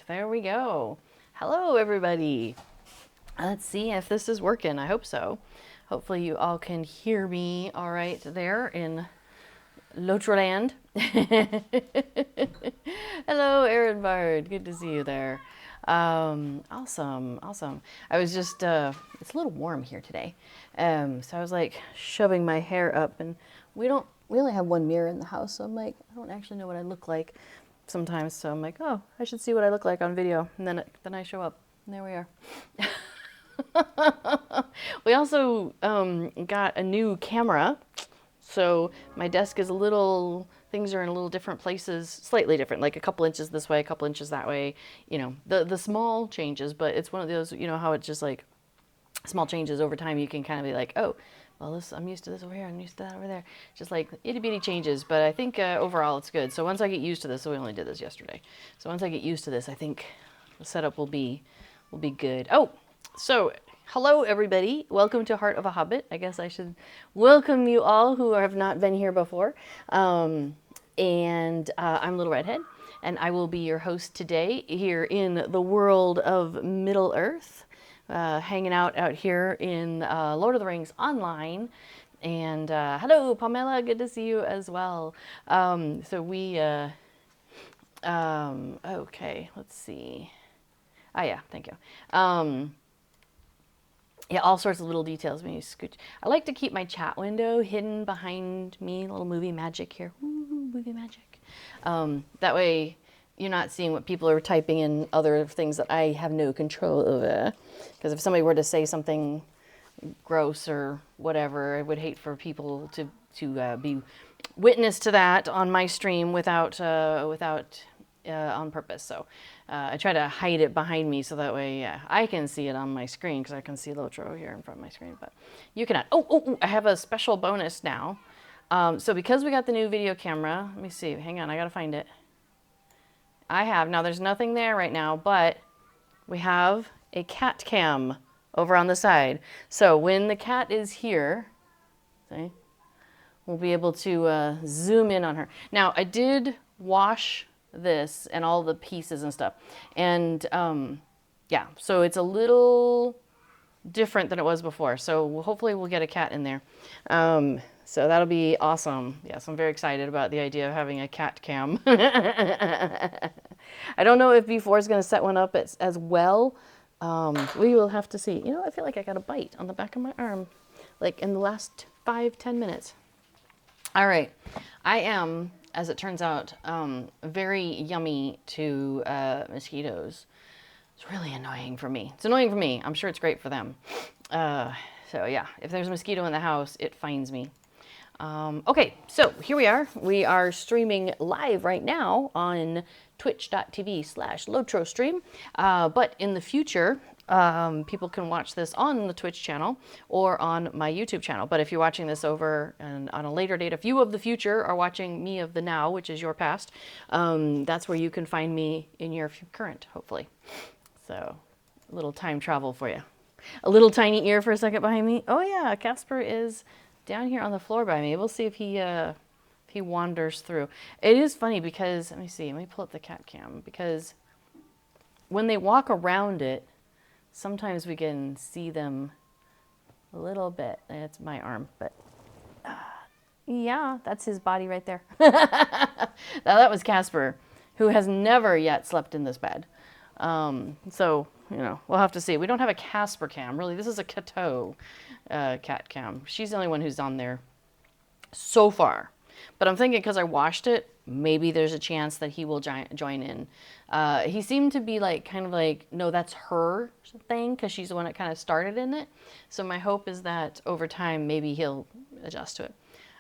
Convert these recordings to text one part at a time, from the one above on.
There we go. Hello, everybody. Let's see if this is working. I hope so. Hopefully you all can hear me all right there in Lotroland. Hello, Aaron Bard. Good to see you there. Awesome. I was just, it's a little warm here today. So I was like shoving my hair up, and we only have one mirror in the house. So I'm like, I don't actually know what I look like sometimes. So I'm like, oh, I should see what I look like on video. And then I show up, and there we are. We also got a new camera. So my desk is things are in a little different places, slightly different, like a couple inches this way, a couple inches that way, you know, the small changes, but it's one of those, you know, how it's just like small changes over time. You can kind of be like, oh, well, I'm used to this over here, I'm used to that over there. Just like itty bitty changes, but I think overall it's good. So once I get used to this, so we only did this yesterday. So once I get used to this, I think the setup will be good. Oh, so hello, everybody. Welcome to Heart of a Hobbit. I guess I should welcome you all who have not been here before. I'm Little Redhead, and I will be your host today here in the world of Middle Earth, hanging out here in Lord of the Rings Online. And hello, Pamela. Good to see you as well. Okay, let's see. Oh, yeah, thank you. Yeah, all sorts of little details when you scooch. I like to keep my chat window hidden behind me, a little movie magic here. Ooh, movie magic. That way you're not seeing what people are typing in, other things that I have no control over. Because if somebody were to say something gross or whatever, I would hate for people to be witness to that on my stream without on purpose. So I try to hide it behind me so that way I can see it on my screen, because I can see Lotro here in front of my screen, but you cannot. Oh, I have a special bonus now. So because we got the new video camera, let me see, hang on, I gotta find it. Now there's nothing there right now, but we have a cat cam over on the side. So when the cat is here, see, we'll be able to zoom in on her. Now I did wash this and all the pieces and stuff, and yeah, so it's a little different than it was before, so hopefully we'll get a cat in there. So that'll be awesome. Yes, I'm very excited about the idea of having a cat cam. I don't know if B4 is going to set one up as well. We will have to see. You know, I feel like I got a bite on the back of my arm, like in the last 5-10 minutes. All right, I am, as it turns out, very yummy to mosquitoes. It's really annoying for me. It's annoying for me. I'm sure it's great for them. So yeah, if there's a mosquito in the house, it finds me. Okay, so here we are. We are streaming live right now on twitch.tv/LotroStream. But in the future, people can watch this on the Twitch channel or on my YouTube channel. But if you're watching this over and on a later date, if you of the future are watching me of the now, which is your past, that's where you can find me in your current, hopefully. So a little time travel for you. A little tiny ear for a second behind me. Oh yeah, Casper is down here on the floor by me. We'll see if he wanders through. It is funny because, let me pull up the cat cam, because when they walk around it, sometimes we can see them a little bit. It's my arm, but yeah, that's his body right there. Now that was Casper, who has never yet slept in this bed. So, you know, we'll have to see. We don't have a Casper cam, really. This is a Cato cat cam. She's the only one who's on there so far. But I'm thinking, because I washed it, maybe there's a chance that he will join in. He seemed to be like, kind of like, no, that's her thing, because she's the one that kind of started in it. So my hope is that over time, maybe he'll adjust to it.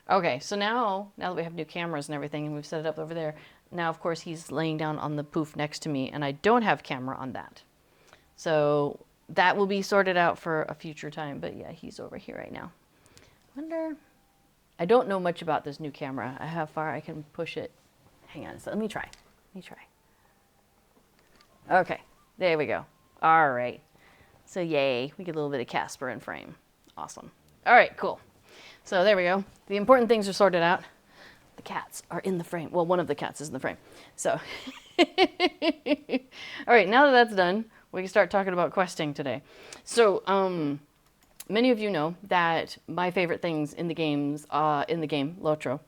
Okay, so now that we have new cameras and everything, and we've set it up over there, now, of course, he's laying down on the poof next to me, and I don't have camera on that. So that will be sorted out for a future time. But yeah, he's over here right now. I don't know much about this new camera. How far I can push it. Hang on, so let me try. Okay, there we go. All right. So yay, we get a little bit of Casper in frame. Awesome. All right, cool. So there we go. The important things are sorted out. The cats are in the frame. Well, one of the cats is in the frame. So All right, now that that's done, we can start talking about questing today. So, many of you know that my favorite things in the game Lotro,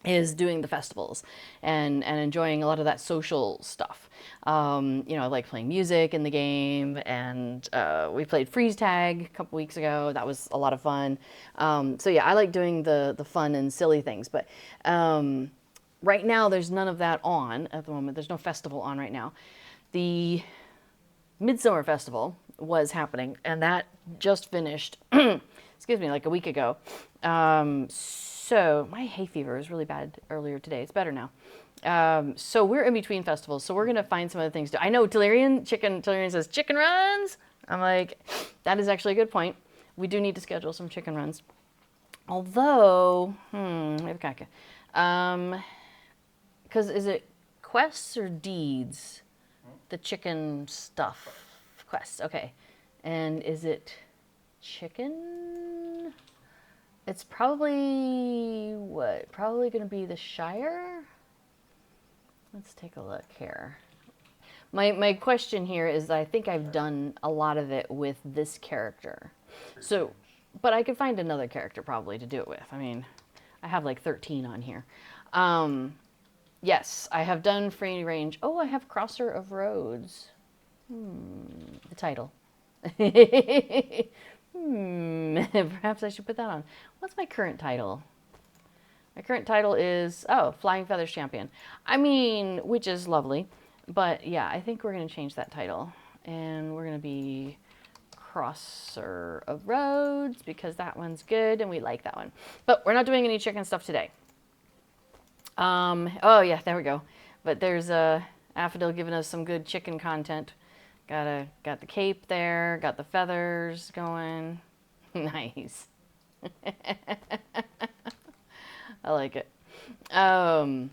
is doing the festivals and enjoying a lot of that social stuff. I like playing music in the game, and we played freeze tag a couple weeks ago. That was a lot of fun. So yeah, I like doing the fun and silly things, but right now there's none of that on at the moment. There's no festival on right now. The Midsummer Festival was happening, and that just finished, excuse me, like a week ago. So my hay fever was really bad earlier today. It's better now. So we're in between festivals. So we're going to find some other things to do. I know Tellurian says chicken runs. I'm like, that is actually a good point. We do need to schedule some chicken runs. Although, maybe because is it quests or deeds? The chicken stuff. Quests, okay. And is it chicken? It's probably, what? Probably going to be the Shire? Let's take a look here. My question here is, I think I've done a lot of it with this character. So, but I could find another character probably to do it with. I mean, I have like 13 on here. Yes, I have done free range. Oh, I have Crosser of Roads. The title. Perhaps I should put that on. What's my current title? My current title is, Flying Feathers Champion. I mean, which is lovely. But yeah, I think we're going to change that title. And we're going to be Crosser of Roads because that one's good and we like that one. But we're not doing any chicken stuff today. Oh yeah, there we go. But there's Affadil giving us some good chicken content. Got the cape there, got the feathers going. Nice. I like it. Oh,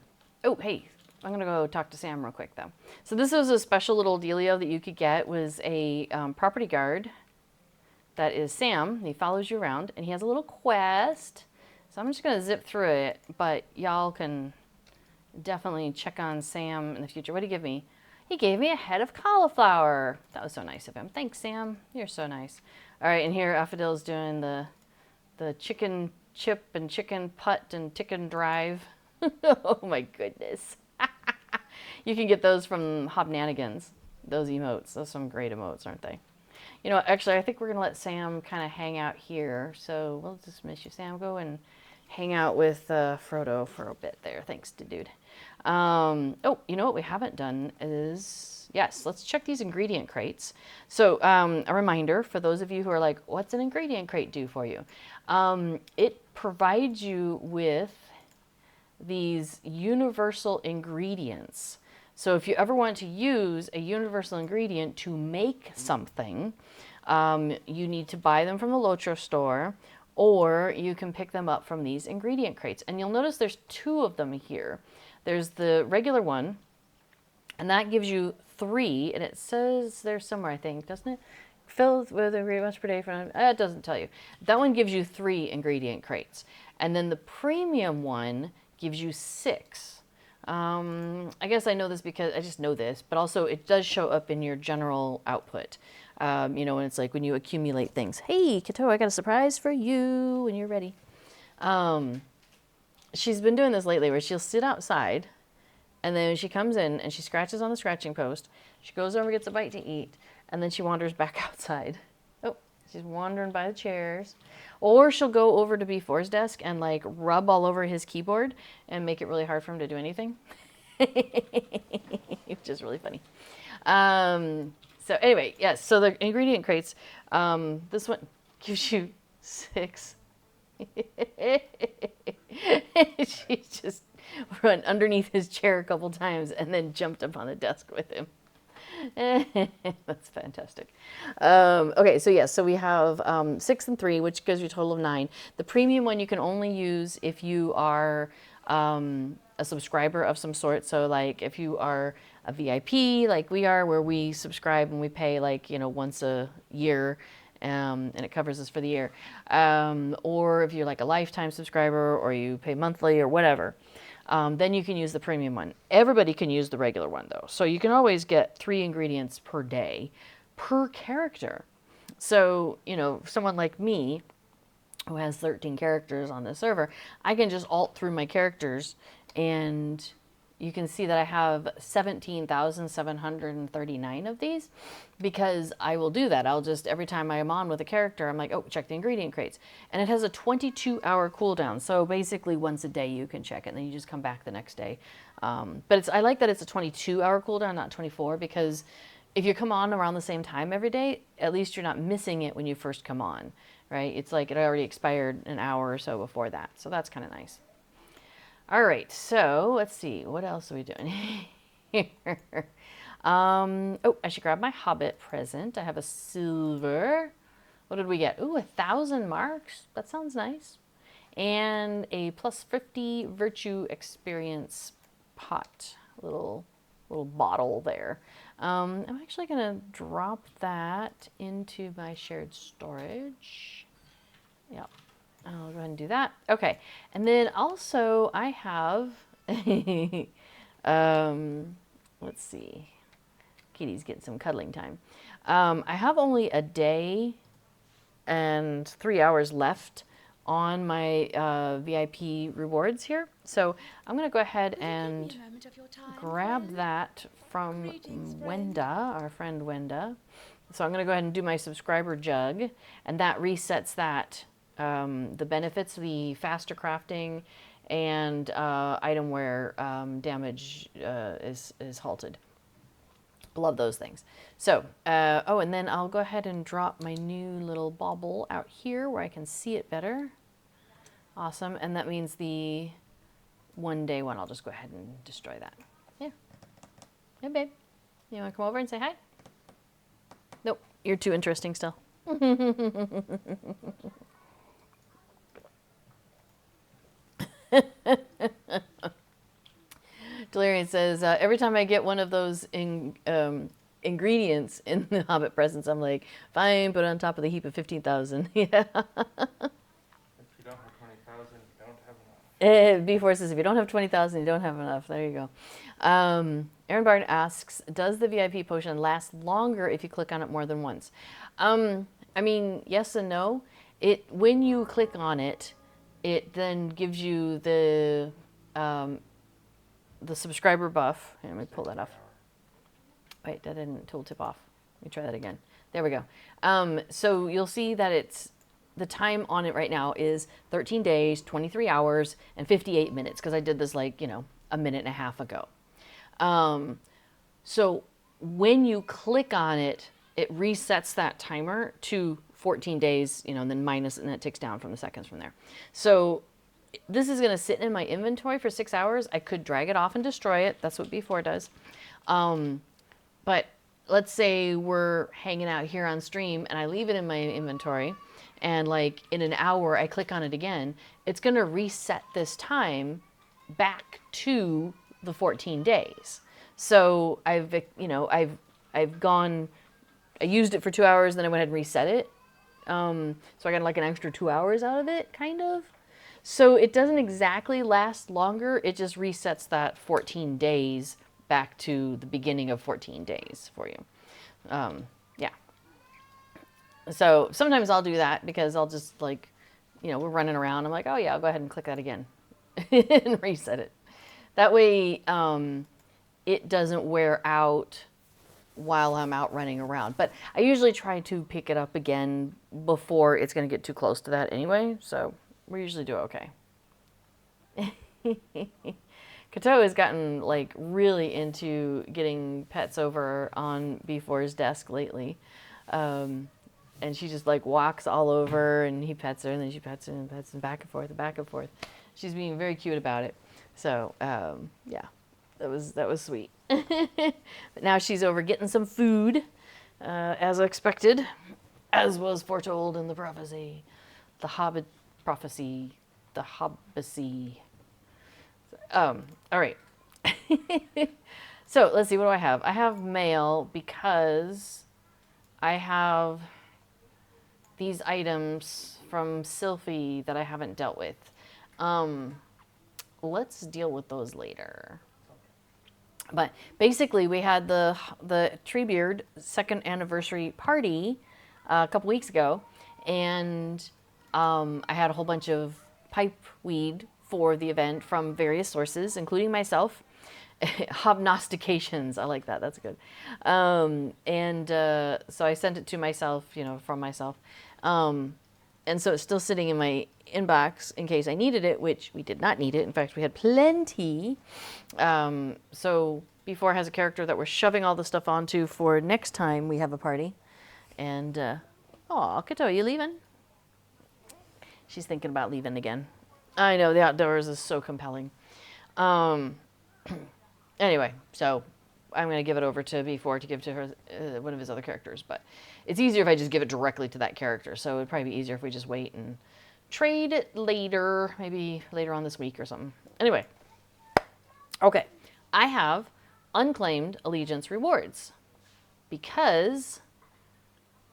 hey, I'm gonna go talk to Sam real quick though. So this was a special little dealio that you could get, was a property guard. That is Sam. He follows you around and he has a little quest. So I'm just gonna zip through it, but y'all can definitely check on Sam in the future. What did he give me? He gave me a head of cauliflower. That was so nice of him. Thanks, Sam. You're so nice. All right, and here Affadil's doing the chicken chip and chicken putt and chicken drive. Oh my goodness. You can get those from Hobnanigans, those emotes. Those are some great emotes, aren't they? You know, actually, I think we're going to let Sam kind of hang out here. So we'll dismiss you, Sam. Go and hang out with Frodo for a bit there. Thanks, dude. Oh, you know what we haven't done is, yes, let's check these ingredient crates. So a reminder for those of you who are like, what's an ingredient crate do for you? It provides you with these universal ingredients. So if you ever want to use a universal ingredient to make something, you need to buy them from the Lotro store, or you can pick them up from these ingredient crates. And you'll notice there's two of them here. There's the regular one, and that gives you 3, and it says there somewhere, I think, doesn't it? Filled with ingredients per day. It doesn't tell you. That one gives you 3 ingredient crates. And then the premium one gives you 6. I guess I know this because I just know this, but also it does show up in your general output. You know, when it's like when you accumulate things. Hey, Kato, I got a surprise for you when you're ready. She's been doing this lately where she'll sit outside, and then she comes in and she scratches on the scratching post. She goes over, gets a bite to eat, and then she wanders back outside. Oh, she's wandering by the chairs. Or she'll go over to B4's desk and like rub all over his keyboard and make it really hard for him to do anything. Which is really funny. So anyway, yes, so the ingredient crates, this one gives you 6. She just run underneath his chair a couple times and then jumped up on the desk with him. That's fantastic. Okay, so yes, so we have 6 and 3, which gives you a total of 9. The premium one you can only use if you are a subscriber of some sort. So like if you are a VIP like we are, where we subscribe and we pay like, you know, once a year, and it covers us for the year. Or if you're like a lifetime subscriber or you pay monthly or whatever. then you can use the premium one. Everybody can use the regular one though. So you can always get 3 ingredients per day per character. So, you know, someone like me who has 13 characters on the server, I can just alt through my characters and you can see that I have 17,739 of these because I will do that. I'll just, every time I am on with a character, I'm like, oh, check the ingredient crates. And it has a 22-hour cooldown. So basically once a day you can check it and then you just come back the next day. But I like that it's a 22-hour cooldown, not 24, because if you come on around the same time every day, at least you're not missing it when you first come on, right? It's like it already expired an hour or so before that. So that's kind of nice. All right, so let's see. What else are we doing here? Oh, I should grab my Hobbit present. I have a silver. What did we get? Ooh, 1,000 marks. That sounds nice. And a plus 50 virtue experience pot. Little bottle there. I'm actually going to drop that into my shared storage. Yep. I'll go ahead and do that. Okay. And then also I have, let's see. Kitty's getting some cuddling time. I have only a day and 3 hours left on my VIP rewards here. So I'm going to go ahead and grab that from Wenda, our friend Wenda. So I'm going to go ahead and do my subscriber jug, and that resets that. The benefits, the faster crafting, and item wear damage is halted. Love those things. So, oh, and then I'll go ahead and drop my new little bauble out here where I can see it better. Awesome. And that means the 1 day one, I'll just go ahead and destroy that. Yeah. Hey, babe. You want to come over and say hi? Nope. You're too interesting still. Delirian says, every time I get one of those ingredients in the Hobbit presents, I'm like, fine, put it on top of the heap of 15,000. Yeah. If you don't have 20,000, you don't have enough. B4 says, if you don't have 20,000, you don't have enough. There you go. Aaron Bard asks, does the VIP potion last longer if you click on it more than once? I mean, yes and no. When you click on it, it then gives you the subscriber buff. Here, let me pull that off. Wait, that didn't tooltip off. Let me try that again. There we go. So you'll see that the time on it right now is 13 days, 23 hours, and 58 minutes, because I did this like, a minute and a half ago. So when you click on it, it resets that timer to 14 days, and then minus, and then it ticks down from the seconds from there. So this is going to sit in my inventory for 6 hours. I could drag it off and destroy it. That's what B4 does. But let's say we're hanging out here on stream and I leave it in my inventory, and like in an hour I click on it again, it's going to reset this time back to the 14 days. So I've gone, I used it for 2 hours, then I went ahead and reset it. So I got like an extra 2 hours out of it, kind of. So it doesn't exactly last longer. It just resets that 14 days back to the beginning of 14 days for you. Yeah. So sometimes I'll do that because I'll just like, we're running around. I'm like, oh yeah, I'll go ahead and click that again and reset it. That way it doesn't wear out while I'm out running around. But I usually try to pick it up again before it's going to get too close to that anyway. So we usually do okay. Kato has gotten like really into getting pets over on B4's desk lately. And she just like walks all over and he pets her and then she pets her and pets him back and forth and back and forth. She's being very cute about it. So yeah, that was sweet. But now she's over getting some food, as expected, as was foretold in the prophecy, the Hobbit prophecy, the Hobbicy. All right. So let's see, what do I have? I have mail because I have these items from Sylphie that I haven't dealt with. let's deal with those later. But basically, we had the Treebeard second anniversary party a couple weeks ago, and I had a whole bunch of pipe weed for the event from various sources, including myself. Hobnostications, I like that. That's good. So I sent it to myself, from myself. And so it's still sitting in my inbox in case I needed it, which we did not need it. In fact, we had plenty. So B4 has a character that we're shoving all the stuff onto for next time we have a party. And, Kato, are you leaving? She's thinking about leaving again. I know, the outdoors is so compelling. Anyway, so I'm going to give it over to B4 to give to her one of his other characters. But it's easier if I just give it directly to that character. So it'd probably be easier if we just wait and trade it later, maybe later on this week or something. Anyway, okay, I have unclaimed allegiance rewards because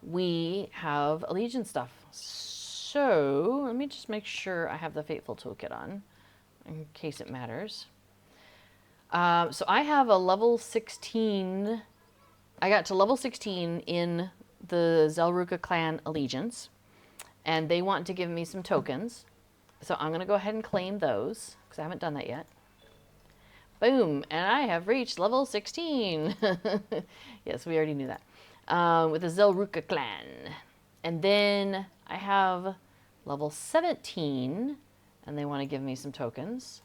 we have allegiance stuff. So let me just make sure I have the Fateful Toolkit on in case it matters. So I have a level 16. I got to level 16 in the Zhélruka clan allegiance, and they want to give me some tokens. So I'm going to go ahead and claim those because I haven't done that yet. Boom, and I have reached level 16. Yes, we already knew that. With the Zhélruka clan. And then I have level 17, and they want to give me some tokens.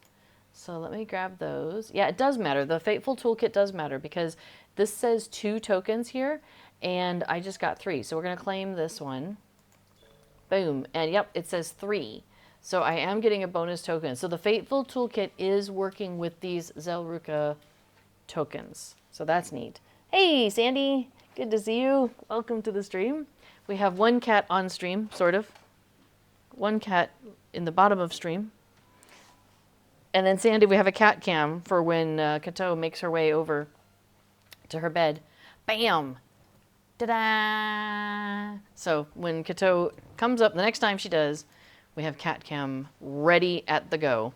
So let me grab those. Yeah, it does matter. The Fateful Toolkit does matter because this says 2 tokens here, and I just got 3. So we're going to claim this one. Boom. And yep, it says 3. So I am getting a bonus token. So the Fateful Toolkit is working with these Zhélruka tokens. So that's neat. Hey, Sandy. Good to see you. Welcome to the stream. We have one cat on stream, sort of. One cat in the bottom of stream. And then, Sandy, we have a cat cam for when Kato makes her way over to her bed. Bam! Ta-da! So when Kato comes up, the next time she does, we have cat cam ready at the go.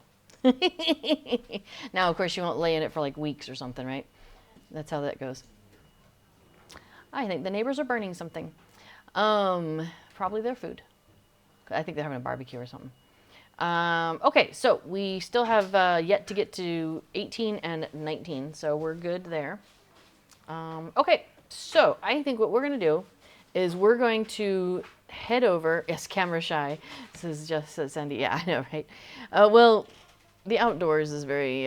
Now, of course, she won't lay in it for like weeks or something, right? That's how that goes. I think the neighbors are burning something. Probably their food. I think they're having a barbecue or something. Okay, so we still have yet to get to 18 and 19, so we're good there. Okay, so I think what we're going to do is we're going to head over. Yes, camera shy. This is just Sandy. Yeah, I know, right? Well, the outdoors is very.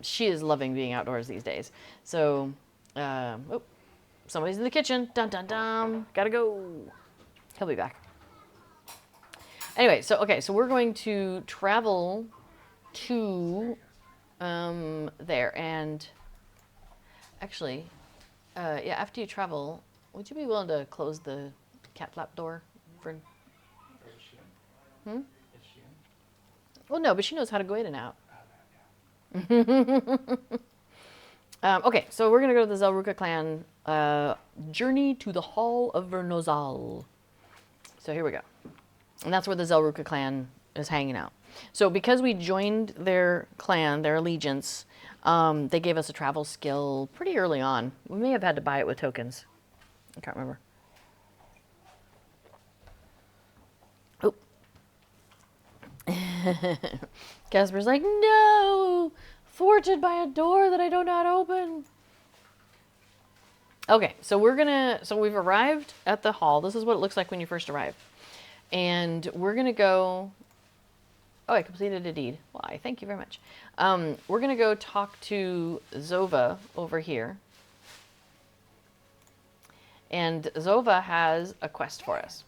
She is loving being outdoors these days. So, oh, somebody's in the kitchen. Dun dun dun. Gotta go. He'll be back. Anyway, so we're going to travel to there, and actually, yeah, after you travel, would you be willing to close the cat flap door for? Is she in? Hmm? Is she in? Well, no, but she knows how to go in and out. Yeah. Okay, so we're gonna go to the Zhélruka clan journey to the Hall of Vérnozal. So here we go. And that's where the Zhélruka clan is hanging out. So because we joined their clan, their allegiance, they gave us a travel skill pretty early on. We may have had to buy it with tokens. I can't remember. Oh. Casper's like, no! Thwarted by a door that I don't know how to open. Okay, so we've arrived at the hall. This is what it looks like when you first arrive. And we're going to go, oh, I completed a deed. Why, thank you very much. We're going to go talk to Zova over here. And Zova has a quest for us,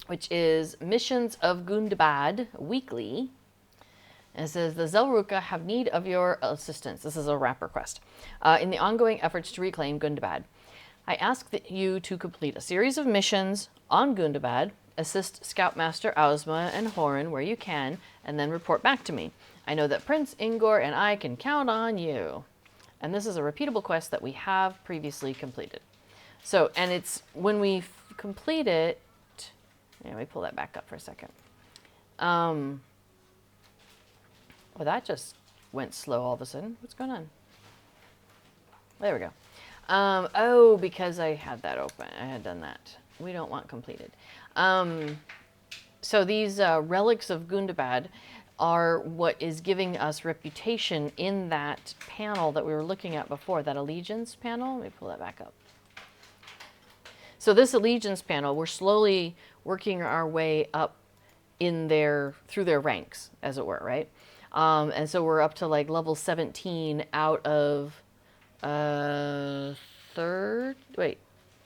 which is Missions of Gundabad Weekly. And it says, the Zhélruka have need of your assistance. This is a wrapper quest. In the ongoing efforts to reclaim Gundabad, I ask that you to complete a series of missions on Gundabad, assist Scoutmaster Ausma and Horan where you can, and then report back to me. I know that Prince Ingor and I can count on you. And this is a repeatable quest that we have previously completed. So, and it's when we complete it, yeah, let me pull that back up for a second. Well, that just went slow all of a sudden. What's going on? There we go. Oh, because I had that open. I had done that. We don't want completed. So these relics of Gundabad are what is giving us reputation in that panel that we were looking at before, that allegiance panel. Let me pull that back up. So this allegiance panel, we're slowly working our way up in through their ranks, as it were, right? And so we're up to like level 17 out of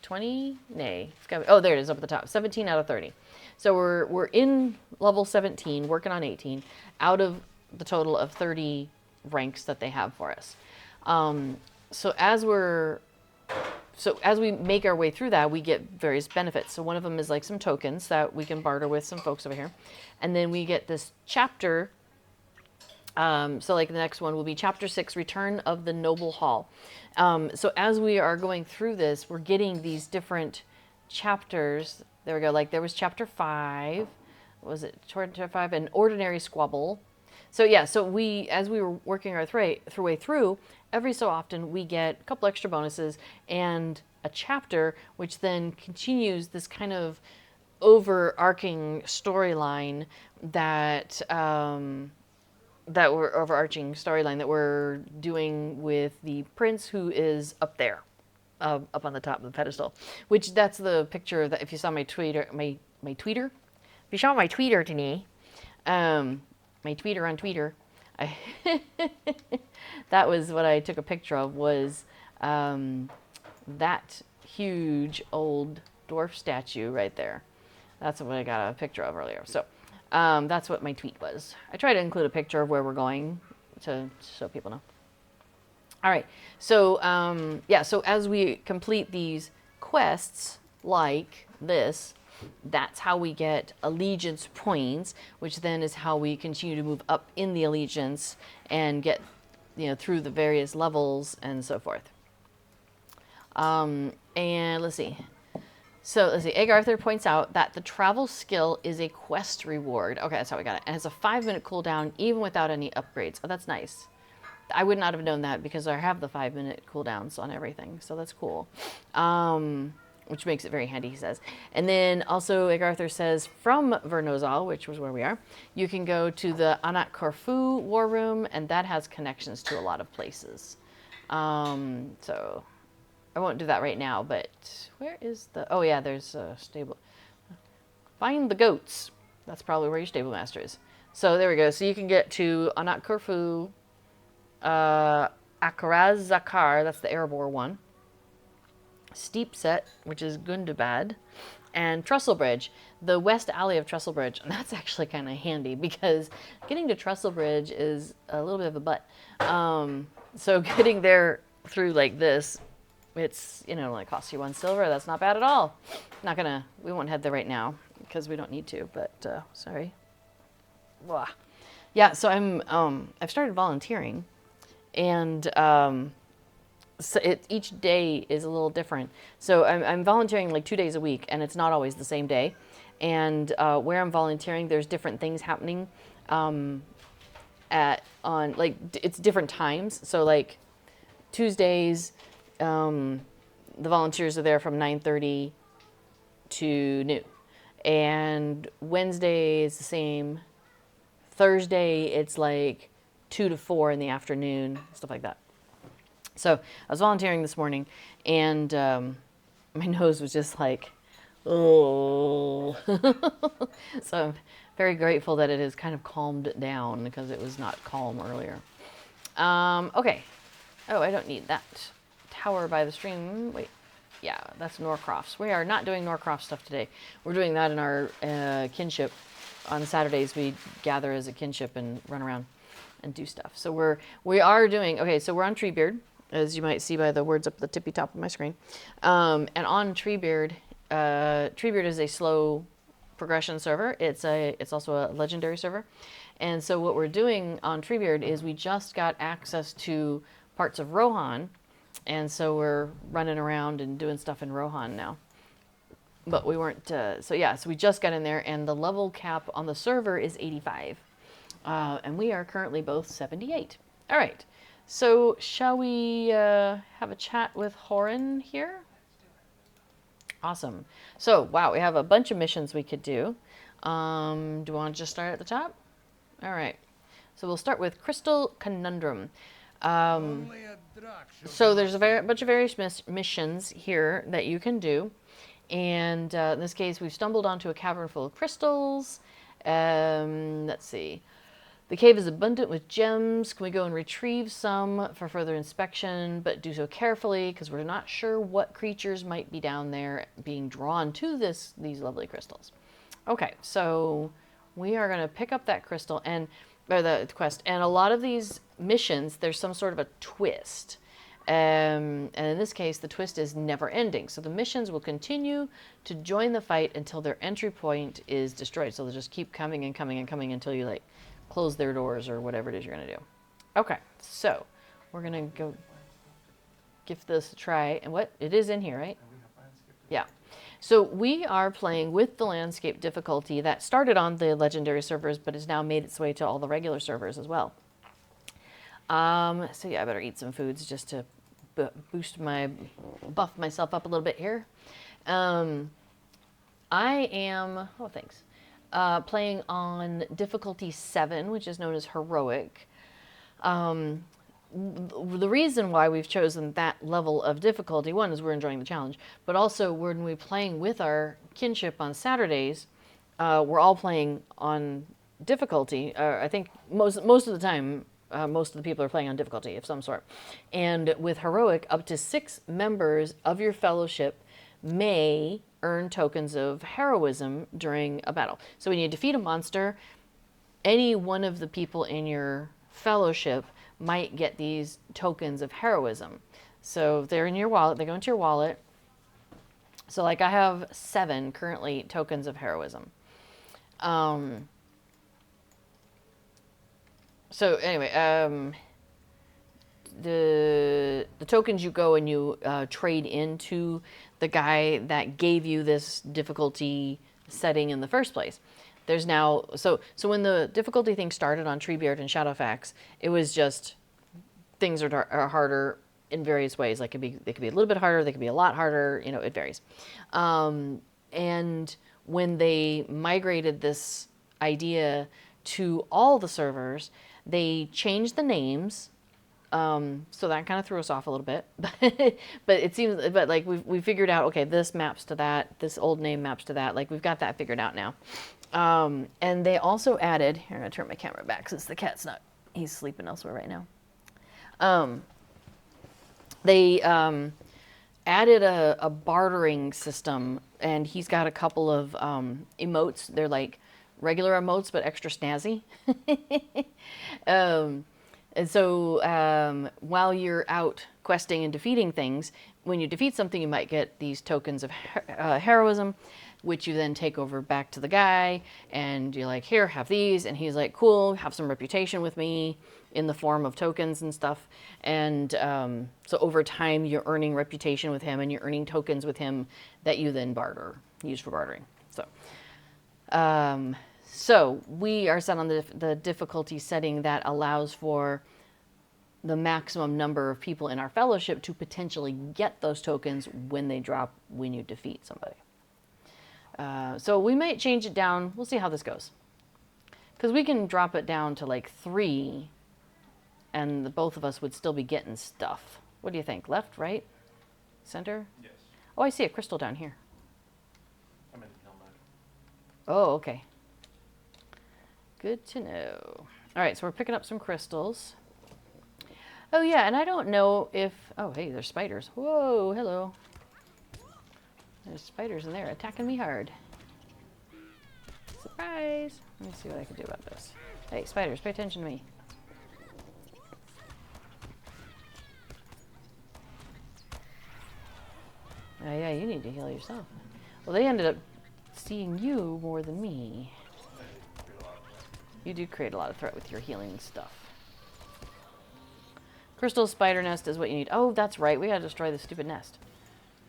20? Nay. It's got, oh, there it is up at the top. 17 out of 30. So we're in level 17, working on 18, out of the total of 30 ranks that they have for us. So as we make our way through that, we get various benefits. So one of them is like some tokens that we can barter with some folks over here. And then we get this chapter. So like the next one will be chapter 6, Return of the Noble Hall. So as we are going through this, we're getting these different chapters. There we go. Like there was chapter 5. What was it? Chapter 5, An Ordinary Squabble. So yeah, so as we were working our way through, every so often we get a couple extra bonuses and a chapter, which then continues this kind of overarching storyline that we're doing with the prince who is up there, up on the top of the pedestal. Which that's the picture that if you saw my tweeter, if you saw my tweeter today, my tweeter on Twitter, that was what I took a picture of, was that huge old dwarf statue right there. That's what I got a picture of earlier. So that's what my tweet was. I try to include a picture of where we're going so people know. All right. So yeah. So as we complete these quests like this, that's how we get allegiance points, which then is how we continue to move up in the allegiance and get, through the various levels and so forth. And let's see. So let's see. Egg Arthur points out that the travel skill is a quest reward. Okay, that's how we got it. And it's a 5-minute cooldown even without any upgrades. Oh, that's nice. I would not have known that because I have the 5-minute cooldowns on everything. So that's cool. Which makes it very handy, he says. And then also Egg Arthur says from Vérnozal, which was where we are, you can go to the Anat Corfu war room, and that has connections to a lot of places. So I won't do that right now, but where is oh yeah, there's a stable. Find the goats. That's probably where your stable master is. So there we go. So you can get to Anat Corfu, Akaraz Zakar, that's the Erebor one. Steep Set, which is Gundabad, and Trestlebridge, the west alley of Trestlebridge. And that's actually kind of handy because getting to Trestlebridge is a little bit of a butt. So getting there through like this, it's, it costs you 1 silver. That's not bad at all. We won't head there right now because we don't need to, but sorry. Blah. Yeah, so I've started volunteering, and so each day is a little different. So I'm volunteering like 2 days a week, and it's not always the same day. And where I'm volunteering, there's different things happening it's different times. So like Tuesdays, the volunteers are there from 9:30 to noon. And Wednesday is the same. Thursday, it's like 2 to 4 in the afternoon, stuff like that. So I was volunteering this morning, and my nose was just like, oh. So I'm very grateful that it has kind of calmed down because it was not calm earlier. Okay. Oh, I don't need that. Tower by the stream. Wait. Yeah, that's Norcroft's. We are not doing Norcroft stuff today. We're doing that in our kinship. On Saturdays, we gather as a kinship and run around and do stuff. So we are doing, okay, so we're on Treebeard, as you might see by the words up at the tippy top of my screen. And on Treebeard, Treebeard is a slow progression server. It's also a legendary server. And so what we're doing on Treebeard is we just got access to parts of Rohan. And so we're running around and doing stuff in Rohan now. But we weren't, so we just got in there, and the level cap on the server is 85. And we are currently both 78. All right. So shall we have a chat with Horan here? Awesome. So, wow, we have a bunch of missions we could do. Do you want to just start at the top? All right. So we'll start with Crystal Conundrum. So there's a bunch of various missions here that you can do. And in this case, we've stumbled onto a cavern full of crystals. Let's see. The cave is abundant with gems. Can we go and retrieve some for further inspection, but do so carefully because we're not sure what creatures might be down there being drawn to these lovely crystals. Okay, so we are going to pick up that crystal or the quest. And a lot of these missions, there's some sort of a twist. And in this case, the twist is never ending. So the missions will continue to join the fight until their entry point is destroyed. So they'll just keep coming and coming and coming until you like close their doors or whatever it is you're going to do. Okay, so we're going to go give this a try. And what? It is in here, right? Yeah. So we are playing with the landscape difficulty that started on the legendary servers, but has now made its way to all the regular servers as well. So yeah, I better eat some foods just to buff myself up a little bit here. I am, oh thanks, playing on difficulty 7, which is known as heroic. The reason why we've chosen that level of difficulty, one is we're enjoying the challenge, but also when we're playing with our kinship on Saturdays, we're all playing on difficulty. I think most of the time, most of the people are playing on difficulty of some sort. And with heroic, up to 6 members of your fellowship may earn tokens of heroism during a battle. So when you defeat a monster, any one of the people in your fellowship might get these tokens of heroism. So they're in your wallet, they go into your wallet. So like I have 7 currently tokens of heroism. So anyway, the tokens you go and you trade into the guy that gave you this difficulty setting in the first place. There's now, so when the difficulty thing started on Treebeard and Shadowfax, it was just things are harder in various ways. Like they could be a little bit harder, they could be a lot harder, you know, it varies. And when they migrated this idea to all the servers, they changed the names. So that kind of threw us off a little bit, but it seems, but like we figured out, okay, this maps to that, this old name maps to that. Like we've got that figured out now. And they also added, here, I'm gonna turn my camera back since the cat's he's sleeping elsewhere right now. They added a bartering system, and he's got a couple of emotes. They're like regular emotes, but extra snazzy. And so while you're out questing and defeating things, when you defeat something, you might get these tokens of heroism, which you then take over back to the guy, and you're like, here, have these. And he's like, cool, have some reputation with me in the form of tokens and stuff. And so over time, you're earning reputation with him, and you're earning tokens with him that you then use for bartering. So we are set on the difficulty setting that allows for the maximum number of people in our fellowship to potentially get those tokens when they drop when you defeat somebody. So we might change it down. We'll see how this goes. Because we can drop it down to like 3, and both of us would still be getting stuff. What do you think? Left, right, center? Yes. Oh, I see a crystal down here. I'm in helmet. Oh, okay. Good to know. All right, so we're picking up some crystals. Oh, yeah, and I don't know if... Oh, hey, there's spiders. Whoa, hello. There's spiders in there attacking me hard. Surprise! Let me see what I can do about this. Hey, spiders, pay attention to me. Oh, yeah, you need to heal yourself. Well, they ended up seeing you more than me. You do create a lot of threat with your healing stuff. Crystal spider nest is what you need. Oh, that's right. We gotta destroy the stupid nest.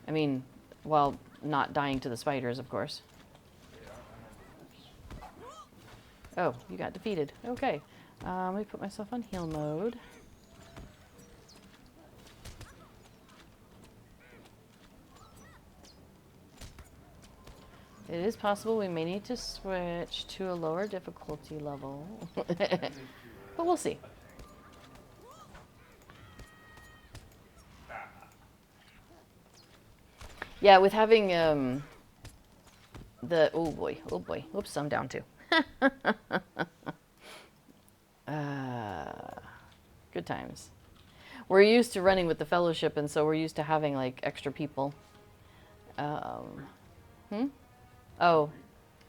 I mean, while not dying to the spiders, of course. Oh, you got defeated. Okay. Let me put myself on heal mode. It is possible we may need to switch to a lower difficulty level. But we'll see. Yeah, with having the oh boy, oops, I'm down too. Good times. We're used to running with the fellowship, and so we're used to having like extra people. Oh,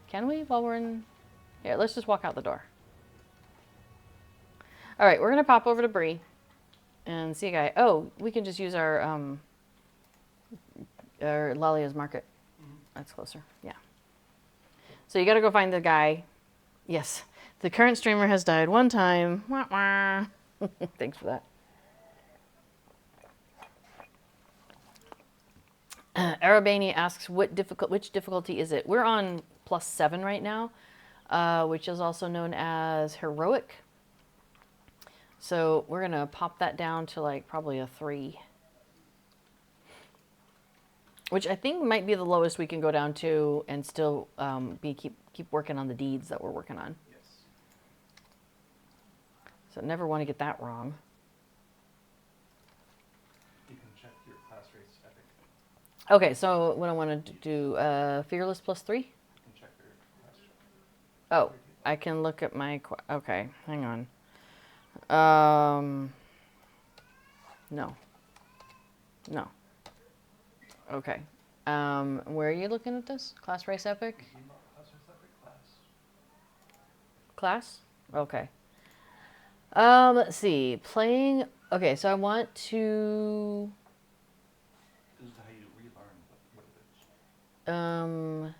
can we while we're in? Yeah, let's just walk out the door. All right, we're gonna pop over to Bree and see a guy. Oh, we can just use our Lalia's Market. That's closer. Yeah. So you got to go find the guy. Yes, the current streamer has died one time. Wah, wah. Thanks for that. Arabani asks, which difficulty is it? We're on +7 right now, which is also known as heroic. So we're going to pop that down to like probably a 3. Which I think might be the lowest we can go down to and still keep working on the deeds that we're working on. Yes. So never want to get that wrong. You can check your class race epic. Okay, so what I want to do, Fearless +3? You can check your class check. Oh, I can look at my, okay, hang on. No. No. Okay. Where are you looking at this? Class race epic? Class race epic Class? class. Okay. Let's see. Playing. Okay, so I want to. This is how you relearn what it is.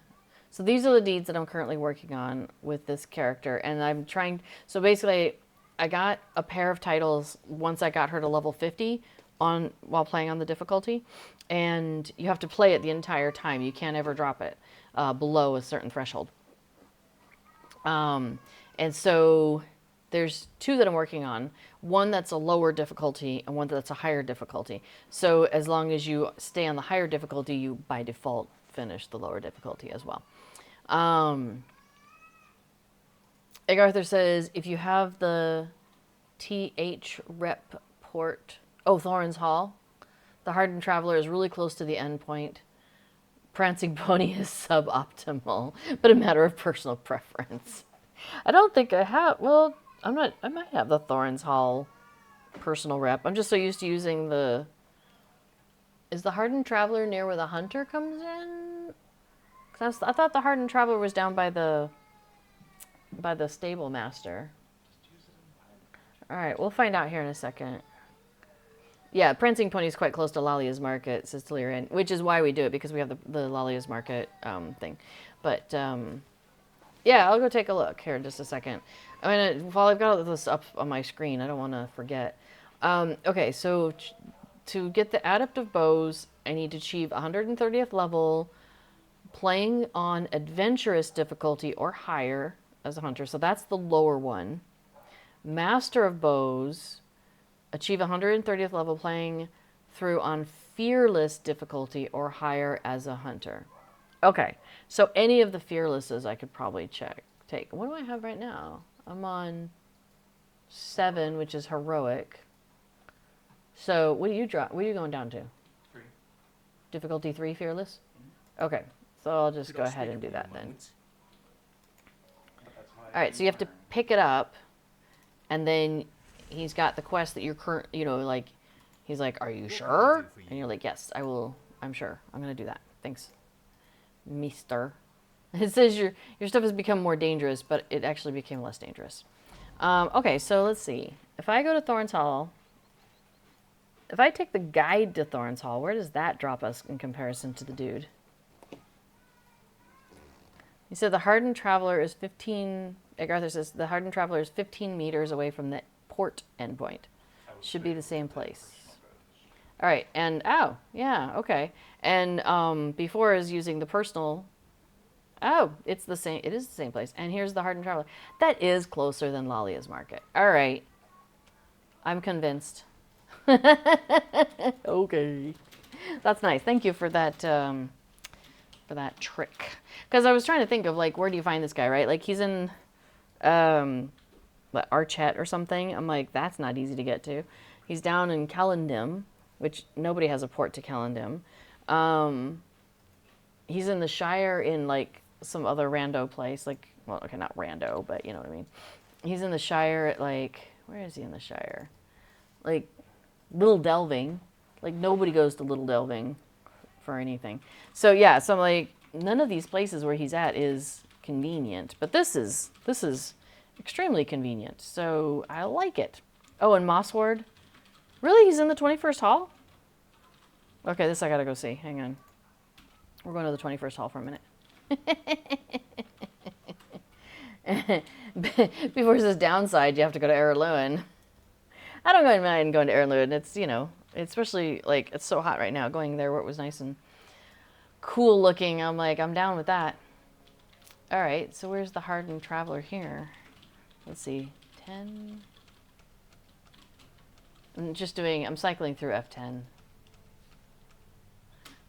So these are the deeds that I'm currently working on with this character, and I'm trying. So basically, I got a pair of titles once I got her to level 50 while playing on the difficulty, and you have to play it the entire time. You can't ever drop it below a certain threshold. And so there's 2 that I'm working on. One that's a lower difficulty and one that's a higher difficulty. So as long as you stay on the higher difficulty, you by default finish the lower difficulty as well. Egg Arthur says, if you have the TH rep port, Thorin's Hall, the Hardened Traveler is really close to the end point. Prancing Pony is suboptimal, but a matter of personal preference. I don't think I have, well, I might have the Thorin's Hall personal rep. I'm just so used to using is the Hardened Traveler near where the Hunter comes in? 'Cause I thought the Hardened Traveler was down by the Stable Master. All right, we'll find out here in a second. Yeah, Prancing Pony is quite close to Lalia's Market, says Delirian, which is why we do it, because we have the Lalia's Market thing. But, yeah, I'll go take a look here in just a second. I mean, while I've got this up on my screen, I don't want to forget. Okay, so to get the Adept of Bows, I need to achieve 130th level, playing on Adventurous difficulty or higher as a hunter. So that's the lower one. Master of Bows, achieve 130th level playing through on Fearless difficulty or higher as a hunter. Okay, so any of the Fearlesses I could probably take. What do I have right now? I'm on 7, which is heroic. So what do you drop? What are you going down to? 3. Difficulty 3 Fearless? Okay, so I'll just go ahead and do that then. All right, so you have to pick it up, and then he's got the quest that you're he's like, are you sure? And you're like, yes, I will. I'm sure. I'm going to do that. Thanks, mister. It says your stuff has become more dangerous, but it actually became less dangerous. Okay, so let's see. If I go to Thorn's Hall, if I take the guide to Thorn's Hall, where does that drop us in comparison to the dude? He said the Hardened Traveler is 15... Arthur says the Hardened Traveler is 15 meters away from the port endpoint. Should be the same place. All right, and, oh, yeah, okay. And before is using the personal Oh, it's the same. It is the same place. And here's the Hardened Traveler. That is closer than Lalia's Market. All right. I'm convinced. Okay. That's nice. Thank you for that trick. Because I was trying to think of, like, where do you find this guy, right? Like, he's in Archet or something. I'm like, that's not easy to get to. He's down in Calendim, which nobody has a port to Calendim. He's in the Shire in, like, some other rando place. Like, well, okay, not rando, but you know what I mean. He's in the Shire at, like, where is he in the Shire? Like, Little Delving. Like, nobody goes to Little Delving for anything. So, yeah, so I'm like, none of these places where he's at is convenient. But this is extremely convenient. So, I like it. Oh, and Mossward. Really? He's in the 21st Hall? Okay, this I gotta go see. Hang on. We're going to the 21st Hall for a minute. Before it says downside, you have to go to Erlewin. I don't mind going to Erlewin. It's, you know, especially, like, it's so hot right now. Going there where it was nice and cool looking, I'm like, I'm down with that. All right, so where's the Hardened Traveler here? Let's see, 10. I'm cycling through F10.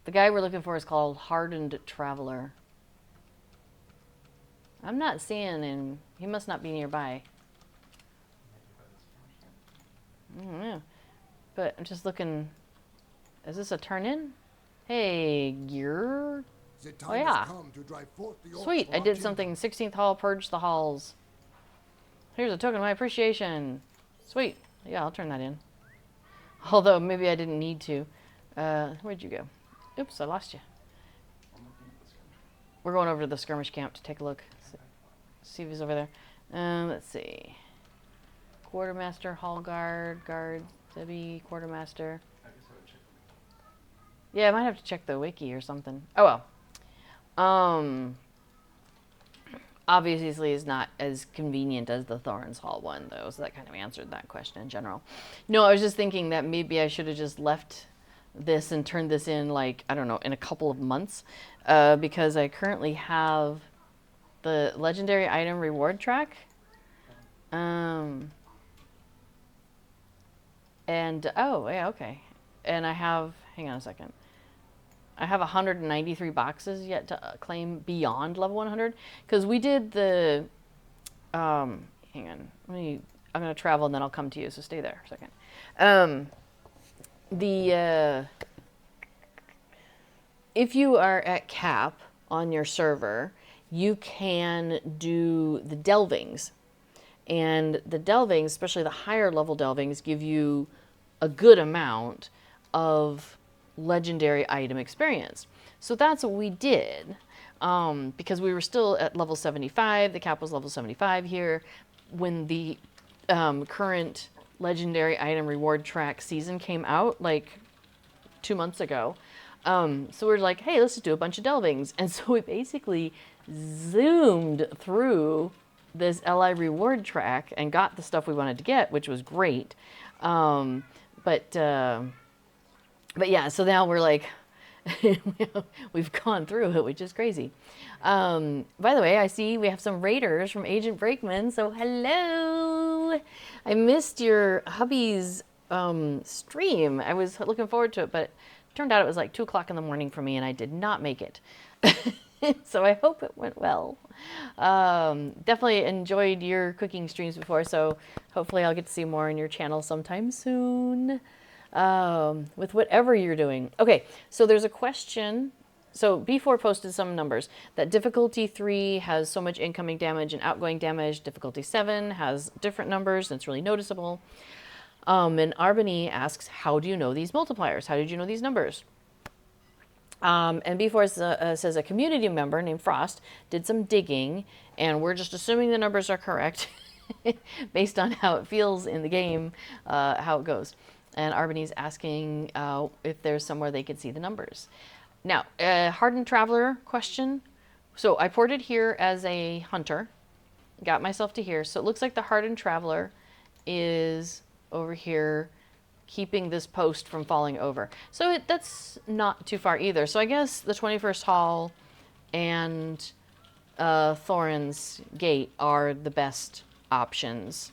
The guy we're looking for is called Hardened Traveler. I'm not seeing him. He must not be nearby. I don't know. But I'm just looking. Is this a turn in? Hey, gear. Oh, yeah. Sweet. I did something. 16th Hall, purge the halls. Here's a token of my appreciation. Sweet. Yeah, I'll turn that in. Although maybe I didn't need to. Where'd you go? Oops, I lost you. We're going over to the skirmish camp to take a look. See if he's over there. Let's see. Quartermaster, Hall Guard, Debbie, Quartermaster. Yeah, I might have to check the wiki or something. Oh well. Obviously is not as convenient as the Thorns Hall one, though, so that kind of answered that question in general. No, I was just thinking that maybe I should have just left this and turned this in, like, I don't know, in a couple of months, because I currently have the legendary item reward track. And, oh, yeah, okay. And I have, hang on a second. I have 193 boxes yet to claim beyond level 100. Because we did the, hang on, I'm going to travel and then I'll come to you, so stay there for a second. If you are at cap on your server, you can do the delvings. And the delvings, especially the higher level delvings, give you a good amount of legendary item experience. So that's what we did, because we were still at level 75. The cap was level 75 here when the current legendary item reward track season came out, like 2 months ago. So we're like, hey, let's just do a bunch of delvings. And so we basically zoomed through this LI reward track and got the stuff we wanted to get, which was great. But yeah, so now we're like, we've gone through it, which is crazy. By the way, I see we have some raiders from Agent Brakeman, so hello. I missed your hubby's stream. I was looking forward to it, but it turned out it was like 2 o'clock in the morning for me, and I did not make it. So I hope it went well. Definitely enjoyed your cooking streams before, so hopefully I'll get to see more on your channel sometime soon. With whatever you're doing. Okay, so there's a question. So B4 posted some numbers. That difficulty 3 has so much incoming damage and outgoing damage. Difficulty 7 has different numbers, and it's really noticeable. And Arbany asks, how do you know these multipliers? How did you know these numbers? And B4 says a community member named Frost did some digging, and we're just assuming the numbers are correct based on how it feels in the game, how it goes. And Arbany's asking if there's somewhere they could see the numbers. Now, Hardened Traveler question. So I ported here as a hunter, got myself to here. So it looks like the Hardened Traveler is over here keeping this post from falling over. So that's not too far either. So I guess the 21st Hall and Thorin's Gate are the best options,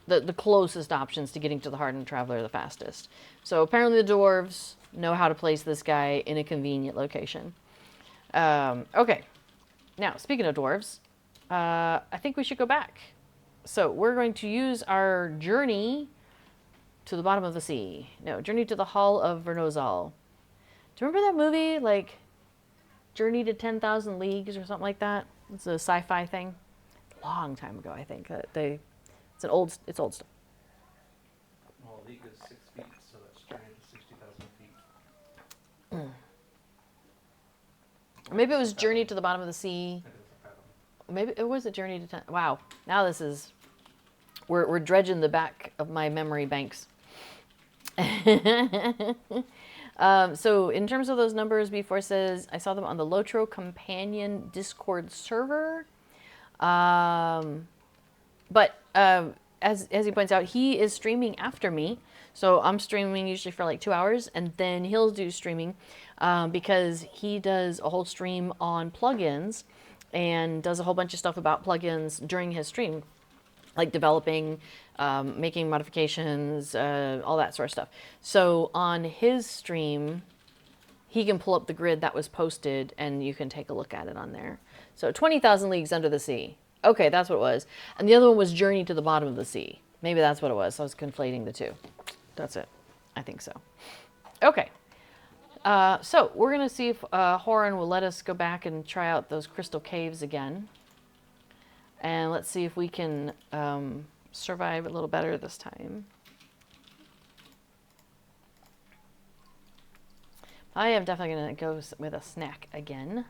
the closest options to getting to the Hardened Traveler the fastest. So apparently the dwarves know how to place this guy in a convenient location. Okay, now speaking of dwarves, I think we should go back. So we're going to use our journey to the bottom of the sea. No, journey to the Hall of Vérnozal. Do you remember that movie, like Journey to 10,000 Leagues or something like that? It's a sci-fi thing. Long time ago, I think. It's old stuff. Well, a league is 6 feet, so that's journey to 60,000 feet. Maybe it was Journey to the Bottom of the Sea. I think it's a fathom. Maybe it was a Journey to 10. Wow. Now this is, we're dredging the back of my memory banks. So in terms of those numbers, B4 says, I saw them on the Lotro Companion Discord server. But as he points out, he is streaming after me. So I'm streaming usually for like 2 hours, and then he'll do streaming because he does a whole stream on plugins and does a whole bunch of stuff about plugins during his stream, like developing, making modifications, all that sort of stuff. So on his stream, he can pull up the grid that was posted and you can take a look at it on there. So 20,000 Leagues Under the Sea. Okay, that's what it was. And the other one was Journey to the Bottom of the Sea. Maybe that's what it was. I was conflating the two. That's it. I think so. Okay. So we're going to see if Horan will let us go back and try out those crystal caves again. And let's see if we can survive a little better this time. I am definitely going to go with a snack again.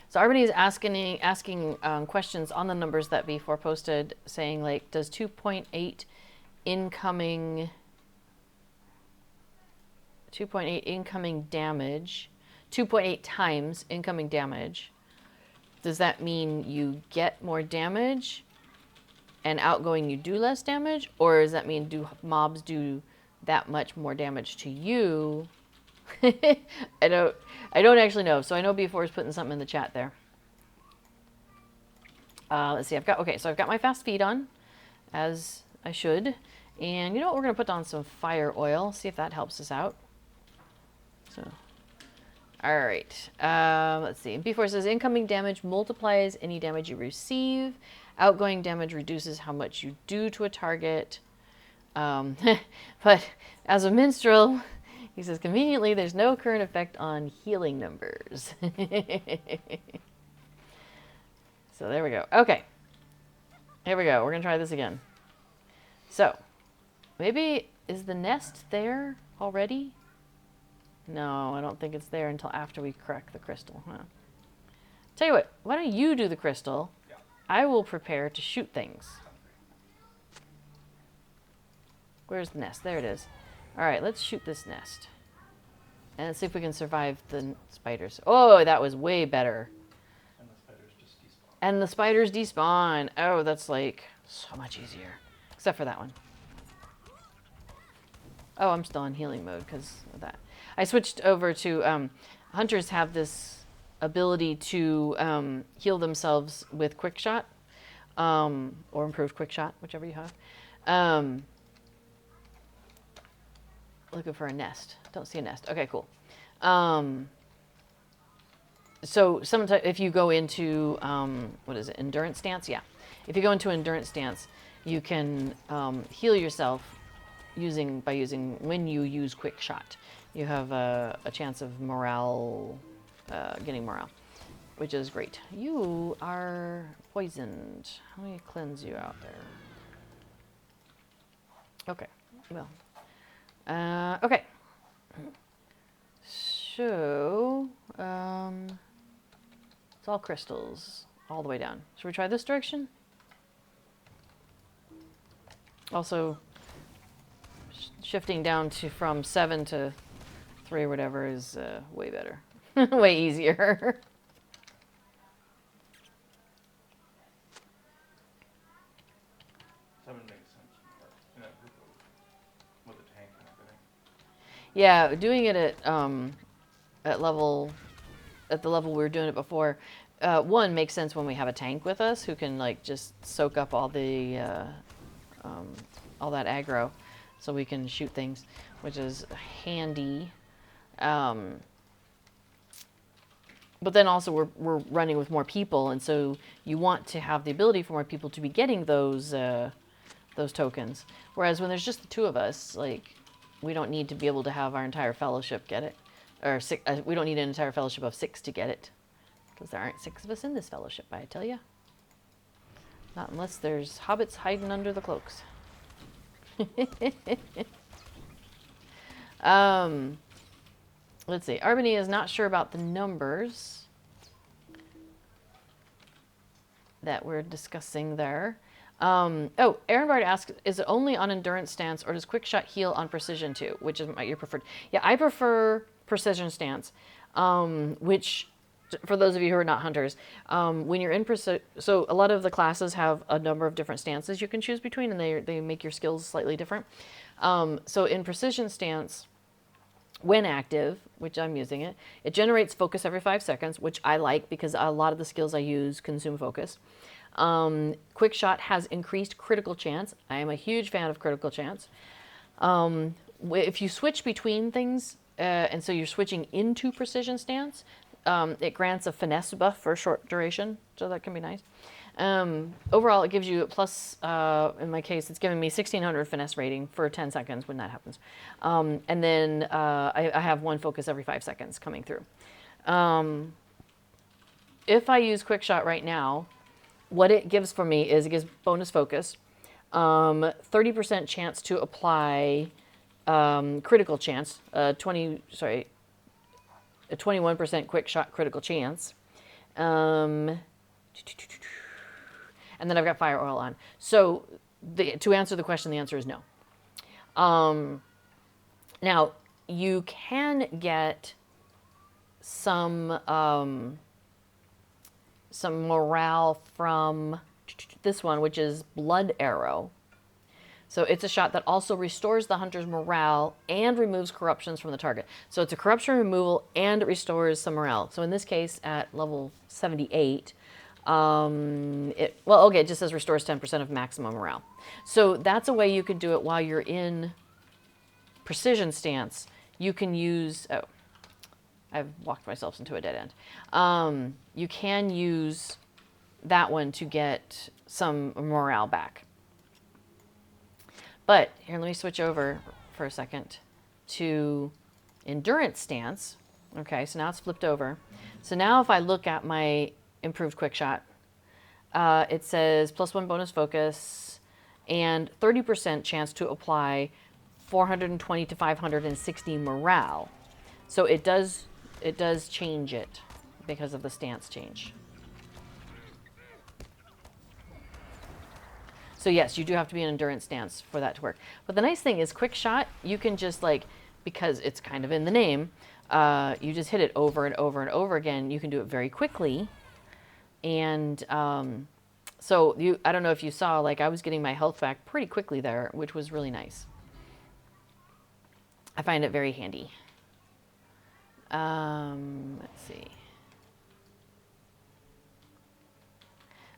So everybody is asking questions on the numbers that B4 posted, saying like, does 2.8 incoming damage, 2.8 times incoming damage, does that mean you get more damage and outgoing you do less damage? Or does that mean do mobs do that much more damage to you? I don't actually know. So I know B4 is putting something in the chat there. Let's see. I've got my fast feed on, as I should. And you know what? We're going to put on some fire oil. See if that helps us out. So, all right. Let's see. B4 says incoming damage multiplies any damage you receive. Outgoing damage reduces how much you do to a target. But as a minstrel, he says, conveniently, there's no current effect on healing numbers. So there we go. Okay. Here we go. We're going to try this again. So, maybe, is the nest there already? No, I don't think it's there until after we crack the crystal. Huh? Tell you what, why don't you do the crystal? Yeah. I will prepare to shoot things. Where's the nest? There it is. All right, let's shoot this nest. And let's see if we can survive the spiders. Oh, that was way better. And the spiders just despawn. And the spiders despawn. Oh, that's like so much easier. Except for that one. Oh, I'm still in healing mode because of that. I switched over to, hunters have this ability to heal themselves with quick shot, or improved quick shot, whichever you have. Looking for a nest. Don't see a nest. Okay, cool. So sometimes if you go into, what is it, endurance stance? Yeah. If you go into endurance stance, you can heal yourself by using when you use quick shot. You have a chance of morale, getting morale, which is great. You are poisoned. Let me cleanse you out there. Okay, well. Okay. So, it's all crystals all the way down. Should we try this direction? Also, shifting down from 7 to 3 or whatever is way better. Way easier. Seven makes sense in that group with a tank and everything. Yeah, doing it at level at the level we were doing it before, one makes sense when we have a tank with us who can like just soak up all the all that aggro, so we can shoot things, which is handy. But then also we're running with more people, and so you want to have the ability for more people to be getting those tokens. Whereas when there's just the two of us, like, we don't need to be able to have our entire fellowship get it, or we don't need an entire fellowship of 6 to get it, because there aren't 6 of us in this fellowship, I tell you. Not unless there's hobbits hiding under the cloaks. Let's see. Arbany is not sure about the numbers that we're discussing there. Oh, Aaron Bard asks, is it only on endurance stance, or does quick shot heal on precision too? Which is your preferred? Yeah, I prefer precision stance, which, for those of you who are not hunters, when you're in so a lot of the classes have a number of different stances you can choose between, and they make your skills slightly different. So in precision stance, when active, which I'm using it, it generates focus every 5 seconds, which I like because a lot of the skills I use consume focus. Quick shot has increased critical chance. I am a huge fan of critical chance. If you switch between things, and so you're switching into precision stance, it grants a finesse buff for a short duration, so that can be nice. Overall, it gives you plus, in my case, it's giving me 1600 finesse rating for 10 seconds when that happens. And then I have 1 focus every 5 seconds coming through. If I use quick shot right now, what it gives for me is it gives bonus focus, 30% chance to apply critical chance, a 21% quick shot critical chance. And then I've got fire oil on. So to answer the question, the answer is no. Now, you can get some morale from this one, which is Blood Arrow. So it's a shot that also restores the hunter's morale and removes corruptions from the target. So it's a corruption removal and it restores some morale. So in this case, at level 78, it just says restores 10% of maximum morale. So that's a way you can do it while you're in precision stance. You can use, I've walked myself into a dead end. You can use that one to get some morale back. But here, let me switch over for a second to endurance stance. Okay, so now it's flipped over. So now if I look at my improved quick shot, it says +1 bonus focus and 30% chance to apply 420 to 560 morale. So it does change it because of the stance change. So yes, you do have to be in endurance stance for that to work. But the nice thing is quick shot, you can just because it's kind of in the name, you just hit it over and over and over again. You can do it very quickly. And so I don't know if you saw, I was getting my health back pretty quickly there, which was really nice. I find it very handy. Let's see.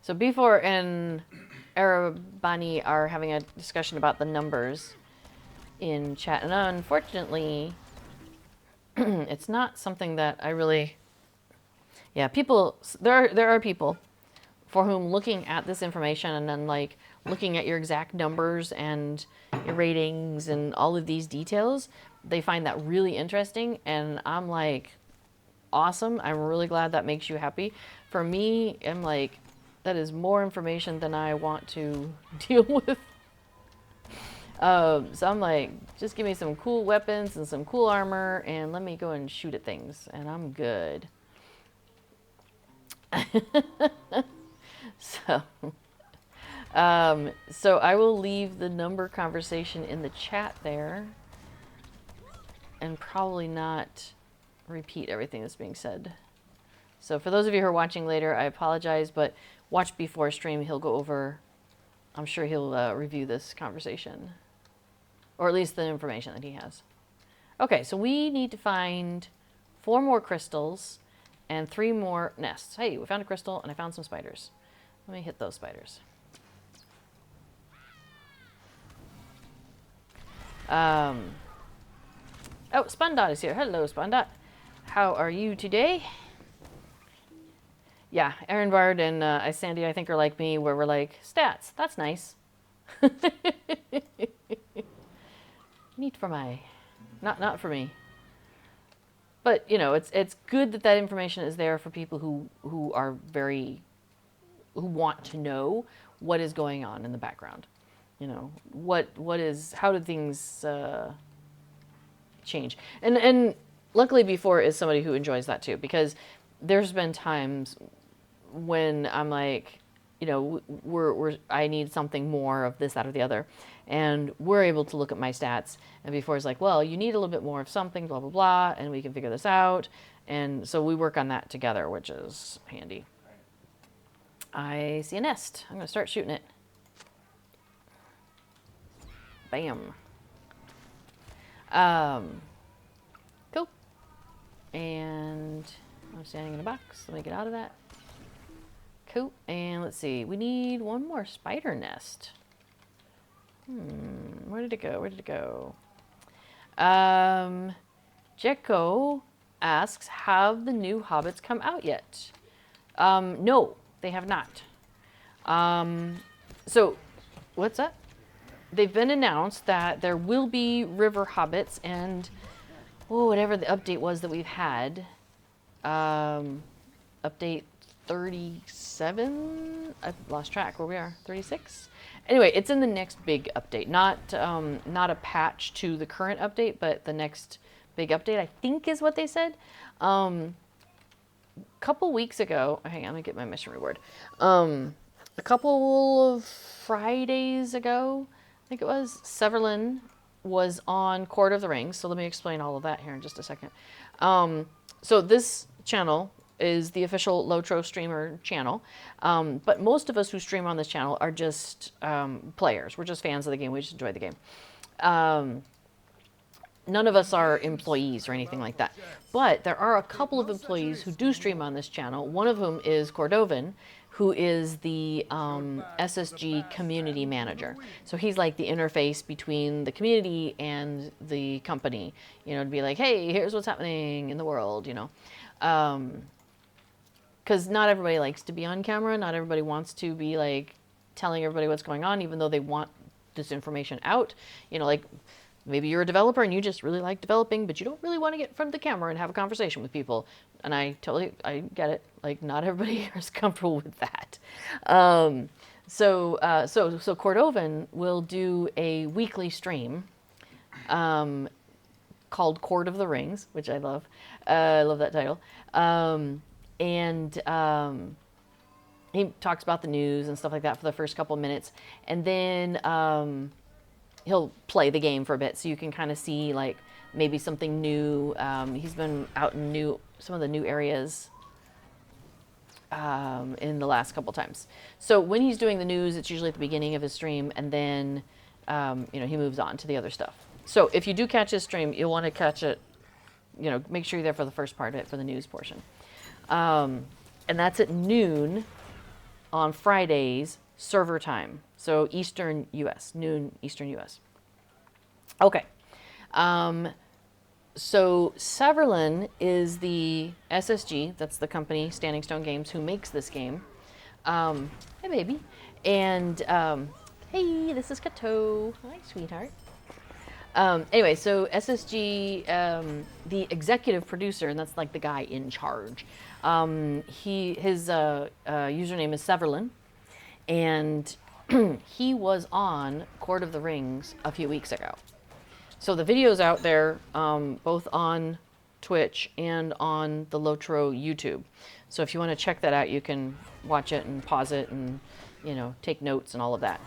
So Before and Arabani are having a discussion about the numbers in chat, and unfortunately, it's not something that I really. Yeah, there are people for whom looking at this information and then looking at your exact numbers and your ratings and all of these details, they find that really interesting, and I'm like, awesome. I'm really glad that makes you happy. For me, I'm like, that is more information than I want to deal with. So I'm like, just give me some cool weapons and some cool armor, and let me go and shoot at things, and I'm good. So I will leave the number conversation in the chat there, and probably not repeat everything that's being said. So for those of you who are watching later, I apologize, but watch before stream. He'll go over, I'm sure he'll review this conversation, or at least the information that he has. Okay, so we need to find 4 more crystals and 3 more nests. Hey, we found a crystal, and I found some spiders. Let me hit those spiders. Oh, Spundot is here. Hello, Spundot. How are you today? Yeah, Aaron Bard and Sandy, I think, are like me, where we're like, stats, that's nice. Neat for my... Not for me. But, you know, it's good that that information is there for people who are very... who want to know what is going on in the background. You know, how did things change? And luckily Before is somebody who enjoys that too, because there's been times when I'm like, you know, I need something more of this, that, or the other. And we're able to look at my stats, and Before is like, well, you need a little bit more of something, blah, blah, blah, and we can figure this out. And so we work on that together, which is handy. I see a nest. I'm going to start shooting it. Bam. Cool. And I'm standing in a box. Let me get out of that. Cool. And let's see. We need one more spider nest. Where did it go? Where did it go? Jekko asks, have the new Hobbits come out yet? No, they have not. So, what's that? They've been announced that there will be River Hobbits, and whatever the update was that we've had, update 37. I've lost track where we are. 36. Anyway, it's in the next big update, not a patch to the current update, but the next big update, I think, is what they said. A couple weeks ago, hang on, let me get my mission reward. A couple of Fridays ago, I think it was, Severlin was on Court of the Rings. So let me explain all of that here in just a second. So this channel is the official Lotro streamer channel. But most of us who stream on this channel are just players. We're just fans of the game. We just enjoy the game. None of us are employees or anything like that. But there are a couple of employees who do stream on this channel. One of whom is Cordovan, who is the SSG community manager. So he's like the interface between the community and the company, you know, to be like, hey, here's what's happening in the world, you know. Because not everybody likes to be on camera. Not everybody wants to be like telling everybody what's going on, even though they want this information out. You know, like maybe you're a developer and you just really like developing, but you don't really want to get in front of the camera and have a conversation with people. And I get it. Like, not everybody is comfortable with that. So Cordovan will do a weekly stream called Court of the Rings, which I love. I love that title. He talks about the news and stuff like that for the first couple of minutes. And then he'll play the game for a bit so you can kind of see like maybe something new. He's been out in some of the new areas in the last couple times. So when he's doing the news, it's usually at the beginning of his stream, and then you know, he moves on to the other stuff. So if you do catch his stream, you'll want to catch it, you know, make sure you're there for the first part of it, for the news portion. And that's at noon on Fridays, server time. So Eastern US, noon Eastern US. Okay. So Severlin is the SSG, that's the company, Standing Stone Games, who makes this game. Hey, baby. And, hey, this is Kato. Hi, sweetheart. Anyway, so SSG, the executive producer, and that's like the guy in charge. His username is Severlin, and he was on Court of the Rings a few weeks ago. So the video's out there, both on Twitch and on the Lotro YouTube. So if you want to check that out, you can watch it and pause it and, you know, take notes and all of that.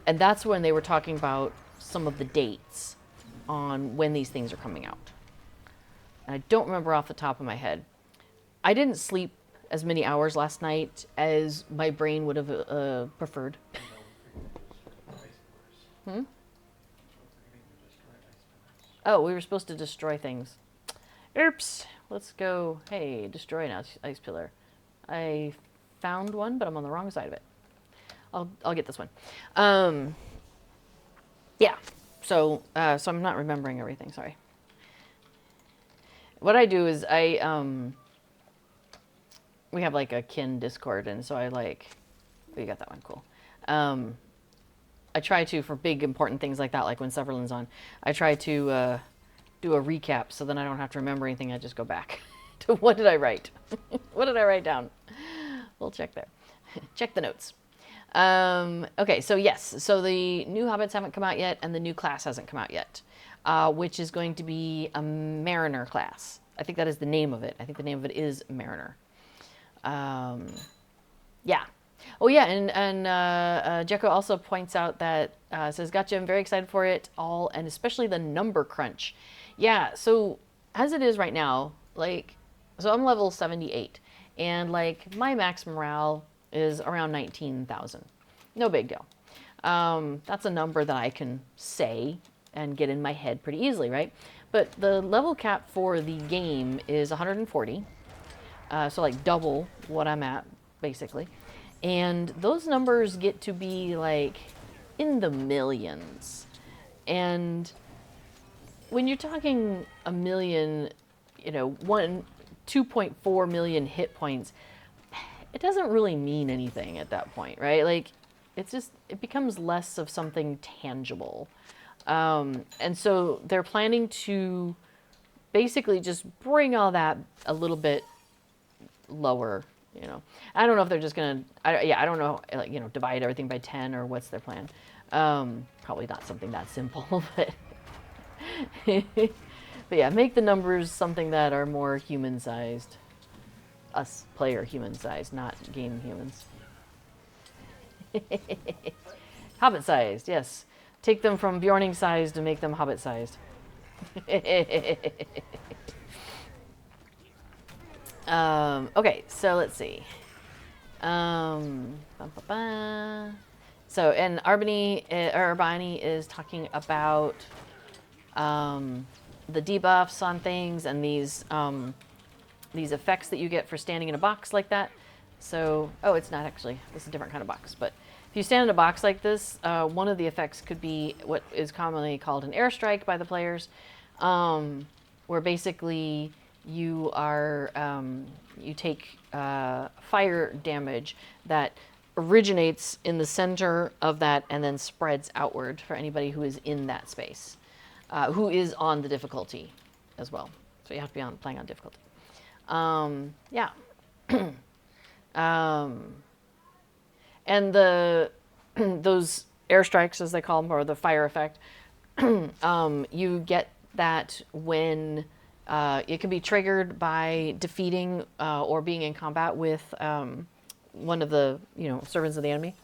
And that's when they were talking about some of the dates on when these things are coming out. And I don't remember off the top of my head. I didn't sleep as many hours last night as my brain would have preferred. Oh, we were supposed to destroy things. Oops. let's go. Hey, destroy an ice pillar. I found one, but I'm on the wrong side of it. I'll get this one. Yeah. So I'm not remembering everything. Sorry. What I do is we have like a kin Discord, and so I like. Oh, you got that one. Cool. I try to, for big important things like that, like when Severland's on, I try to do a recap so then I don't have to remember anything. I just go back to what did I write? What did I write down? We'll check there. Check the notes. Okay, so yes, so the new Hobbits haven't come out yet, and the new class hasn't come out yet, which is going to be a Mariner class. I think that is the name of it. I think the name of it is Mariner. Yeah. Oh yeah, and Jekko also points out that says, "Gotcha, I'm very excited for it all, and especially the number crunch." Yeah. So as it is right now, like, so I'm level 78, and like my max morale is around 19,000. No big deal. That's a number that I can say and get in my head pretty easily, right? But the level cap for the game is 140, so like double what I'm at, basically. And those numbers get to be like in the millions. And when you're talking a million, 2.4 million hit points, it doesn't really mean anything at that point, right? Like, it becomes less of something tangible. And so they're planning to basically just bring all that a little bit lower. I don't know if they're just gonna. I don't know. Like, divide everything by 10 or what's their plan. Probably not something that simple, but but yeah, make the numbers something that are more human-sized. Us player human-sized, not game humans. Hobbit-sized, yes. Take them from Bjorning-sized and make them Hobbit-sized. Okay, so let's see. So, and Arbani is talking about the debuffs on things and these effects that you get for standing in a box like that. So, it's not actually. This is a different kind of box. But if you stand in a box like this, one of the effects could be what is commonly called an airstrike by the players, where basically you are you take fire damage that originates in the center of that and then spreads outward for anybody who is in that space, who is on the difficulty as well. So you have to be playing on difficulty. Yeah. And those airstrikes, as they call them, or the fire effect, you get that when it can be triggered by defeating or being in combat with one of the servants of the enemy.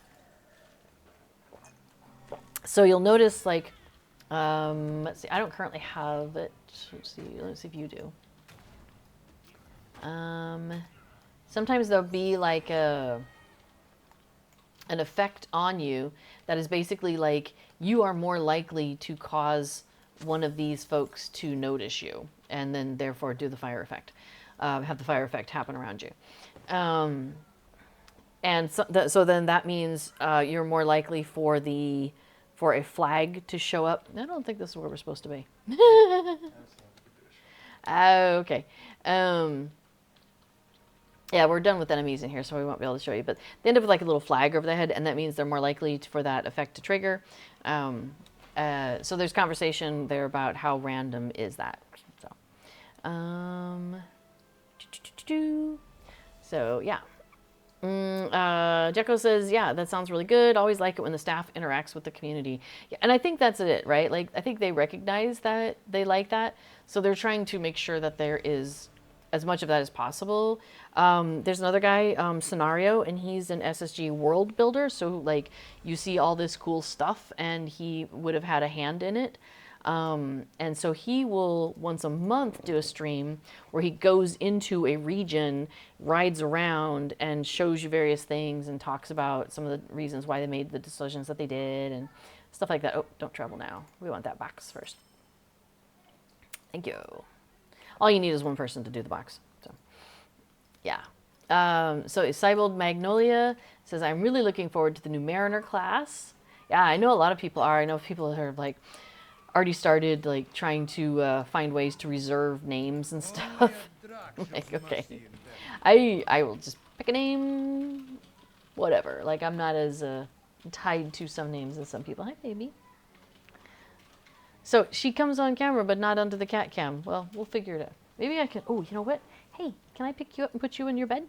So you'll notice, like, let's see, I don't currently have it. Let's see if you do. Sometimes there'll be like an effect on you that is basically like you are more likely to cause one of these folks to notice you and then therefore do the fire effect, have the fire effect happen around you. And so then that means you're more likely for a flag to show up. I don't think this is where we're supposed to be. Okay. Yeah, we're done with enemies in here, so we won't be able to show you. But they end up with like a little flag over their head, and that means they're more likely for that effect to trigger. So there's conversation there about how random is that. So yeah. Jekko says, yeah, that sounds really good. Always like it when the staff interacts with the community. Yeah, and I think that's it, right? Like, I think they recognize that they like that. So they're trying to make sure that there is as much of that as possible. There's another guy, Scenario, and he's an SSG world builder. So like you see all this cool stuff and he would have had a hand in it. And so he will once a month do a stream where he goes into a region, rides around and shows you various things and talks about some of the reasons why they made the decisions that they did and stuff like that. Oh, don't travel now. We want that box first. Thank you. All you need is one person to do the box. So, yeah. So Sybald Magnolia says, I'm really looking forward to the new Mariner class. Yeah, I know a lot of people are. I know people that are like already started like trying to find ways to reserve names and stuff. Like, okay. I will just pick a name, whatever. Like, I'm not as tied to some names as some people. Hi, baby. So she comes on camera, but not onto the cat cam. Well, we'll figure it out. Maybe I can. Oh, you know what? Hey, can I pick you up and put you in your bed?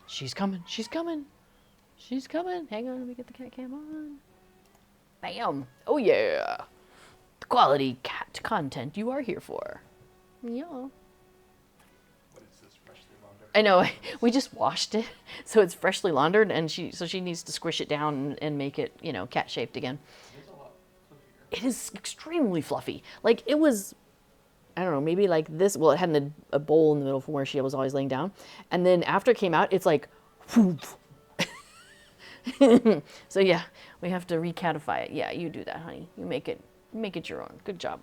She's coming. She's coming. She's coming. Hang on, let me get the cat cam on. Bam. Oh, yeah. The quality cat content you are here for. Yeah. What is this, freshly laundered? I know. We just washed it, so it's freshly laundered, and she needs to squish it down and make it, you know, cat shaped again. It's a lot fluffier. It is extremely fluffy. Like, it was, I don't know, maybe like this. Well, it had a bowl in the middle from where she was always laying down, and then after it came out, it's like, whoop. So yeah, we have to recatify it. Yeah, you do that, honey. You make it your own. Good job.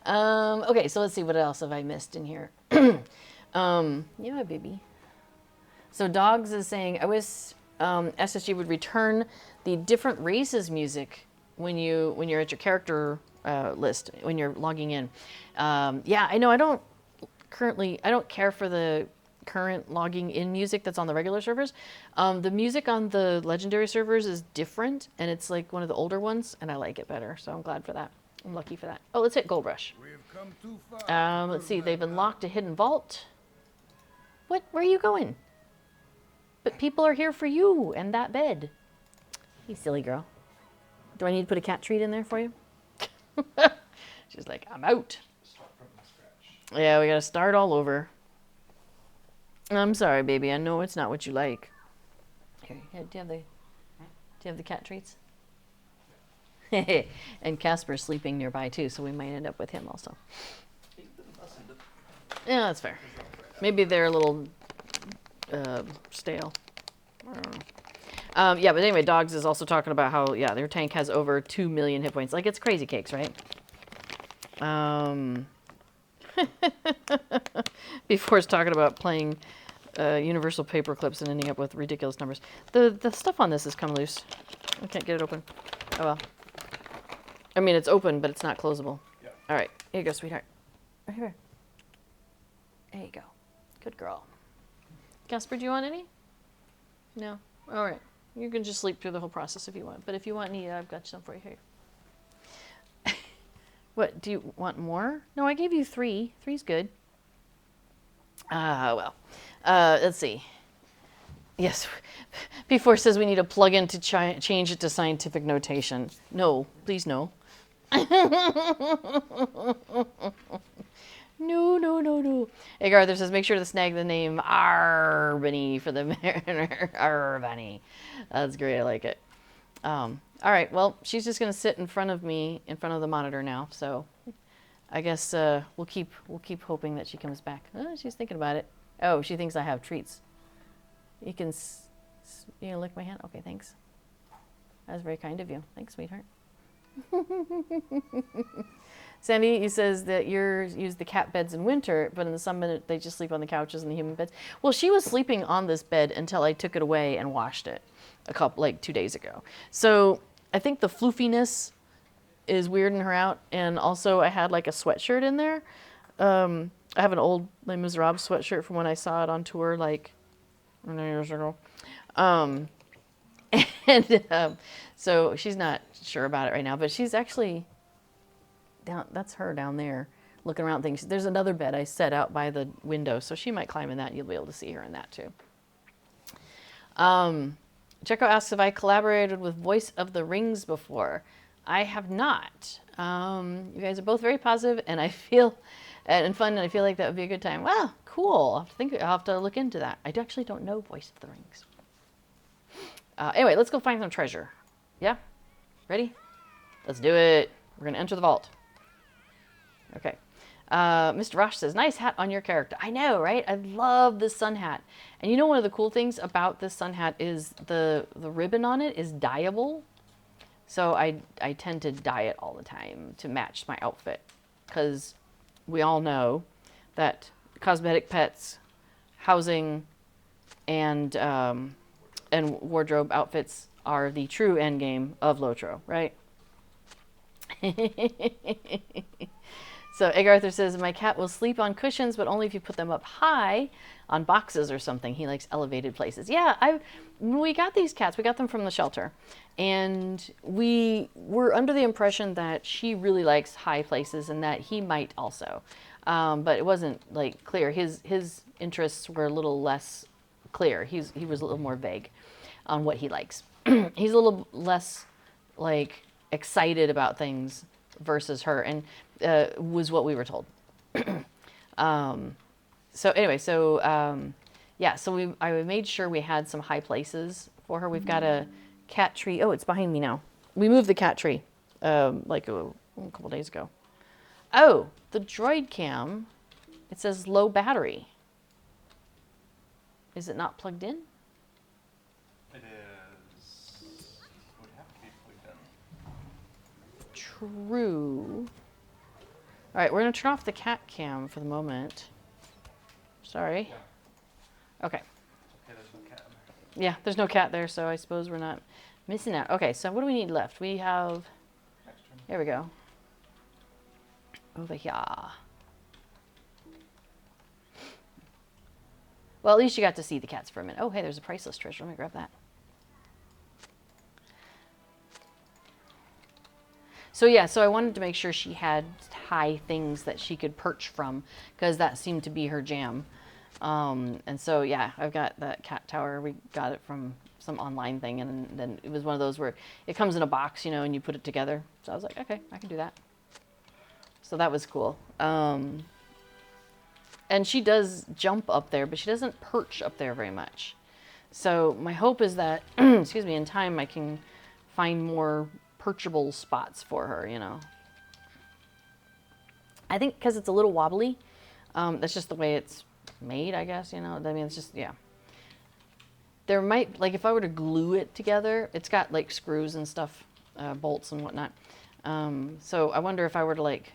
Okay, so let's see, what else have I missed in here? Yeah, baby. So Dogs is saying, I wish SSG would return the different races music when you're at your character list, when you're logging in. Yeah, I know. I don't care for the current logging in music that's on the regular servers. The music on the legendary servers is different, and it's like one of the older ones, and I like it better, so I'm glad for that. I'm lucky for that. Oh, let's hit Gold Rush. Let's see, they've unlocked a hidden vault. What? Where are you going? But people are here for you and that bed. You silly girl. Do I need to put a cat treat in there for you? She's like, I'm out. Start from scratch. Yeah, we gotta start all over. I'm sorry, baby. I know it's not what you like. Here, do you have the cat treats? And Casper's sleeping nearby too, so we might end up with him also. Yeah, that's fair. Maybe they're a little stale. I don't know. Yeah, but anyway, Dogs is also talking about how, yeah, their tank has over 2 million hit points. Like, it's crazy cakes, right? Before it's talking about playing universal paper clips and ending up with ridiculous numbers. The stuff on this has come loose. I can't get it open. Oh well. I mean, it's open, but it's not closable. Yeah. All right, here you go, sweetheart. Right here. There you go. Good girl. Casper, do you want any? No? All right. You can just sleep through the whole process if you want. But if you want any, I've got some for you here. What, do you want more? No, I gave you 3. 3's good. Well. Let's see. Yes. P4 says we need a plugin to change it to scientific notation. No, please no. No. Hey, Arthur says, make sure to snag the name Arbany for the Mariner. Arbany. That's great. I like it. All right. Well, she's just going to sit in front of me, in front of the monitor now. So I guess we'll keep hoping that she comes back. Oh, she's thinking about it. Oh, she thinks I have treats. You can lick my hand? Okay, thanks. That was very kind of you. Thanks, sweetheart. Sandy, he says that yours use the cat beds in winter, but in the summer they just sleep on the couches and the human beds. Well, she was sleeping on this bed until I took it away and washed it 2 days ago. So I think the floofiness is weirding her out, and also I had like a sweatshirt in there. I have an old Les Miserables sweatshirt from when I saw it on tour like 9 years ago. So she's not sure about it right now, but she's actually down. That's her down there looking around things. There's another bed I set out by the window, so she might climb in that. You'll be able to see her in that too. Checo asks if I collaborated with Voice of the Rings before. I have not. You guys are both very positive, and I feel and fun, and I feel like that would be a good time. Wow, cool. I'll have to look into that. I actually don't know Voice of the Rings. Anyway, let's go find some treasure. Yeah? Ready? Let's do it. We're going to enter the vault. Okay. Mr. Rosh says, nice hat on your character. I know, right? I love this sun hat. And one of the cool things about this sun hat is the ribbon on it is dyeable. So I tend to dye it all the time to match my outfit, because we all know that cosmetic pets, housing, and wardrobe outfits are the true end game of Lotro, right? So Egg Arthur says, my cat will sleep on cushions, but only if you put them up high on boxes or something. He likes elevated places. Yeah, we got these cats. We got them from the shelter. And we were under the impression that she really likes high places and that he might also. But it wasn't like clear. His interests were a little less clear. He was a little more vague on what he likes. He's a little less like excited about things versus her, and was what we were told. So anyway, yeah, so I made sure we had some high places for her. We've got a cat tree. Oh, it's behind me now. We moved the cat tree like a couple days ago. Oh, the droid cam. It says low battery. Is it not plugged in? It is. Would have to be plugged in. True. All right, we're going to turn off the cat cam for the moment. Sorry. Yeah. Okay. Okay, there's no cat in there. Yeah, there's no cat there, so I suppose we're not missing out. Okay, so what do we need left? We have... Next turn. There we go. Over here. Well, at least you got to see the cats for a minute. Oh, hey, there's a priceless treasure. Let me grab that. So yeah, so I wanted to make sure she had high things that she could perch from, because that seemed to be her jam. And so yeah, I've got that cat tower. We got it from some online thing, and then it was one of those where it comes in a box, you know, and you put it together. So I was like, okay, I can do that. So that was cool. And she does jump up there, but she doesn't perch up there very much. So my hope is that, excuse me, in time I can find more perchable spots for her, you know. I think because it's a little wobbly, that's just the way it's made, I guess, you know. I mean, it's just, yeah. There might, like if I were to glue it together, it's got like screws and stuff, bolts and whatnot. So I wonder if I were to like,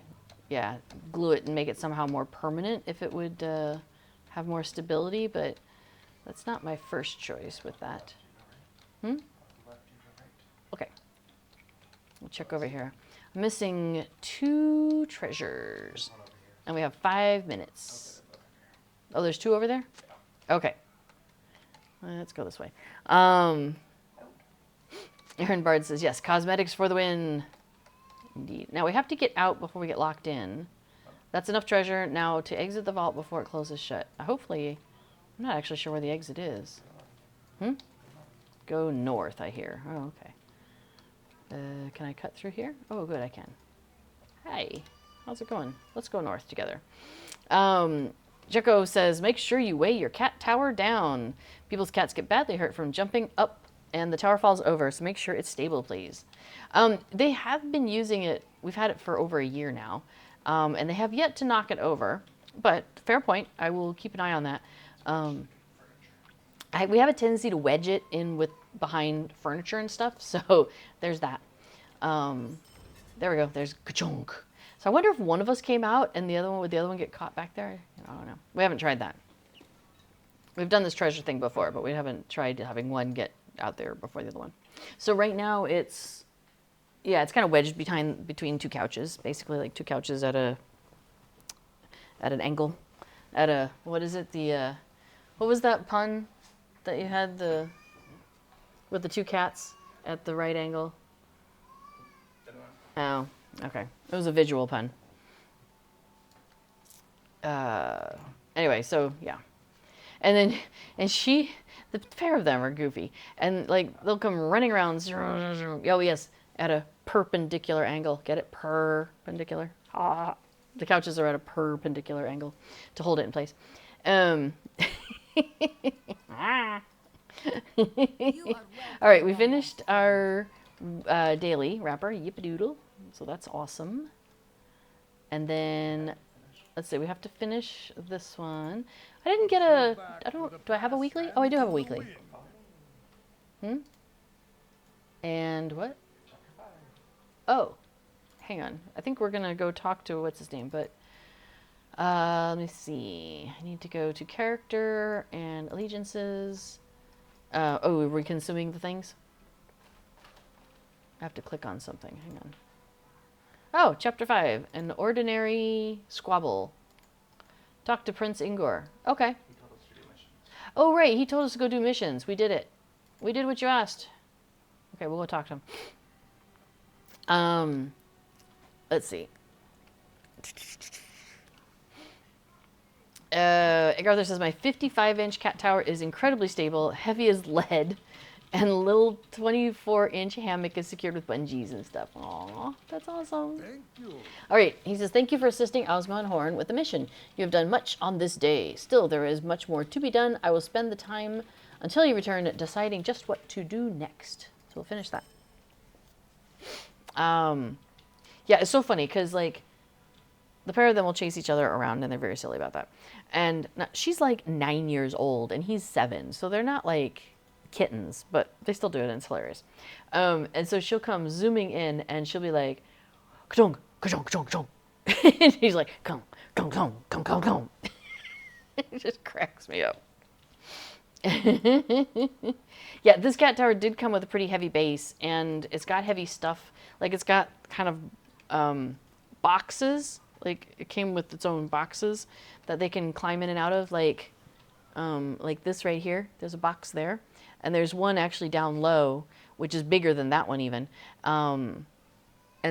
yeah, glue it and make it somehow more permanent, if it would have more stability, but that's not my first choice with that. Okay. We'll check over here. I'm missing 2 treasures. And we have 5 minutes. Oh, there's 2 over there? Okay. Let's go this way. Aaron Bard says, yes, cosmetics for the win. Indeed. Now we have to get out before we get locked in. That's enough treasure. Now to exit the vault before it closes shut. Hopefully, I'm not actually sure where the exit is. Go north, I hear. Oh, okay. Can I cut through here? Oh, good, I can. Hey, how's it going? Let's go north together. Jeko says, make sure you weigh your cat tower down. People's cats get badly hurt from jumping up and the tower falls over, so make sure it's stable, please. They have been using it. We've had it for over a year now, and they have yet to knock it over. But fair point. I will keep an eye on that. We have a tendency to wedge it in with behind furniture and stuff, so there's that. There we go. There's ka-chunk. So I wonder if one of us came out and would the other one get caught back there? I don't know. We haven't tried that. We've done this treasure thing before, but we haven't tried having one get out there before the other one. So right now it's kind of wedged between 2 couches, basically like 2 couches at an angle, what is it? What was that pun that you had with the 2 cats at the right angle? Oh, okay. It was a visual pun. Anyway, so yeah. And the pair of them are goofy. And like, they'll come running around. Oh yes, at a perpendicular angle. Get it? Perpendicular. Ah. The couches are at a perpendicular angle to hold it in place. All right, we finished our daily wrapper, Yip-a-doodle. So that's awesome. And then, let's see, we have to finish this one. I didn't get do I have a weekly? Oh, I do have a weekly. And what? Chapter Oh, hang on. I think we're gonna go talk to what's his name, but let me see. I need to go to character and allegiances. Oh, we're consuming the things. I have to click on something. Hang on. Oh, chapter 5, an ordinary squabble. Talk to Prince Ingor. Okay. He told us to do missions. Oh, right. He told us to go do missions. We did it. We did what you asked. Okay, we'll go talk to him. Let's see. Agartha says, my 55-inch cat tower is incredibly stable, heavy as lead, and a little 24-inch hammock is secured with bungees and stuff. Aw, that's awesome. Thank you. All right, he says, thank you for assisting Osmond Horn with the mission. You have done much on this day. Still, there is much more to be done. I will spend the time until you return deciding just what to do next. So we'll finish that. Yeah, it's so funny because, like, the pair of them will chase each other around, and they're very silly about that. And she's, like, 9 years old, and he's 7. So they're not, like, kittens, but they still do it, and it's hilarious. And so she'll come zooming in, and she'll be like, ka-chong, ka-chong, ka-chong, ka-chong. And he's like, come, come, come, come, come, come. It just cracks me up. Yeah, this cat tower did come with a pretty heavy base, and it's got heavy stuff. Like, it's got kind of boxes. Like, it came with its own boxes that they can climb in and out of. Like this right here. There's a box there. And there's one actually down low, which is bigger than that one even. And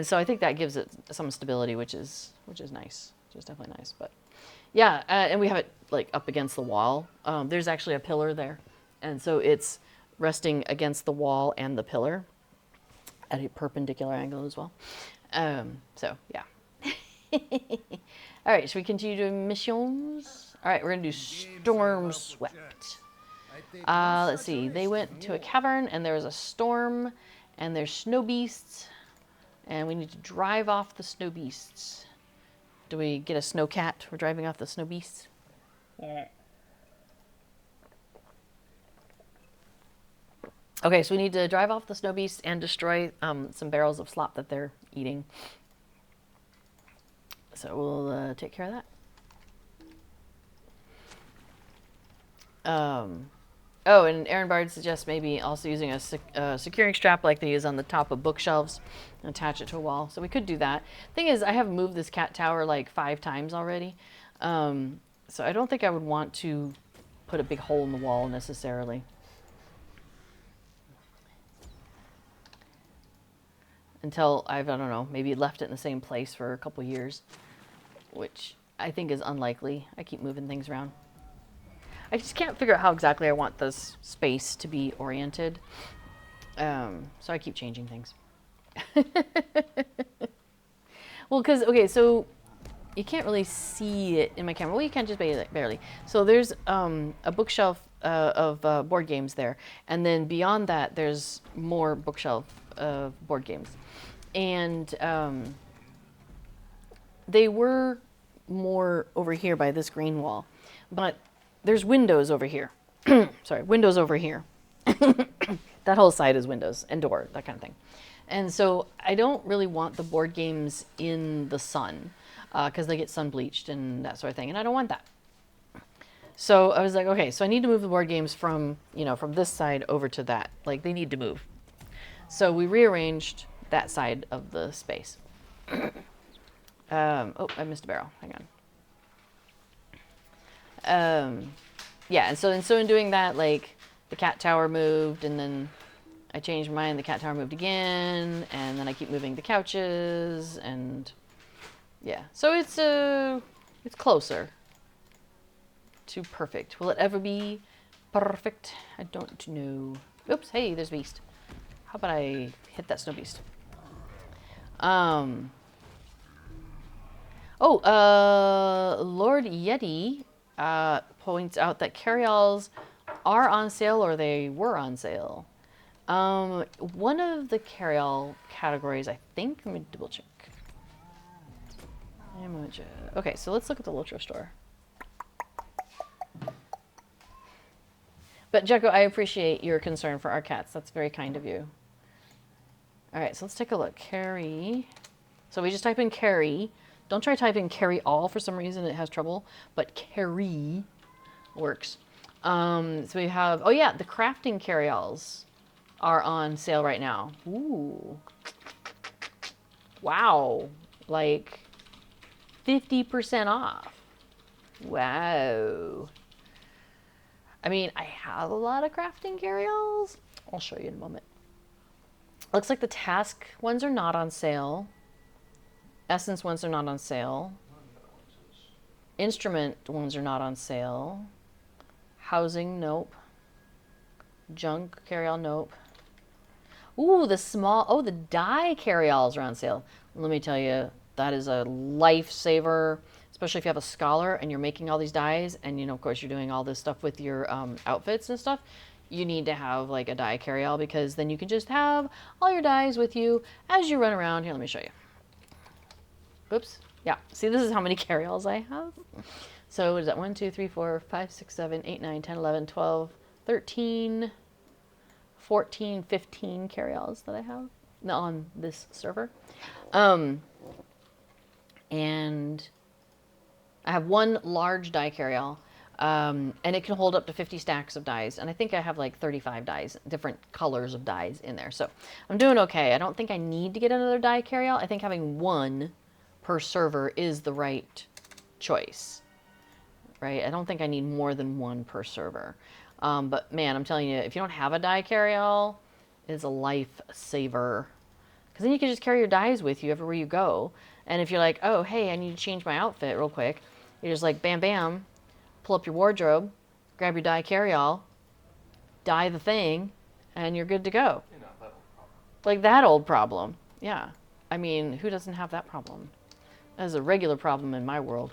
so I think that gives it some stability, which is nice. Which is definitely nice. But yeah, and we have it like up against the wall. There's actually a pillar there. And so it's resting against the wall and the pillar at a perpendicular angle as well. So yeah. All right, should we continue doing missions? All right, we're gonna do Storm Swept. Let's see. They went to a cavern, and there was a storm, and there's snow beasts, and we need to drive off the snow beasts. Do we get a snow cat? We're driving off the snow beasts. Yeah. Okay, so we need to drive off the snow beasts and destroy some barrels of slop that they're eating. So we'll take care of that. Oh, and Aaron Bard suggests maybe also using a securing strap like they use on the top of bookshelves and attach it to a wall. So we could do that. Thing is, I have moved this cat tower like 5 times already. So I don't think I would want to put a big hole in the wall necessarily. Until I don't know, maybe left it in the same place for a couple years, which I think is unlikely. I keep moving things around. I just can't figure out how exactly I want this space to be oriented. So I keep changing things. Well, because, okay, so you can't really see it in my camera. Well, you can just barely. So there's a bookshelf of board games there. And then beyond that, there's more bookshelf of board games. And they were more over here by this green wall. But there's windows over here. Sorry, windows over here. That whole side is windows and door, that kind of thing. And so I don't really want the board games in the sun because they get sun bleached and that sort of thing. And I don't want that. So I was like, okay, so I need to move the board games from, from this side over to that. Like, they need to move. So we rearranged that side of the space. Oh, I missed a barrel. Hang on. Yeah, and so in doing that, like, the cat tower moved, and then I changed mine, the cat tower moved again, and then I keep moving the couches, and yeah. So it's closer to perfect. Will it ever be perfect? I don't know. Oops, hey, there's a beast. How about I hit that snow beast? Lord Yeti points out that carryalls are on sale, or they were on sale. One of the carryall categories, I think, let me double check. Okay, so let's look at the Lotro store. But Jekko, I appreciate your concern for our cats. That's very kind of you. All right, so let's take a look. Carry. So we just type in carry. Don't try typing carry all for some reason. It has trouble, but carry works. So we have, oh yeah, the crafting carry-alls are on sale right now. Ooh. Wow. Like 50% off. Wow. I mean, I have a lot of crafting carry-alls. I'll show you in a moment. Looks like the task ones are not on sale. Essence ones are not on sale. Instrument ones are not on sale. Housing, nope. Junk carry-all, nope. Ooh, the die carry-alls are on sale. Let me tell you, that is a lifesaver, especially if you have a scholar and you're making all these dies and, you know, of course, you're doing all this stuff with your outfits and stuff. You need to have like a die carry-all because then you can just have all your dies with you as you run around. Here, let me show you. Oops. Yeah. See, this is how many carry-alls I have. So what is that? 1, 2, 3, 4, 5, 6, 7, 8, 9, 10, 11, 12, 13, 14, 15 carry-alls that I have on this server. And I have one large die carry-all. And it can hold up to 50 stacks of dies. And I think I have like 35 dies, different colors of dies in there. So I'm doing okay. I don't think I need to get another die carry-all. I think having one per server is the right choice, right? I don't think I need more than one per server. But man, I'm telling you, if you don't have a die carry-all, it's a lifesaver. Because then you can just carry your dies with you everywhere you go. And if you're like, oh, hey, I need to change my outfit real quick, you're just like, bam, bam. Pull up your wardrobe, grab your die carry-all, dye the thing, and you're good to go. You know, that old problem. Like that old problem. Yeah. I mean, who doesn't have that problem? That is a regular problem in my world.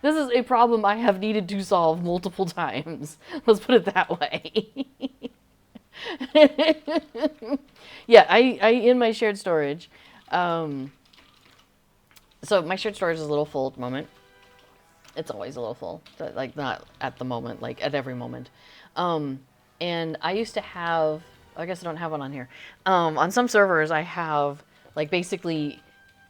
This is a problem I have needed to solve multiple times. Let's put it that way. Yeah, I in my shared storage. So my shared storage is a little full at the moment. It's always a little full, but like not at the moment, like at every moment. And I used to have, I guess I don't have one on here. On some servers, I have like basically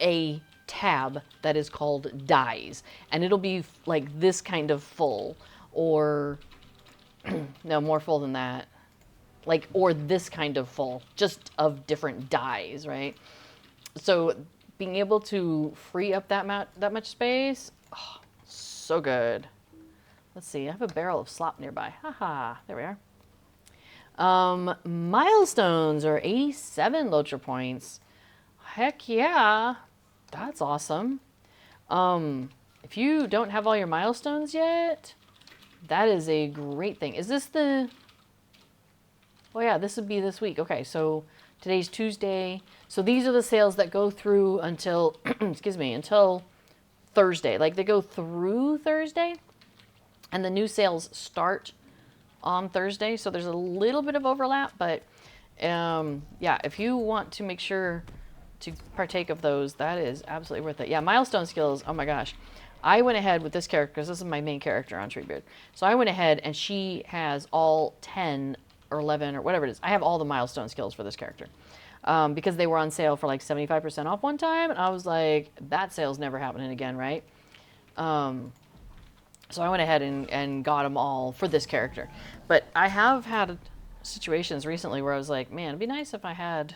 a tab that is called dies, and it'll be like this kind of full, or no, more full than that, like, or this kind of full, just of different dies, right? So being able to free up that much space, oh, so good. Let's see, I have a barrel of slop nearby. Haha, there we are. Milestones are 87 Lotra points. Heck yeah, that's awesome. If you don't have all your milestones yet, that is a great thing. Is this the... Oh yeah, this would be this week. Okay, so today's Tuesday. So these are the sales that go through until, excuse me, until Thursday. Like they go through Thursday, and the new sales start on Thursday. So there's a little bit of overlap, but yeah, if you want to make sure to partake of those, that is absolutely worth it. Yeah, milestone skills, oh my gosh. I went ahead with this character, because this is my main character on Treebeard. So I went ahead, and she has all 10 or 11 or whatever it is. I have all the milestone skills for this character. Because they were on sale for like 75% off one time, and I was like, that sale's never happening again, right? So I went ahead and got them all for this character. But I have had situations recently where I was like, man, it'd be nice if I had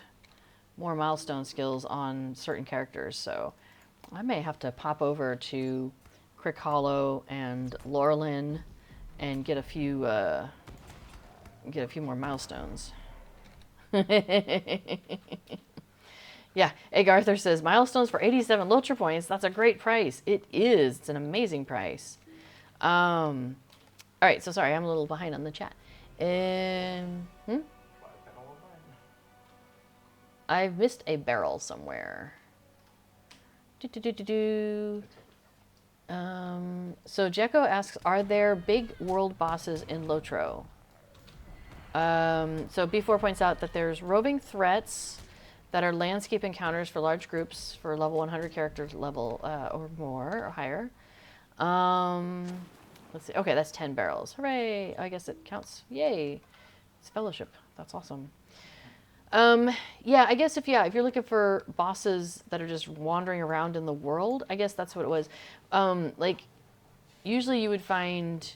more milestone skills on certain characters. So I may have to pop over to Crick Hollow and Laurelin and get a few more milestones. Yeah, Egg Arthur says, milestones for 87 Lotra points. That's a great price. It is. It's an amazing price. All right, so sorry, I'm a little behind on the chat. I've missed a barrel somewhere. So Jekko asks, are there big world bosses in Lotro? So B4 points out that there's roving threats that are landscape encounters for large groups for level 100 characters level or more or higher. Let's see. Okay, that's 10 barrels. Hooray! I guess it counts. Yay! It's fellowship. That's awesome. Yeah, I guess if you're looking for bosses that are just wandering around in the world, I guess that's what it was. Like, usually you would find.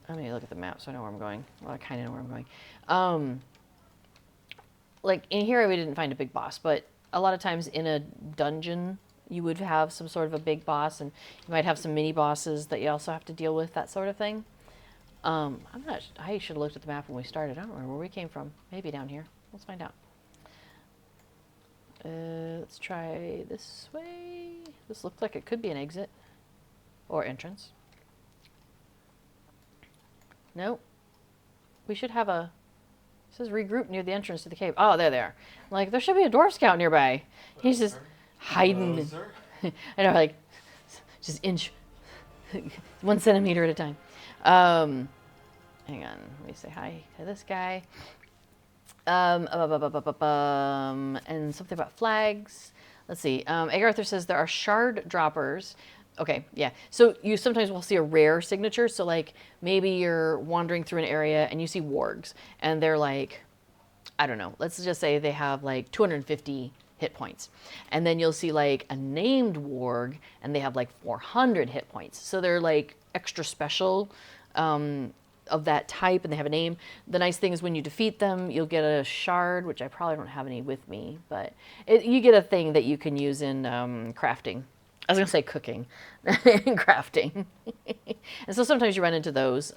Let me look at the map so I know where I'm going. Well, I kind of know where I'm going. Like in here, we didn't find a big boss, but a lot of times in a dungeon, you would have some sort of a big boss, and you might have some mini bosses that you also have to deal with, that sort of thing. I'm not. I should have looked at the map when we started. I don't remember where we came from. Maybe down here. Let's find out. Let's try this way. This looked like it could be an exit or entrance. Nope. We should have a. It says regroup near the entrance to the cave. Oh, there they are. Like, there should be a dwarf scout nearby. He's just hiding. I know, like, just inch. 1 centimeter at a time. Hang on. Let me say hi to this guy. And something about flags. Let's see. Egg Arthur says there are shard droppers. Okay, yeah. So you sometimes will see a rare signature. So like maybe you're wandering through an area and you see wargs and they're like, I don't know, let's just say they have like 250 hit points. And then you'll see like a named warg and they have like 400 hit points. So they're like extra special of that type and they have a name. The nice thing is when you defeat them, you'll get a shard, which I probably don't have any with me, but you get a thing that you can use in crafting. I was going to say cooking and crafting. And so sometimes you run into those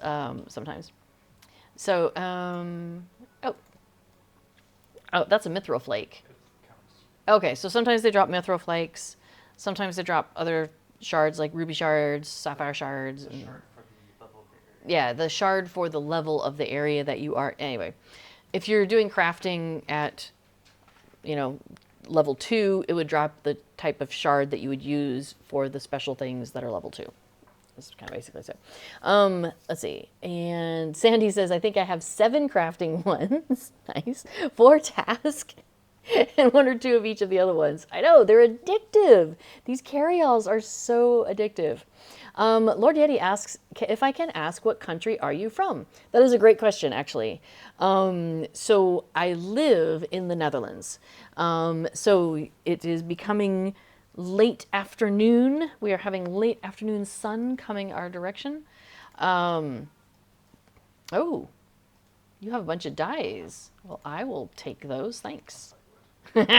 sometimes. So, that's a mithril flake. Okay, so sometimes they drop mithril flakes. Sometimes they drop other shards like ruby shards, sapphire shards. The shard for the level of the area. Yeah, the shard for the level of the area that you are. Anyway, if you're doing crafting at, level 2, it would drop the type of shard that you would use for the special things that are level 2. That's kind of basically it. Let's see. And Sandy says, I think I have 7 crafting ones. Nice. 4 task. And 1 or 2 of each of the other ones. I know, they're addictive. These carry-alls are so addictive. Lord Yeti asks, if I can ask, what country are you from? That is a great question, actually. So I live in the Netherlands. So it is becoming late afternoon. We are having late afternoon sun coming our direction. Oh, you have a bunch of dyes. Well, I will take those. Thanks. Tell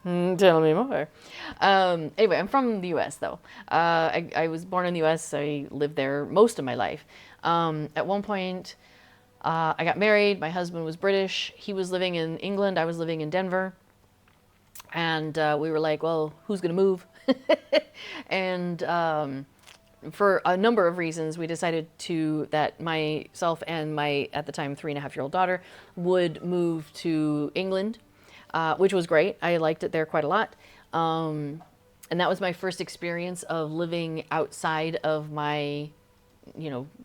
me more. Anyway, I'm from the U.S. though. I was born in the U.S. I lived there most of my life. At one point, I got married. My husband was British. He was living in England. I was living in Denver. And we were like, well, who's going to move? And for a number of reasons, we decided that myself and my, at the time, 3.5-year-old daughter would move to England. Which was great. I liked it there quite a lot. And that was my first experience of living outside of my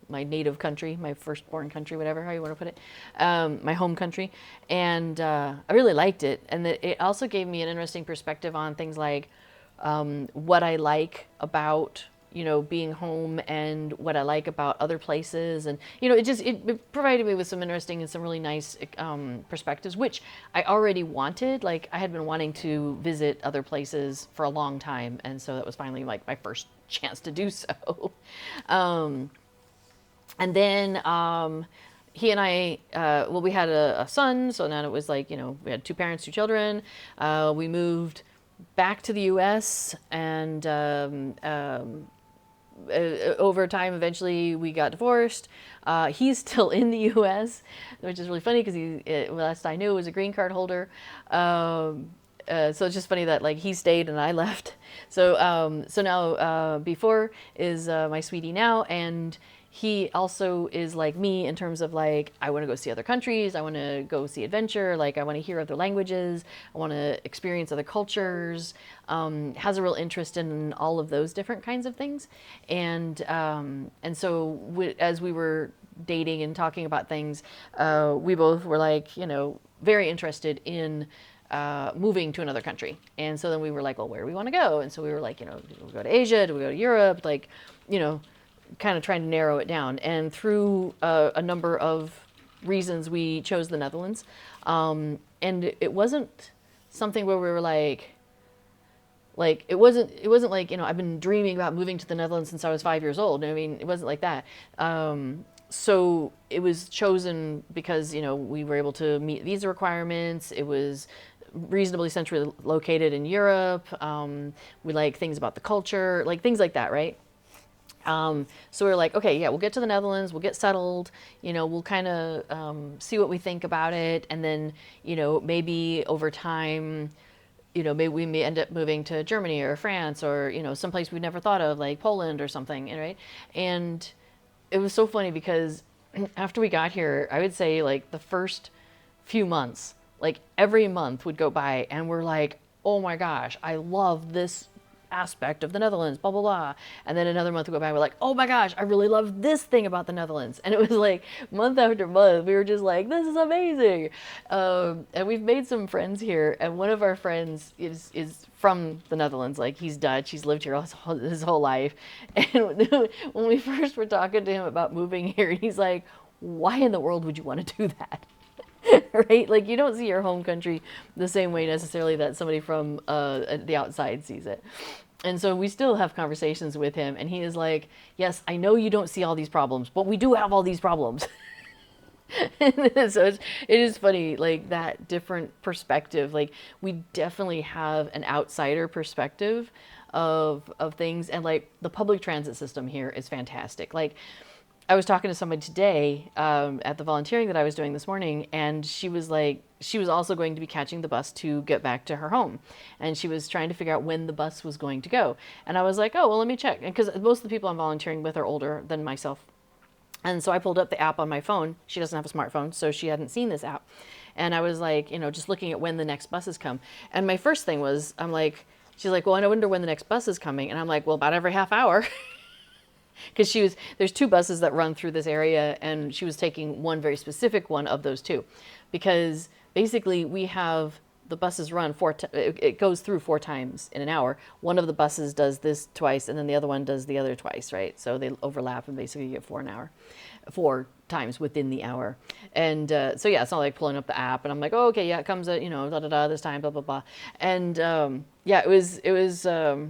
native country, my firstborn country, whatever, how you want to put it, my home country. And I really liked it. And it also gave me an interesting perspective on things like what I like about being home and what I like about other places. And, it provided me with some interesting and some really nice perspectives, which I already wanted. Like, I had been wanting to visit other places for a long time. And so that was finally like my first chance to do so. And then he and I, we had a son. So now it was like, we had 2 parents, 2 children. We moved back to the U.S. and over time, eventually we got divorced. He's still in the U.S., which is really funny because last I knew, was a green card holder. So it's just funny that like he stayed and I left. So now before is my sweetie now, and he also is like me in terms of like, I want to go see other countries. I want to go see adventure. Like I want to hear other languages. I want to experience other cultures. Has a real interest in all of those different kinds of things. And so as we were dating and talking about things, we both were like, very interested in moving to another country. And so then we were like, well, where do we want to go? And so we were like, do we go to Asia? Do we go to Europe? Like, kind of trying to narrow it down. And through a number of reasons we chose the Netherlands. And it wasn't something where we were like it wasn't like, you know, I've been dreaming about moving to the Netherlands since I was 5 years old. I mean, it wasn't like that. So it was chosen because, you know, we were able to meet visa requirements. It was reasonably centrally located in Europe. We like things about the culture, like things like that, right? So we were like, okay, yeah, we'll get to the Netherlands, we'll get settled, you know, we'll kind of see what we think about it, and then, you know, maybe over time, you know, maybe we may end up moving to Germany or France or, you know, someplace we'd never thought of, like Poland or something, right? And it was so funny because after we got here, I would say like the first few months, like every month would go by and we're like, oh my gosh, I love this aspect of the Netherlands, blah, blah, blah. And then another month would go by, we're like, oh my gosh, I really love this thing about the Netherlands. And it was like month after month, we were just like, this is amazing. And we've made some friends here. And one of our friends is from the Netherlands. Like he's Dutch. He's lived here his whole life. And when we first were talking to him about moving here, he's like, why in the world would you want to do that? Right? Like you don't see your home country the same way necessarily that somebody from the outside sees it. And so we still have conversations with him and he is like, yes, I know you don't see all these problems, but we do have all these problems. So it is funny, like that different perspective. Like we definitely have an outsider perspective of things, and like the public transit system here is fantastic. Like I was talking to somebody today at the volunteering that I was doing this morning, and she was like, she was also going to be catching the bus to get back to her home, and she was trying to figure out when the bus was going to go. And I was like, oh, well, let me check, because most of the people I'm volunteering with are older than myself. And so I pulled up the app on my phone. She doesn't have a smartphone, so she hadn't seen this app. And I was like, you know, just looking at when the next buses come. And my first thing was, I'm like, she's like, well, I wonder when the next bus is coming. And I'm like, well, about every half hour. Because there's two buses that run through this area, and she was taking one very specific one of those two. Because basically we have the buses run it goes through 4 times in an hour. One of the buses does this twice, and then the other one does the other twice, right? So they overlap, and basically you get 4 an hour, 4 times within the hour. And so yeah, it's not like pulling up the app and I'm like, oh, okay, yeah, it comes at, you know, da da da this time, blah blah blah. And yeah, it was I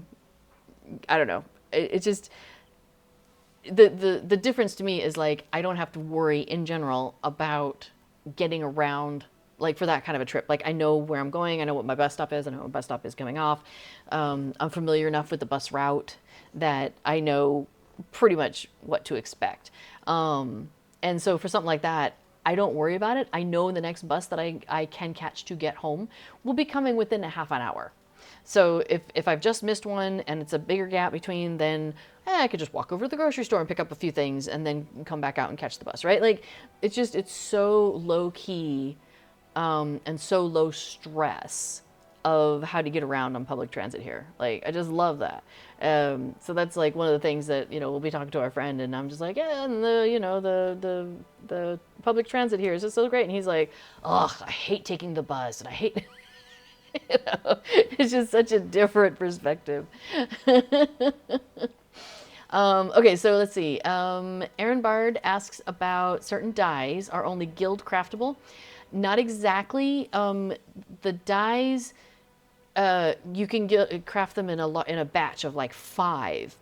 don't know, it just the difference to me is like I don't have to worry in general about getting around, like for that kind of a trip. Like I know where I'm going, I know what my bus stop is, I know what bus stop is coming off. I'm familiar enough with the bus route that I know pretty much what to expect. And so for something like that, I don't worry about it. I know the next bus that I can catch to get home will be coming within a half an hour. So if I've just missed one and it's a bigger gap between, then I could just walk over to the grocery store and pick up a few things and then come back out and catch the bus, right? Like it's so low key and so low stress of how to get around on public transit here. Like I just love that. So that's like one of the things that, you know, we'll be talking to our friend and I'm just like, yeah, and the public transit here is just so great. And he's like, ugh, I hate taking the bus and I hate you know, it's just such a different perspective. Okay, so let's see. Aaron Bard asks about certain dyes are only guild craftable. Not exactly. The dyes, you can craft them in a batch of like 5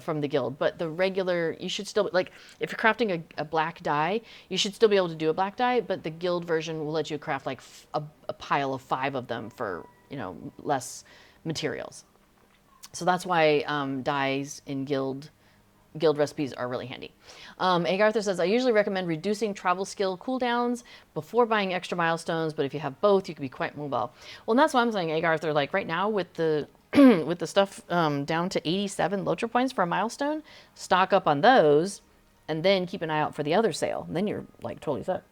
from the guild, but the regular, you should still, like if you're crafting a black dye, you should still be able to do a black dye, but the guild version will let you craft like a pile of 5 of them for, you know, less materials. So that's why dyes in guild recipes are really handy. Agartha says, I usually recommend reducing travel skill cooldowns before buying extra milestones, but if you have both, you can be quite mobile. Well, and that's what I'm saying, Agartha, like right now with the with the stuff down to 87 Lotra points for a milestone, stock up on those, and then keep an eye out for the other sale. And then you're like totally set.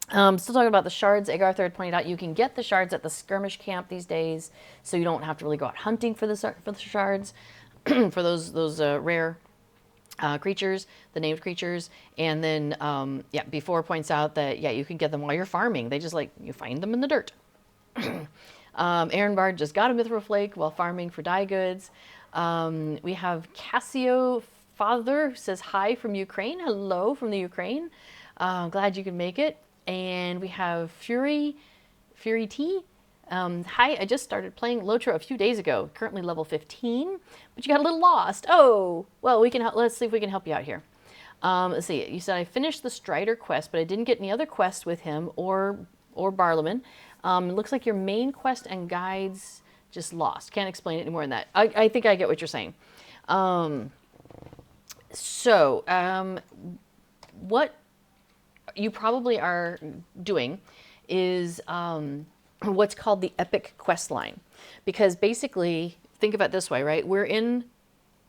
Still talking about the shards. Agartha had pointed out you can get the shards at the skirmish camp these days, so you don't have to really go out hunting for the shards. For those rare creatures, the named creatures. And then, yeah, Before points out that, yeah, you can get them while you're farming. They just like, you find them in the dirt. Aaron Bard just got a Mithril Flake while farming for dye goods. We have Cassio father says hi from Ukraine. Hello from the Ukraine. Glad you could make it. And we have Fury T. Hi, I just started playing Lotro a few days ago. Currently level 15, but you got a little lost. Oh, well, we can help. Let's see if we can help you out here. Let's see. You said I finished the Strider quest, but I didn't get any other quests with him or Barlaman. It looks like your main quest and guides just lost. Can't explain it any more than that. I think I get what you're saying. What you probably are doing is what's called the epic quest line. Because basically, think of it this way, right? We're in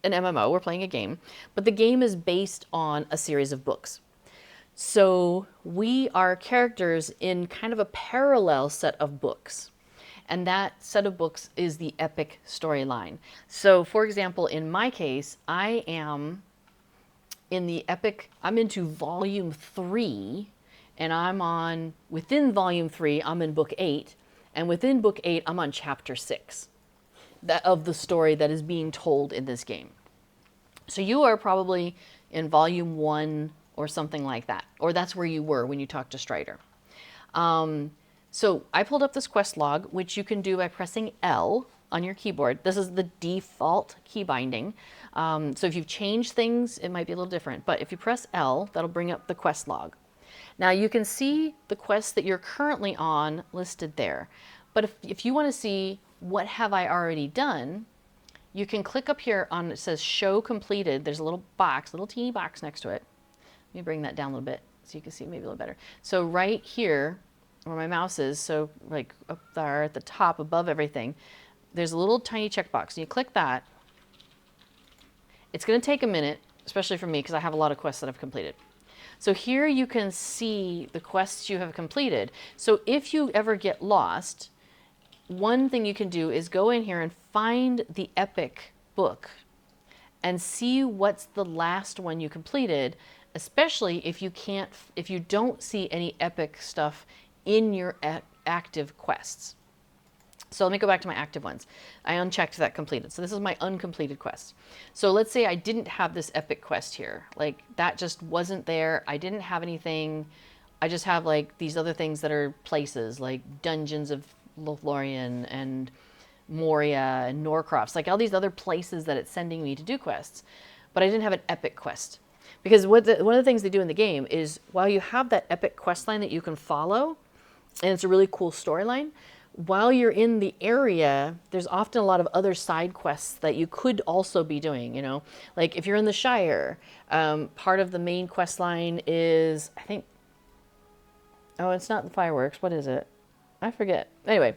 an MMO, we're playing a game, but the game is based on a series of books. So we are characters in kind of a parallel set of books. And that set of books is the epic storyline. So for example, in my case, I am in the epic, I'm into volume 3, and within volume 3, I'm in book 8, and within book 8, I'm on chapter 6 of the story that is being told in this game. So you are probably in volume 1 or something like that, or that's where you were when you talked to Strider. So I pulled up this quest log, which you can do by pressing L on your keyboard. This is the default key binding. So if you've changed things, it might be a little different, but if you press L, that'll bring up the quest log. Now you can see the quests that you're currently on listed there. But if you want to see what have I already done, you can click up here on, it says show completed. There's a little box, little teeny box next to it. Let me bring that down a little bit so you can see maybe a little better. So right here where my mouse is, so like up there at the top above everything, there's a little tiny checkbox. And you click that. It's going to take a minute, especially for me because I have a lot of quests that I've completed. So here you can see the quests you have completed. So if you ever get lost, one thing you can do is go in here and find the epic book and see what's the last one you completed, especially if you don't see any epic stuff in your active quests. So let me go back to my active ones. I unchecked that completed. So this is my uncompleted quest. So let's say I didn't have this epic quest here. Like that just wasn't there. I didn't have anything. I just have like these other things that are places like Dungeons of Lothlorien and Moria and Norcross, like all these other places that it's sending me to do quests. But I didn't have an epic quest. Because one of the things they do in the game is while you have that epic quest line that you can follow, and it's a really cool storyline, while you're in the area, there's often a lot of other side quests that you could also be doing, you know? Like if you're in the Shire, part of the main quest line is, I think, oh, it's not the fireworks. What is it? I forget. Anyway,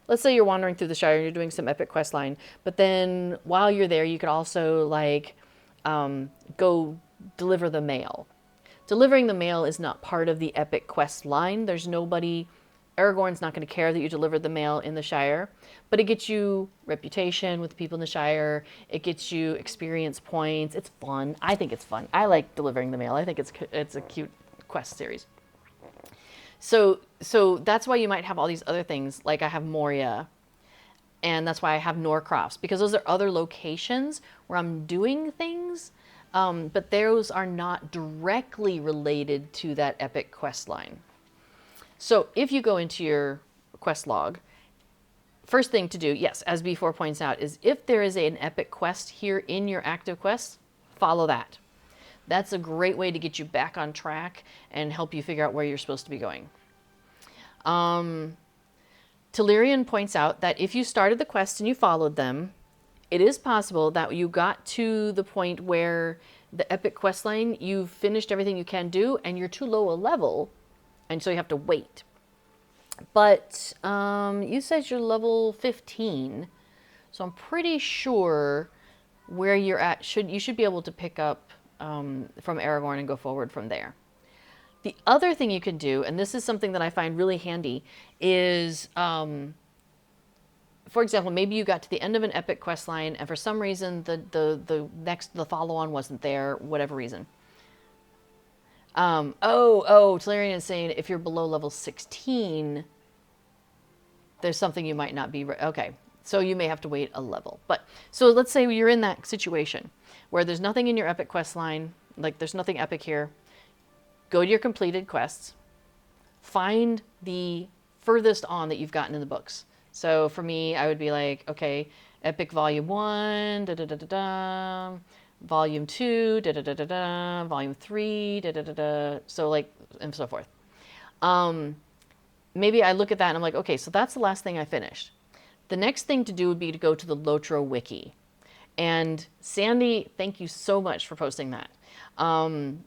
let's say you're wandering through the Shire and you're doing some epic quest line, but then while you're there, you could also like go deliver the mail. Delivering the mail is not part of the epic quest line. There's nobody... Aragorn's not going to care that you delivered the mail in the Shire, but it gets you reputation with the people in the Shire. It gets you experience points. It's fun. I think it's fun. I like delivering the mail. I think it's a cute quest series. So that's why you might have all these other things, like I have Moria, and that's why I have Norcross, because those are other locations where I'm doing things, but those are not directly related to that epic quest line. So if you go into your quest log, first thing to do, yes, as B4 points out, is if there is an epic quest here in your active quests, follow that. That's a great way to get you back on track and help you figure out where you're supposed to be going. Telerian points out that if you started the quest and you followed them, it is possible that you got to the point where the epic quest line, you've finished everything you can do and you're too low a level, and so you have to wait. But you said you're level 15, so I'm pretty sure where you're at, you should be able to pick up from Aragorn and go forward from there. The other thing you can do, and this is something that I find really handy, is, for example, maybe you got to the end of an epic quest line, and for some reason the follow-on wasn't there, whatever reason. Telerian is saying if you're below level 16, there's something you might not be. Okay, So you may have to wait a level. But so let's say you're in that situation where there's nothing in your epic quest line, like there's nothing epic here. Go to your completed quests, find the furthest on that you've gotten in the books. So for me, I would be like, okay, epic volume 1, da da da da da, volume 2, da da da da da, volume 3, da da da da, so like, and so forth. Maybe I look at that and I'm like, okay, so that's the last thing I finished. The next thing to do would be to go to the Lotro wiki. And Sandy, thank you so much for posting that. And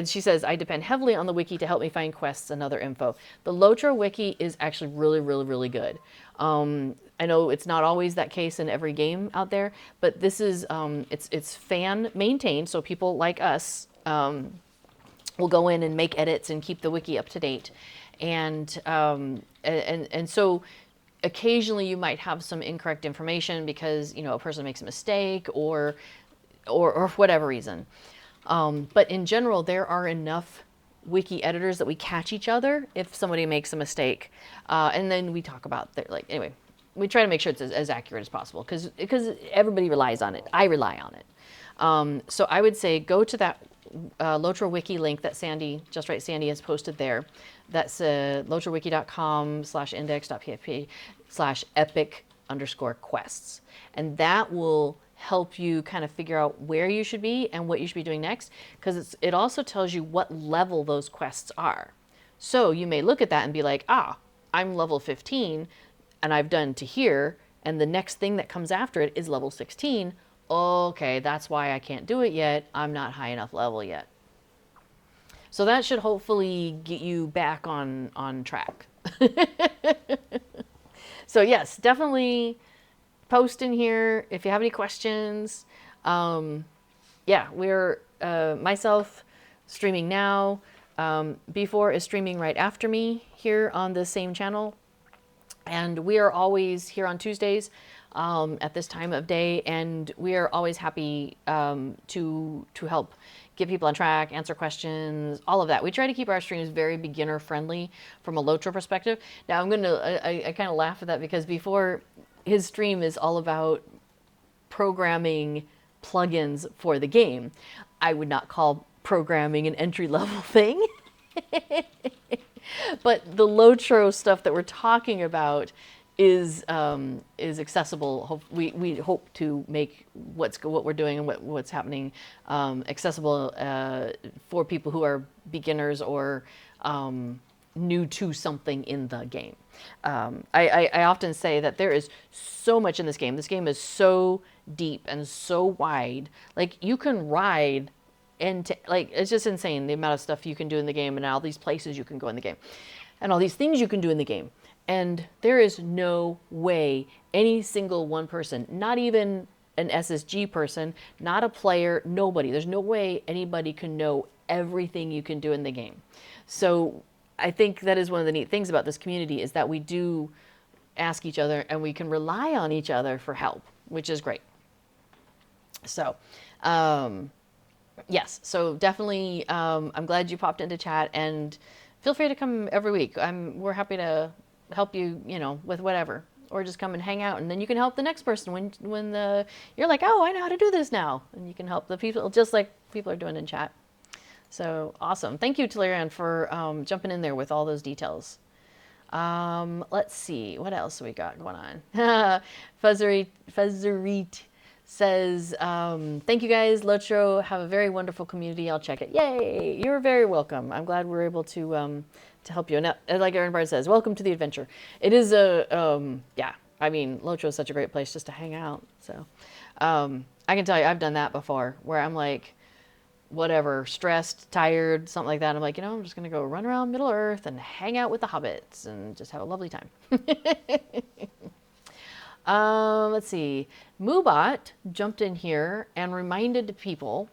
she says, I depend heavily on the wiki to help me find quests and other info. The Lotro wiki is actually really, really, really good. I know it's not always that case in every game out there, but this is, it's fan maintained, so people like us will go in and make edits and keep the wiki up to date. And so occasionally you might have some incorrect information because, you know, a person makes a mistake or for whatever reason. But in general, there are enough wiki editors that we catch each other if somebody makes a mistake. And then we talk about, anyway, we try to make sure it's as accurate as possible because everybody relies on it. I rely on it. So I would say go to that Lotro wiki link that Sandy, Just Right Sandy, has posted there. That's lotrowiki.com/index.php/epic_quests. And that will help you kind of figure out where you should be and what you should be doing next, because it also tells you what level those quests are. So you may look at that and be like, I'm level 15 and I've done to here, and the next thing that comes after it is level 16. Okay, that's why I can't do it yet. I'm not high enough level yet. So that should hopefully get you back on track. So yes, definitely post in here if you have any questions. Yeah, we're myself streaming now. B4 is streaming right after me here on the same channel. And we are always here on Tuesdays at this time of day, and we are always happy to help get people on track, answer questions, all of that. We try to keep our streams very beginner friendly from a Lotro perspective. Now I kind of laugh at that because before, his stream is all about programming plugins for the game. I would not call programming an entry-level thing. But the Lotro stuff that we're talking about is accessible. We hope to make what we're doing and what's happening accessible for people who are beginners or new to something in the game. I often say that there is so much in this game. This game is so deep and so wide. Like, you can ride into, like, it's just insane the amount of stuff you can do in the game and all these places you can go in the game and all these things you can do in the game. And there is no way any single one person, not even an SSG person, not a player, nobody, there's no way anybody can know everything you can do in the game. So I think that is one of the neat things about this community, is that we do ask each other and we can rely on each other for help, which is great. So, yes, so definitely, I'm glad you popped into chat, and feel free to come every week. We're happy to help you, with whatever, or just come and hang out, and then you can help the next person when you're like, oh, I know how to do this now, and you can help the people just like people are doing in chat. So awesome. Thank you, Talerian, for jumping in there with all those details. Let's see, what else we got going on? Fuzzerit says, thank you guys, Lotro, have a very wonderful community. I'll check it. Yay, you're very welcome. I'm glad we're able to help you. And like Aaron Bard says, welcome to the adventure. It is yeah, I mean, Lotro is such a great place just to hang out. So I can tell you, I've done that before, where I'm like, whatever, stressed, tired, something like that. I'm like, I'm just going to go run around Middle Earth and hang out with the hobbits and just have a lovely time. Let's see. Moobot jumped in here and reminded people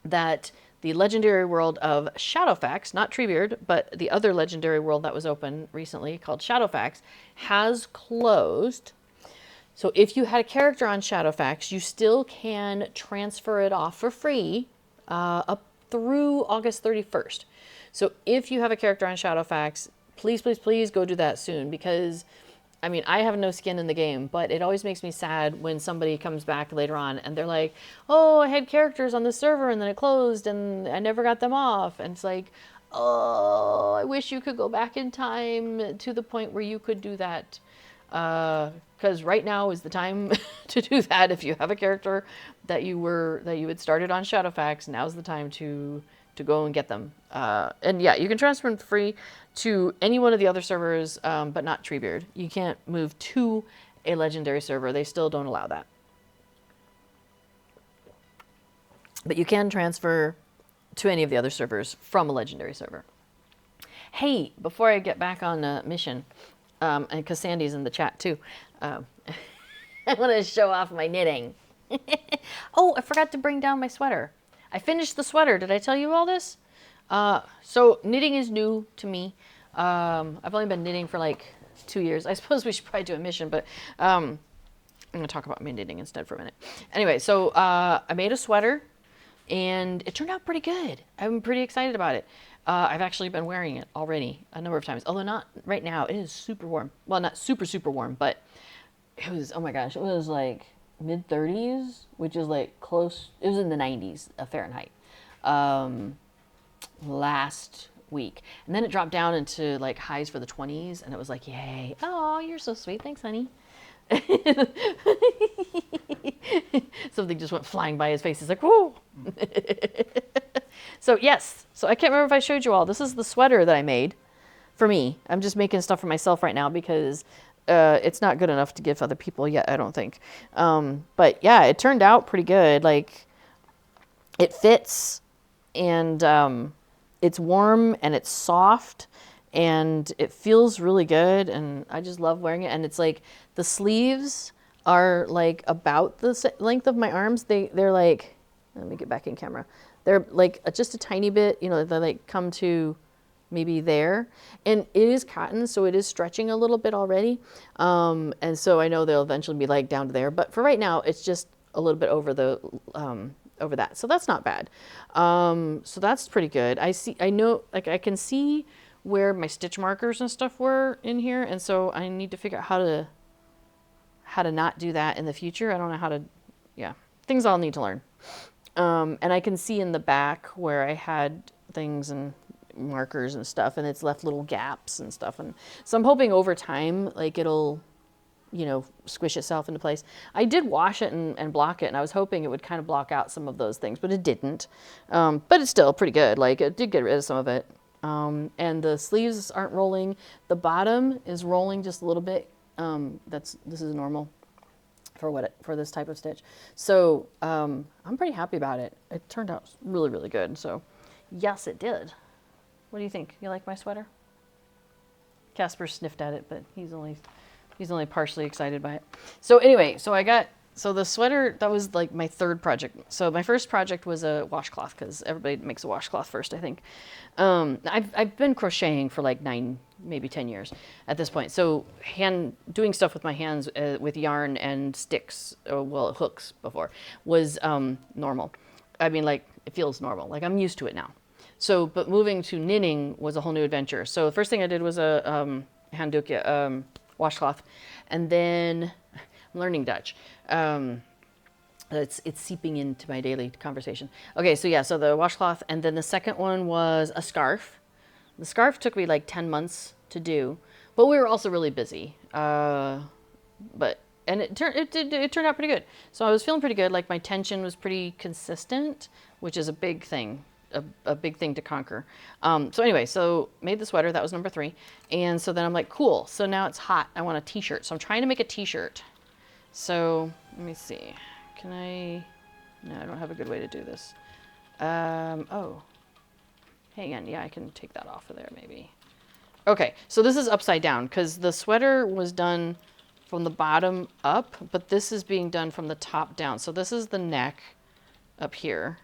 that the legendary world of Shadowfax, not Treebeard, but the other legendary world that was open recently called Shadowfax, has closed. So if you had a character on Shadowfax, you still can transfer it off for free up through August 31st. So if you have a character on Shadowfax, please, please, please go do that soon, because I mean, I have no skin in the game, but it always makes me sad when somebody comes back later on and they're like, oh, I had characters on the server and then it closed and I never got them off. And it's like, oh, I wish you could go back in time to the point where you could do that. Because right now is the time to do that. If you have a character that you had started on Shadowfax, now's the time to go and get them. And yeah, you can transfer them free to any one of the other servers, but not Treebeard. You can't move to a legendary server. They still don't allow that. But you can transfer to any of the other servers from a legendary server. Hey, before I get back on mission, and because Sandy's in the chat too, I want to show off my knitting. Oh, I forgot to bring down my sweater. I finished the sweater. Did I tell you all this? So knitting is new to me. I've only been knitting for like 2 years. I suppose we should probably do a mission, but I'm going to talk about my knitting instead for a minute. Anyway, so I made a sweater, and it turned out pretty good. I'm pretty excited about it. I've actually been wearing it already a number of times, although not right now. It is super warm. Well, not super, super warm, but it was, oh my gosh, it was like mid-30s, which is like close, it was in the 90s of Fahrenheit last week. And then it dropped down into like highs for the 20s, and it was like, yay. Oh, you're so sweet. Thanks, honey. Something just went flying by his face. He's like, whoa. So yes, so I can't remember if I showed you all. This is the sweater that I made for me. I'm just making stuff for myself right now because it's not good enough to give other people yet, I don't think. But yeah, it turned out pretty good. Like, it fits, and it's warm, and it's soft, and it feels really good, and I just love wearing it. And it's like, the sleeves are like about the length of my arms. They're like, let me get back in camera. They're like just a tiny bit, you know, they like come to maybe there. And it is cotton, so it is stretching a little bit already. And so I know they'll eventually be like down to there. But for right now, it's just a little bit over the over that. So that's not bad. So that's pretty good. I know, like, I can see where my stitch markers and stuff were in here. And so I need to figure out how to not do that in the future. I don't know how to, yeah, things I'll need to learn. And I can see in the back where I had things and markers and stuff, and it's left little gaps and stuff. And so I'm hoping over time, like, it'll, you know, squish itself into place. I did wash it and block it, and I was hoping it would kind of block out some of those things, but it didn't. But it's still pretty good. Like, it did get rid of some of it. And the sleeves aren't rolling. The bottom is rolling just a little bit. This is normal for this type of stitch. So I'm pretty happy about it. It turned out really, really good. So yes, it did. What do you think? You like my sweater? Casper sniffed at it, but he's only partially excited by it. So anyway, so the sweater, that was like my third project. So my first project was a washcloth, because everybody makes a washcloth first, I think. I've been crocheting for like 9, maybe 10 years at this point. So doing stuff with my hands with yarn and sticks, hooks before, was normal. I mean, like, it feels normal. Like, I'm used to it now. So, but moving to knitting was a whole new adventure. So the first thing I did was a handdoek washcloth, and then I'm learning Dutch. It's seeping into my daily conversation. Okay, so yeah, so the washcloth, and then the second one was a scarf. The scarf took me like 10 months to do, but we were also really busy. And it turned out pretty good. So I was feeling pretty good. Like, my tension was pretty consistent, which is a big thing. A big thing to conquer. So anyway, so made the sweater. That was number 3. And so then I'm like, cool. So now it's hot. I want a t-shirt. So I'm trying to make a t-shirt. So let me see. No, I don't have a good way to do this. Oh, hang on. Yeah, I can take that off of there maybe. Okay, so this is upside down, because the sweater was done from the bottom up, but this is being done from the top down. So this is the neck up here.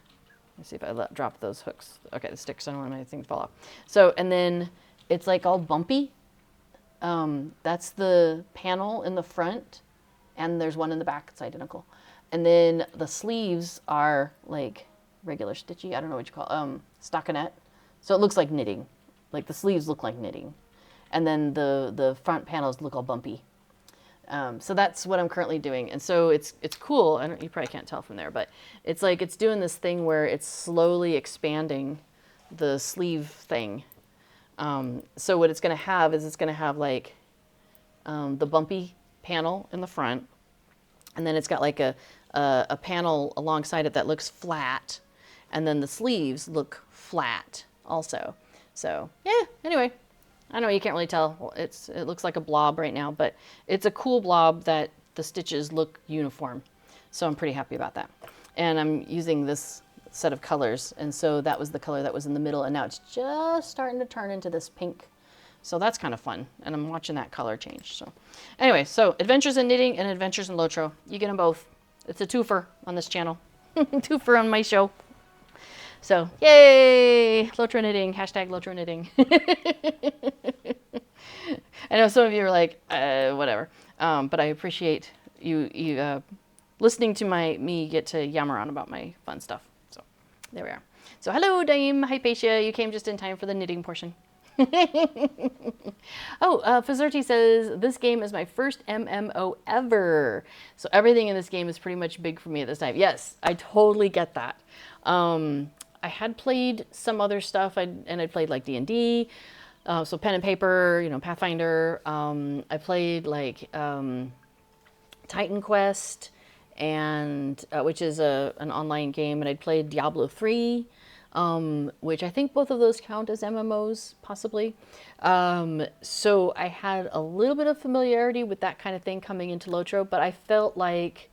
Let's see if I drop those hooks. Okay, the sticks, I don't want my things to fall off. So, and then it's like all bumpy. That's the panel in the front, and there's one in the back. It's identical. And then the sleeves are like regular stitchy. I don't know what you call stockinette. So it looks like knitting. Like, the sleeves look like knitting. And then the front panels look all bumpy. So that's what I'm currently doing. And so it's cool. You probably can't tell from there, but it's like it's doing this thing where it's slowly expanding the sleeve thing. So what it's going to have is it's going to have like the bumpy panel in the front, and then it's got like a panel alongside it that looks flat, and then the sleeves look flat also. So yeah, anyway, I know you can't really tell. Well, it looks like a blob right now, but it's a cool blob that the stitches look uniform. So I'm pretty happy about that. And I'm using this set of colors, and so that was the color that was in the middle, and now it's just starting to turn into this pink. So that's kind of fun, and I'm watching that color change. So anyway, so Adventures in Knitting and Adventures in Lotro. You get them both. It's a twofer on this channel. Twofer on my show. So yay! Lotro knitting, hashtag Lotro knitting. I know some of you are like, whatever. But I appreciate you listening to me get to yammer on about my fun stuff. So there we are. So hello, Daim, Hypatia. You came just in time for the knitting portion. Fazerti says, this game is my first MMO ever. So everything in this game is pretty much big for me at this time. Yes, I totally get that. I had played some other stuff, and I played like D&D, so pen and paper, you know, Pathfinder. I played like Titan Quest, and which is an online game, and I'd played Diablo 3. Which I think both of those count as MMOs, possibly. So I had a little bit of familiarity with that kind of thing coming into Lotro, but I felt like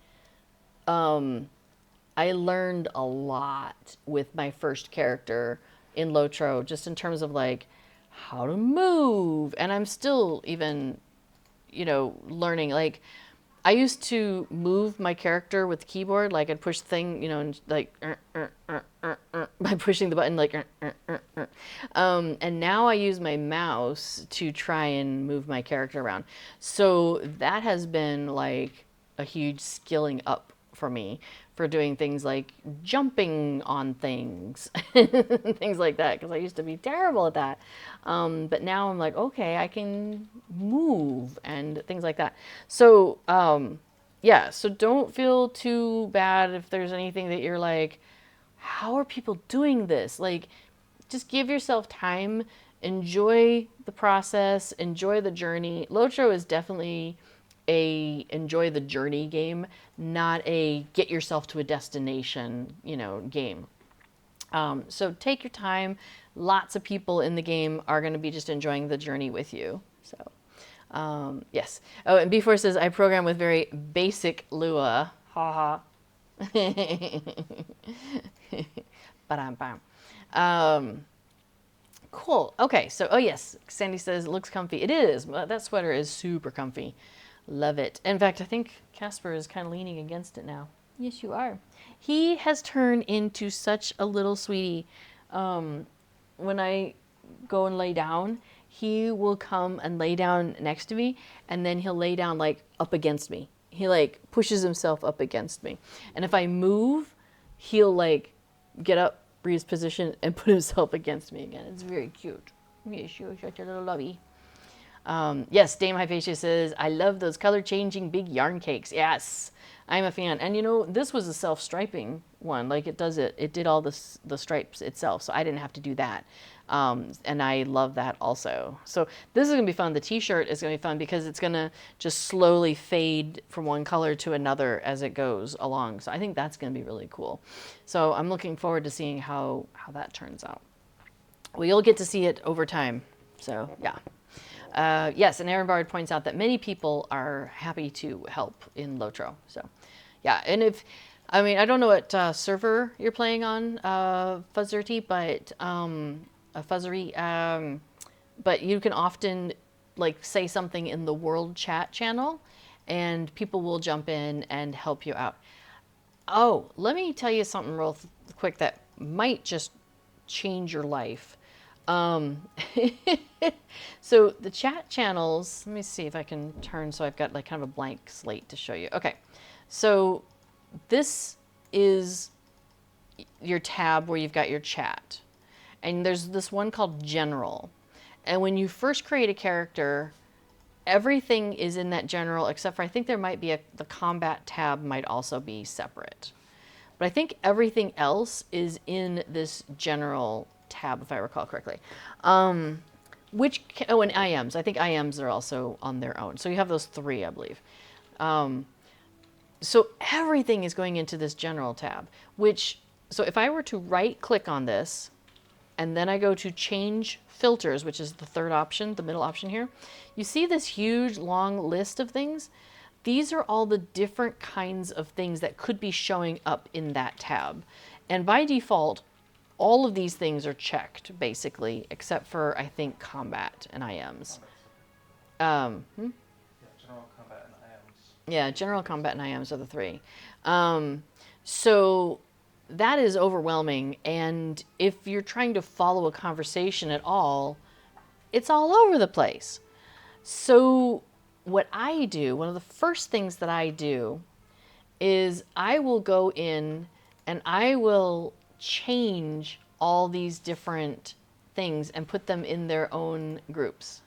I learned a lot with my first character in Lotro, just in terms of like how to move. And I'm still even, learning. Like, I used to move my character with the keyboard, like I'd push the thing, and like by pushing the button, like and now I use my mouse to try and move my character around. So that has been like a huge skilling up for me for doing things like jumping on things, things like that, because I used to be terrible at that. But now I'm like, okay, I can move and things like that. So yeah, so don't feel too bad if there's anything that you're like, how are people doing this? Like, just give yourself time, enjoy the process, enjoy the journey. Lotro is definitely a enjoy the journey game, not a get yourself to a destination, game. So take your time. Lots of people in the game are going to be just enjoying the journey with you. So, yes. Oh, and B4 says, I program with very basic Lua. Ha ha. Cool. Okay. So, oh yes, Sandy says it looks comfy. It is. That sweater is super comfy. Love it. In fact, I think Casper is kind of leaning against it now. Yes, you are. He has turned into such a little sweetie. When I go and lay down, he will come and lay down next to me, and then he'll lay down like up against me. He like pushes himself up against me. And if I move, he'll like get up, read his position, and put himself against me again. It's very cute. Yes, you're such a little lovey. Yes, Dame Hypatia says, I love those color-changing big yarn cakes. Yes, I'm a fan. And this was a self-striping one. Like it did all the stripes itself, so I didn't have to do that. And I love that also. So this is going to be fun. The t-shirt is going to be fun because it's going to just slowly fade from one color to another as it goes along. So I think that's going to be really cool. So I'm looking forward to seeing how that turns out. Well, you'll get to see it over time. So yeah. Yes, and Aaron Bard points out that many people are happy to help in Lotro. So, yeah, and I don't know what server you're playing on, Fuzzerty, but Fuzzery, but you can often like say something in the world chat channel, and people will jump in and help you out. Oh, let me tell you something real quick that might just change your life. So the chat channels, let me see if I can turn so I've got like kind of a blank slate to show you. Okay, so this is your tab where you've got your chat, and there's this one called General. And when you first create a character, everything is in that general, except for I think there might be the combat tab might also be separate. But I think everything else is in this general tab, if I recall correctly. And IMs. I think IMs are also on their own. So you have those three, I believe. So everything is going into this general tab, so if I were to right click on this, and then I go to change filters, which is the third option, the middle option here, you see this huge long list of things. These are all the different kinds of things that could be showing up in that tab. And by default, all of these things are checked, basically, except for, I think, combat and IMs. Yeah, general combat and IMs. Yeah, general combat and IMs are the three. So that is overwhelming. And if you're trying to follow a conversation at all, it's all over the place. So what I do, one of the first things that I do is I will go in and I will change all these different things and put them in their own groups.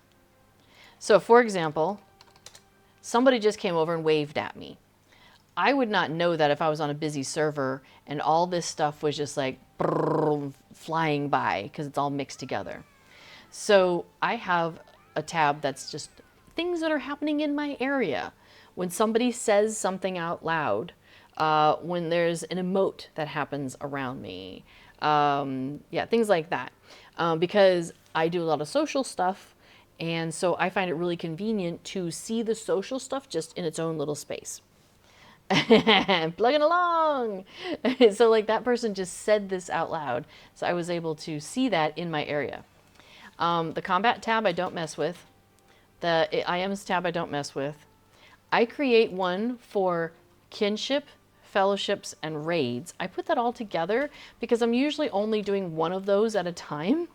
So for example, somebody just came over and waved at me. I would not know that if I was on a busy server and all this stuff was just like flying by because it's all mixed together. So I have a tab that's just things that are happening in my area. When somebody says something out loud, when there's an emote that happens around me, yeah, things like that. Because I do a lot of social stuff, and so I find it really convenient to see the social stuff just in its own little space. Plugging along. So like that person just said this out loud, so I was able to see that in my area. The combat tab I don't mess with. The IMs tab I don't mess with. I create one for kinship, fellowships, and raids. I put that all together because I'm usually only doing one of those at a time.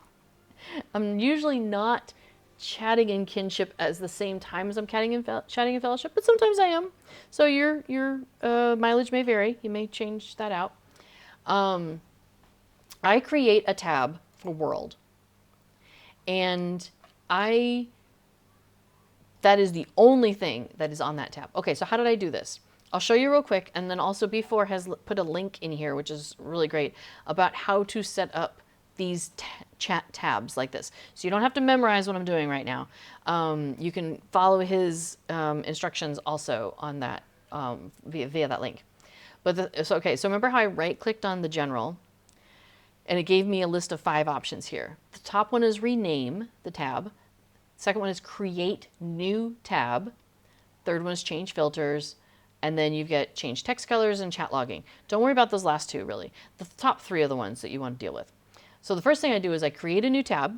I'm usually not chatting in kinship at the same time as I'm chatting in fellowship, but sometimes I am. So your mileage may vary. You may change that out. I create a tab for world, and that is the only thing that is on that tab. Okay, so how did I do this? I'll show you real quick, and then also B4 has put a link in here, which is really great, about how to set up these chat tabs like this. So you don't have to memorize what I'm doing right now. You can follow his instructions also on that via that link. But so remember how I right-clicked on the general, and it gave me a list of 5 options here. The top one is rename the tab. Second one is create new tab. Third one is change filters. And then you get change text colors and chat logging. Don't worry about those last 2, really. The top 3 are the ones that you want to deal with. So the first thing I do is I create a new tab.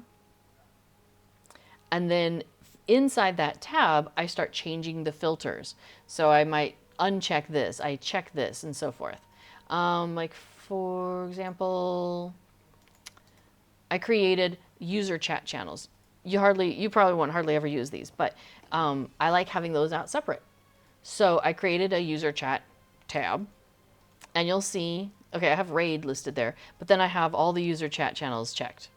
And then inside that tab, I start changing the filters. So I might uncheck this, I check this, and so forth. Like for example, I created user chat channels. You probably won't hardly ever use these, but I like having those out separate. So I created a user chat tab, and you'll see, okay, I have raid listed there, but then I have all the user chat channels checked.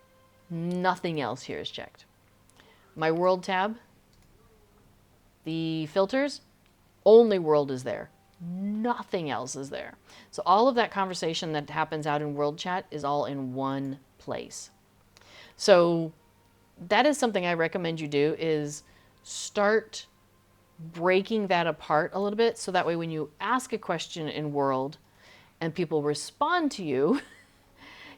Nothing else here is checked. My world tab, the filters, only world is there. Nothing else is there. So all of that conversation that happens out in world chat is all in one place. So that is something I recommend you do, is start breaking that apart a little bit, so that way when you ask a question in world and people respond to you,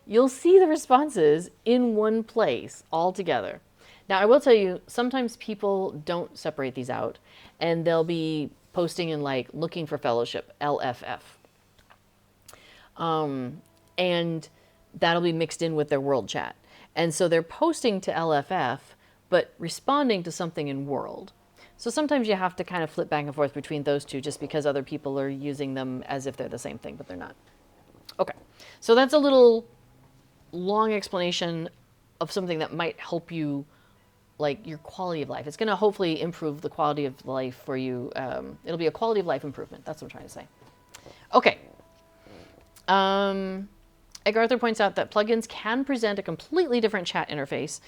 you'll see the responses in one place all together. Now I will tell you, sometimes people don't separate these out, and they'll be posting in like looking for fellowship, LFF. And that'll be mixed in with their world chat. And so they're posting to LFF, but responding to something in world. So sometimes you have to kind of flip back and forth between those two, just because other people are using them as if they're the same thing, but they're not. Okay, so that's a little long explanation of something that might help you, like your quality of life. It's going to hopefully improve the quality of life for you. It'll be a quality of life improvement. That's what I'm trying to say. Okay. Egg Arthur points out that plugins can present a completely different chat interface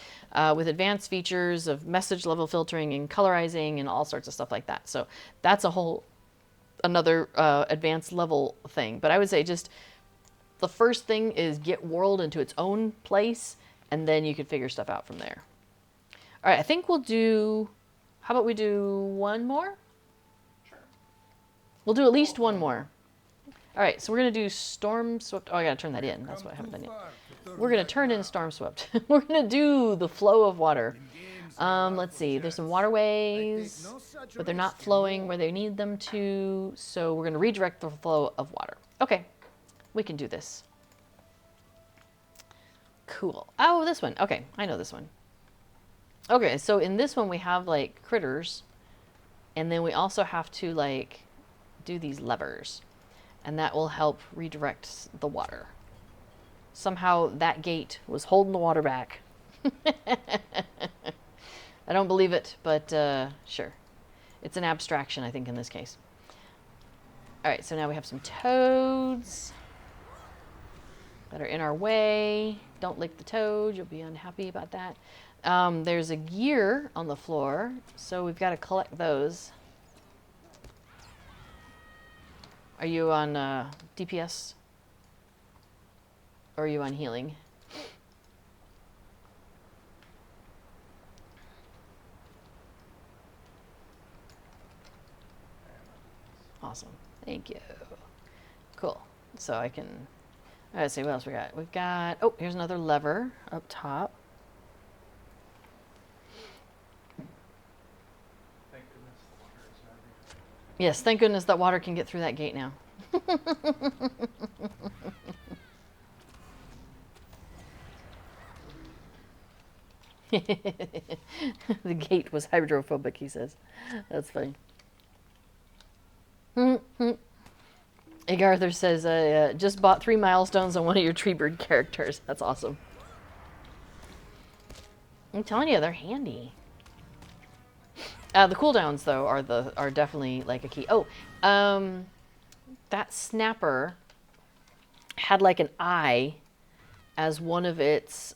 with advanced features of message level filtering and colorizing and all sorts of stuff like that. So that's a whole another advanced level thing. But I would say just the first thing is get World into its own place, and then you can figure stuff out from there. All right, I think we'll do, how about we do one more? Sure. We'll do at least one more. All right, so we're going to do Storm Swept. Oh, I got to turn that in. That's what I haven't done yet. We're going to turn in Storm Swept. We're going to do the flow of water. Let's see. There's some waterways, but they're not flowing where they need them to. So we're going to redirect the flow of water. Okay, we can do this. Cool. Oh, this one. Okay, I know this one. Okay, so in this one we have like critters, and then we also have to like do these levers. And that will help redirect the water. Somehow that gate was holding the water back. I don't believe it, but sure. It's an abstraction, I think, in this case. All right, so now we have some toads that are in our way. Don't lick the toad. You'll be unhappy about that. There's a gear on the floor, so we've got to collect those. Are you on DPS? Or are you on healing? Awesome. Thank you. Cool. So I can... Let's see, what else we got? We've got... Oh, here's another lever up top. Yes, thank goodness that water can get through that gate now. The gate was hydrophobic, he says. That's funny. Egg Arthur says, just bought 3 milestones on one of your Treebird characters. That's awesome. I'm telling you, they're handy. The cooldowns, though, are definitely like a key. Oh, that snapper had like an eye as one of its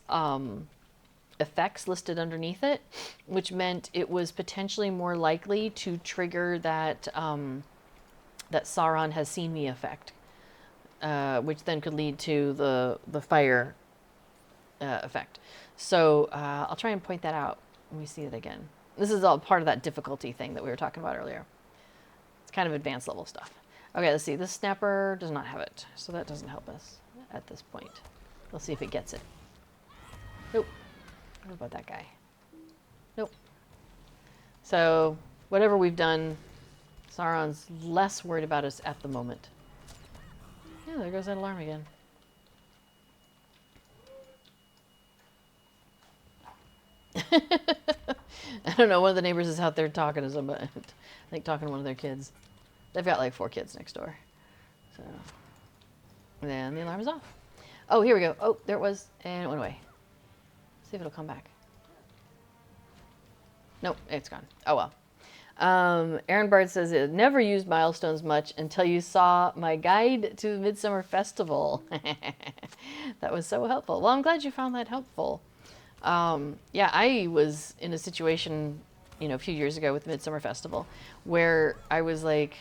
effects listed underneath it, which meant it was potentially more likely to trigger that that Sauron has seen me effect, which then could lead to the fire effect. So I'll try and point that out when we see it again. This is all part of that difficulty thing that we were talking about earlier. It's kind of advanced level stuff. Okay, let's see. This snapper does not have it, so that doesn't help us at this point. We'll see if it gets it. Nope. What about that guy? Nope. So whatever we've done, Sauron's less worried about us at the moment. Yeah, there goes that alarm again. I don't know, one of the neighbors is out there talking to somebody. I think talking to one of their kids. They've got like 4 kids next door. So, and then the alarm is off. Oh, here we go. Oh, there it was, and it went away. See if it'll come back. Nope, it's gone. Oh well. Aaron Bard says, it never used milestones much until you saw my guide to the Midsummer Festival. That was so helpful. Well, I'm glad you found that helpful. Yeah, I was in a situation, a few years ago with the Midsummer Festival where I was like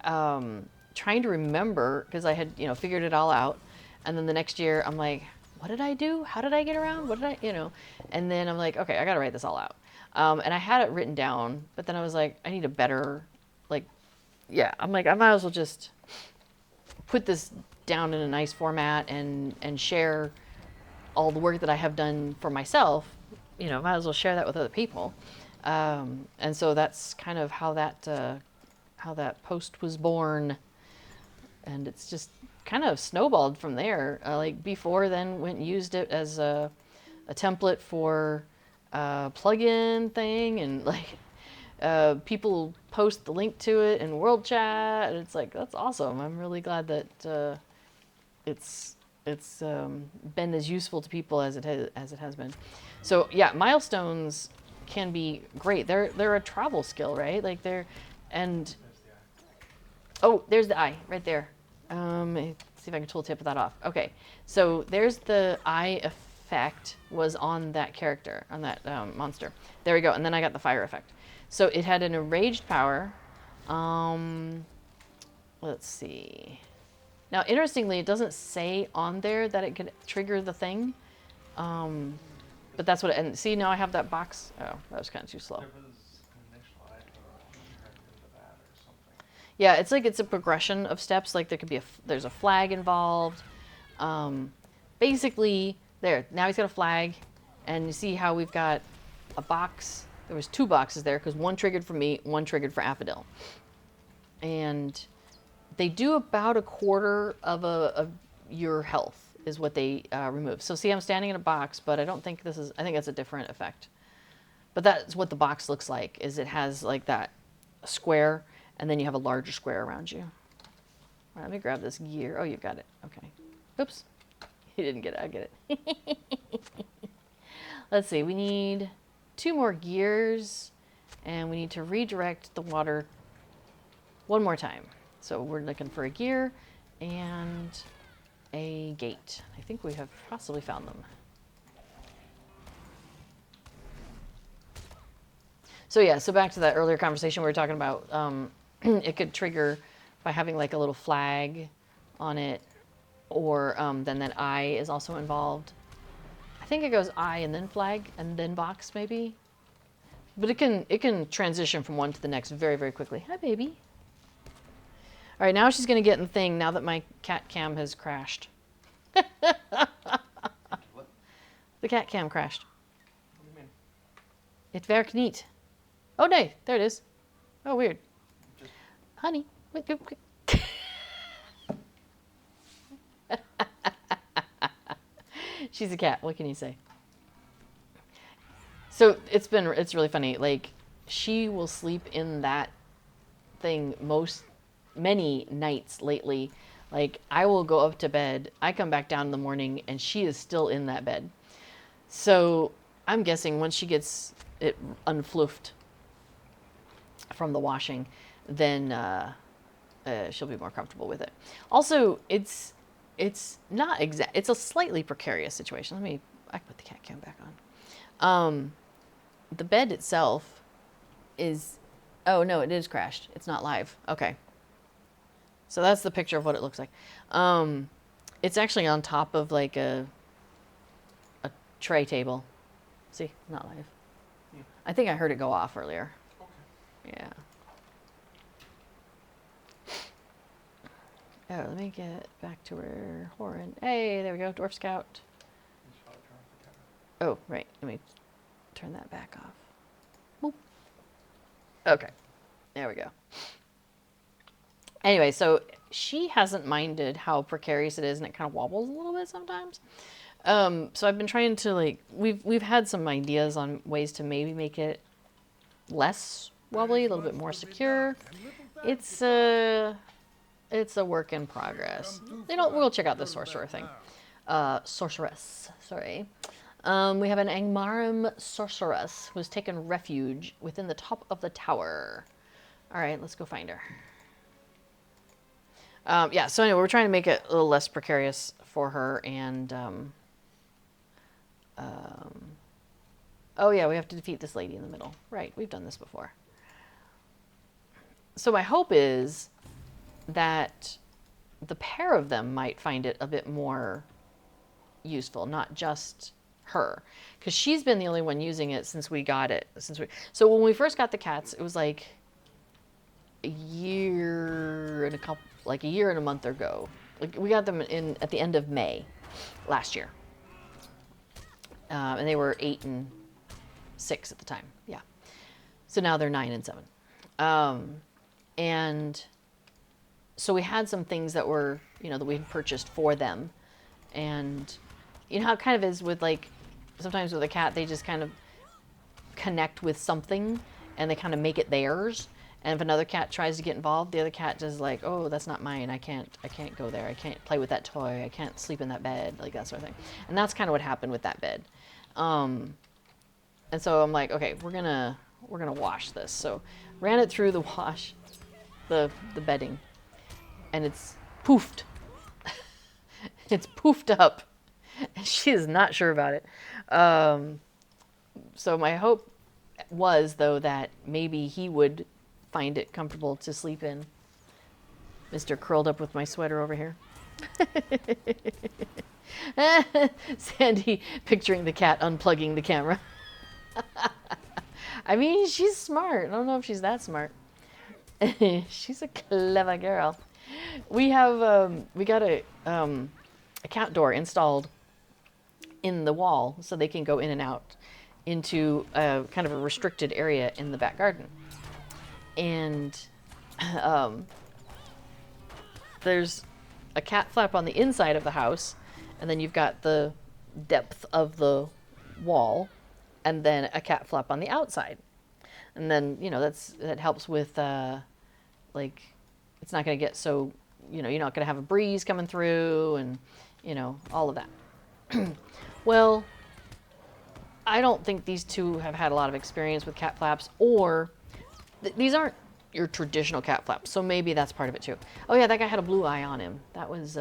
trying to remember, because I had, figured it all out. And then the next year I'm like, what did I do? How did I get around? What did I, and then I'm like, okay, I got to write this all out. And I had it written down, but then I was like, I need a better, I'm like, I might as well just put this down in a nice format and share all the work that I have done for myself, might as well share that with other people. And so that's kind of how that post was born. And it's just kind of snowballed from there. Before then went and used it as a template for a plugin thing, and people post the link to it in world chat, and it's like, that's awesome. I'm really glad that it's been as useful to people as it has been. So yeah, milestones can be great. They're a travel skill, right? Oh, there's the eye right there. see if I can tooltip that off. Okay, so there's the eye effect was on that character, on that monster. There we go, and then I got the fire effect. So it had an enraged power. Let's see. Now, interestingly, it doesn't say on there that it could trigger the thing. But that's what it, and see, now I have that box. Oh, that was kind of too slow. There was an initial I turned into that or something. Yeah, it's like it's a progression of steps. Like there could be there's a flag involved. Basically, there, now he's got a flag, and you see how we've got a box. There was 2 boxes there because one triggered for me, one triggered for Affadil. And they do about 1/4 of your health is what they remove. So see, I'm standing in a box, but I don't think this is, I think that's a different effect. But that's what the box looks like, is it has like that square, and then you have a larger square around you. All right, let me grab this gear. Oh, you've got it. Okay. Oops. You didn't get it. I get it. Let's see. We need 2 more gears, and we need to redirect the water 1 more time. So we're looking for a gear and a gate. I think we have possibly found them. So yeah, so back to that earlier conversation we were talking about, it could trigger by having like a little flag on it, or then that eye is also involved. I think it goes eye and then flag and then box maybe. But it can transition from one to the next very, very quickly. Hi, baby. All right, now she's going to get in the thing now that my cat cam has crashed. What? The cat cam crashed. What do you mean? It werkt niet. Oh, no, there it is. Oh, weird. Just Honey. Wait. She's a cat. What can you say? So it's really funny. Like, she will sleep in that thing many nights lately. Like, I will go up to bed, I come back down in the morning, and she is still in that bed. So I'm guessing once she gets it unfluffed from the washing, then she'll be more comfortable with it. Also, it's not exact. It's a slightly precarious situation. I can put the cat cam back on. The bed itself is, oh no, it is crashed. It's not live. Okay. So that's the picture of what it looks like. It's actually on top of like a tray table. See, not live. Yeah. I think I heard it go off earlier. okay. Yeah. Oh, let me get back to where Horan. Hey, there we go. Dwarf Scout. You shall turn off the camera. Oh, right. Let me turn that back off. Boop. Okay. There we go. Anyway, so she hasn't minded how precarious it is, and it kind of wobbles a little bit sometimes. So I've been trying to, like, we've had some ideas on ways to maybe make it less wobbly, a little bit more secure. It's a work in progress. We'll check out the sorcerer thing. Sorceress, sorry. We have an Angmarim sorceress who's taken refuge within the top of the tower. All right, let's go find her. Yeah, so anyway, we're trying to make it a little less precarious for her, and oh yeah, we have to defeat this lady in the middle. Right, we've done this before. So my hope is that the pair of them might find it a bit more useful, not just her, because she's been the only one using it since we got it. So when we first got the cats, it was like a year and a month ago. Like, we got them at the end of May last year, and they were 8 and 6 at the time. Yeah, so now they're 9 and 7, and so we had some things that were, that we had purchased for them, and you know how it kind of is with, like, sometimes with a cat, they just kind of connect with something and they kind of make it theirs. And if another cat tries to get involved, the other cat just like, oh, that's not mine. I can't go there. I can't play with that toy. I can't sleep in that bed, like that sort of thing. And that's kind of what happened with that bed. And so I'm like, okay, we're gonna wash this. So ran it through the wash, the bedding, and it's poofed. It's poofed up. And she is not sure about it. So my hope was, though, that maybe he would find it comfortable to sleep in. Mr. Curled up with my sweater over here. Sandy picturing the cat unplugging the camera. I mean, she's smart. I don't know if she's that smart. She's a clever girl. We have we got a cat door installed in the wall so they can go in and out into a kind of a restricted area in the back garden. And there's a cat flap on the inside of the house, and then you've got the depth of the wall, and then a cat flap on the outside. And then, you know, that helps with like, it's not going to get so, you know, you're not going to have a breeze coming through, and, you know, all of that. Well, I don't think these two have had a lot of experience with cat flaps, or these aren't your traditional cat flaps, so maybe that's part of it too. Oh yeah, that guy had a blue eye on him. That was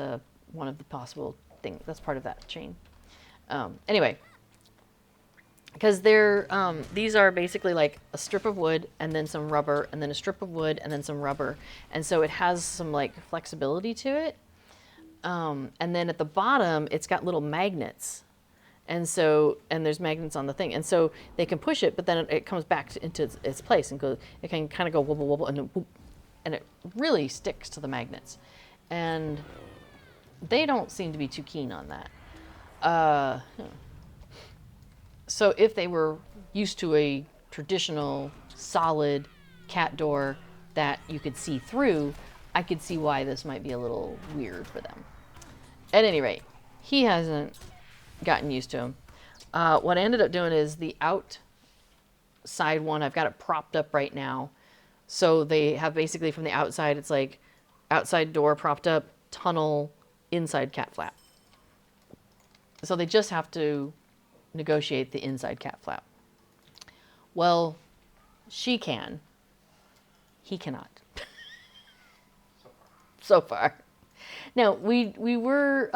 one of the possible things. That's part of that chain. Anyway, because they're these are basically like a strip of wood and then some rubber and then a strip of wood and then some rubber, and so it has some like flexibility to it. And then at the bottom, it's got little magnets. And so, and there's magnets on the thing. And so they can push it, but then it comes back into its place and goes, it can kind of go wobble, wobble, and then whoop, and it really sticks to the magnets. And they don't seem to be too keen on that. So if they were used to a traditional, solid cat door that you could see through, I could see why this might be a little weird for them. At any rate, he hasn't gotten used to him. What I ended up doing is the outside one, I've got it propped up right now. So they have basically from the outside, it's like outside door propped up, tunnel, inside cat flap. So they just have to negotiate the inside cat flap. Well, she can. He cannot. So far. Now, we were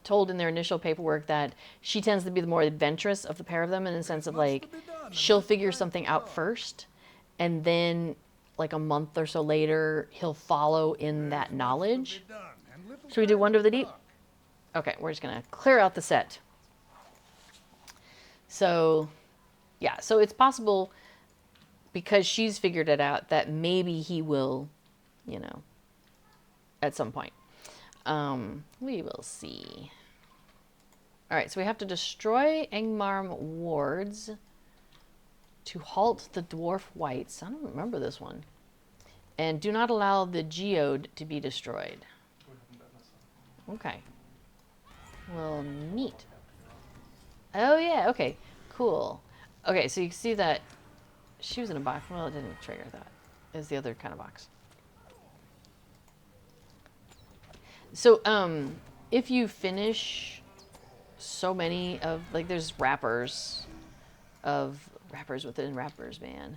told in their initial paperwork that she tends to be the more adventurous of the pair of them, in the sense of like, she'll figure something out first, and then like a month or so later, he'll follow in that knowledge. Should we do Wonder of the Deep? Okay, we're just gonna clear out the set. So, yeah, so it's possible, because she's figured it out, that maybe he will, you know, at some point. We will see. All right, so we have to destroy Angmarm wards to halt the dwarf whites. I don't remember this one. And do not allow the geode to be destroyed. Okay. Well, neat. Oh yeah, okay, cool. Okay, so you can see that she was in a box. Well, it didn't trigger that. It's the other kind of box. So, if you finish so many of, like, there's wrappers of wrappers within wrappers, man.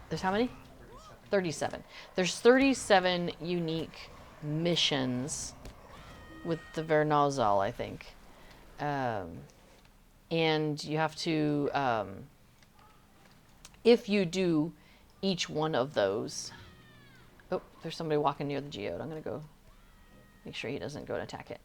There's how many? 37. There's 37 unique missions with the Vérnozal, I think. And you have to, if you do each one of those. Oh, there's somebody walking near the geode. I'm going to go make sure he doesn't go and attack it.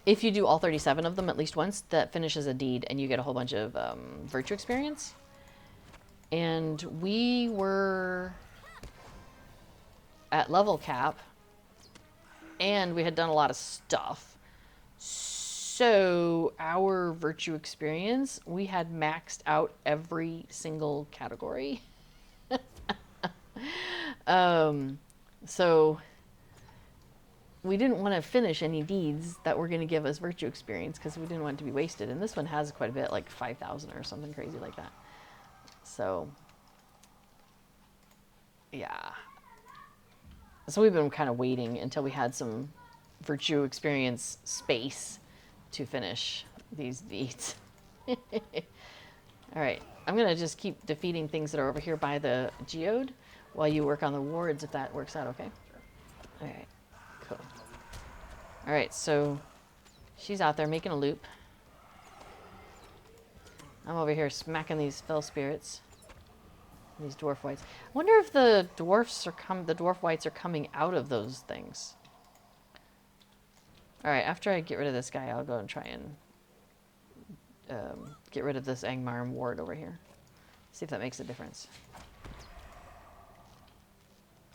If you do all 37 of them at least once, that finishes a deed, and you get a whole bunch of virtue experience. And we were at level cap, and we had done a lot of stuff. So our virtue experience, we had maxed out every single category. So we didn't want to finish any deeds that were going to give us virtue experience, because we didn't want it to be wasted. And this one has quite a bit, like 5,000 or something crazy like that. So, yeah. So we've been kind of waiting until we had some virtue experience space to finish these deeds. All right, I'm going to just keep defeating things that are over here by the geode. while you work on the wards, if that works out okay. Sure. All right, cool. All right, so she's out there making a loop. I'm over here smacking these fell spirits. These dwarf whites. I wonder if the dwarfs are the dwarf whites are coming out of those things. All right, after I get rid of this guy, I'll go and try and get rid of this Angmar ward over here. See if that makes a difference.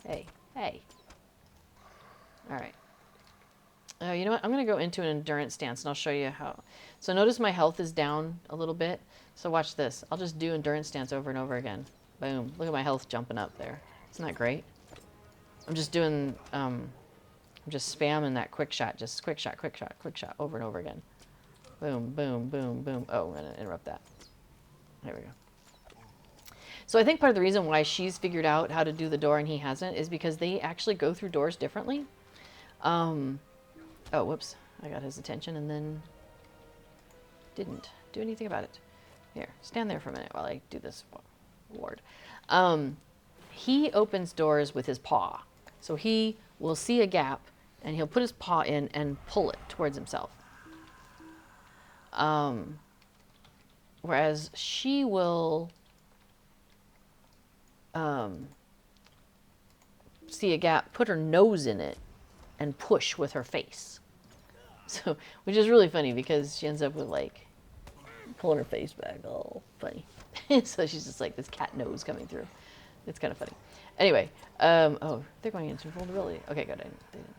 Hey, hey. All right. Oh, you know what? I'm going to go into an endurance stance, and I'll show you how. So notice my health is down a little bit. So watch this. I'll just do endurance stance over and over again. Boom. Look at my health jumping up there. Isn't that great? I'm just doing, I'm just spamming that quick shot. Just quick shot, quick shot, quick shot over and over again. Boom, boom, boom, boom. Oh, I'm going to interrupt that. There we go. So I think part of the reason why she's figured out how to do the door and he hasn't is because they actually go through doors differently. Oh, whoops. I got his attention and then didn't do anything about it. Here, stand there for a minute while I do this ward. He opens doors with his paw. So he will see a gap and he'll put his paw in and pull it towards himself. Whereas she will see a gap, put her nose in it, and push with her face. So, which is really funny because she ends up with like pulling her face back, all funny. So she's just like this cat nose coming through. It's kind of funny. Anyway, oh, they're going into vulnerability. Okay, good. They didn't.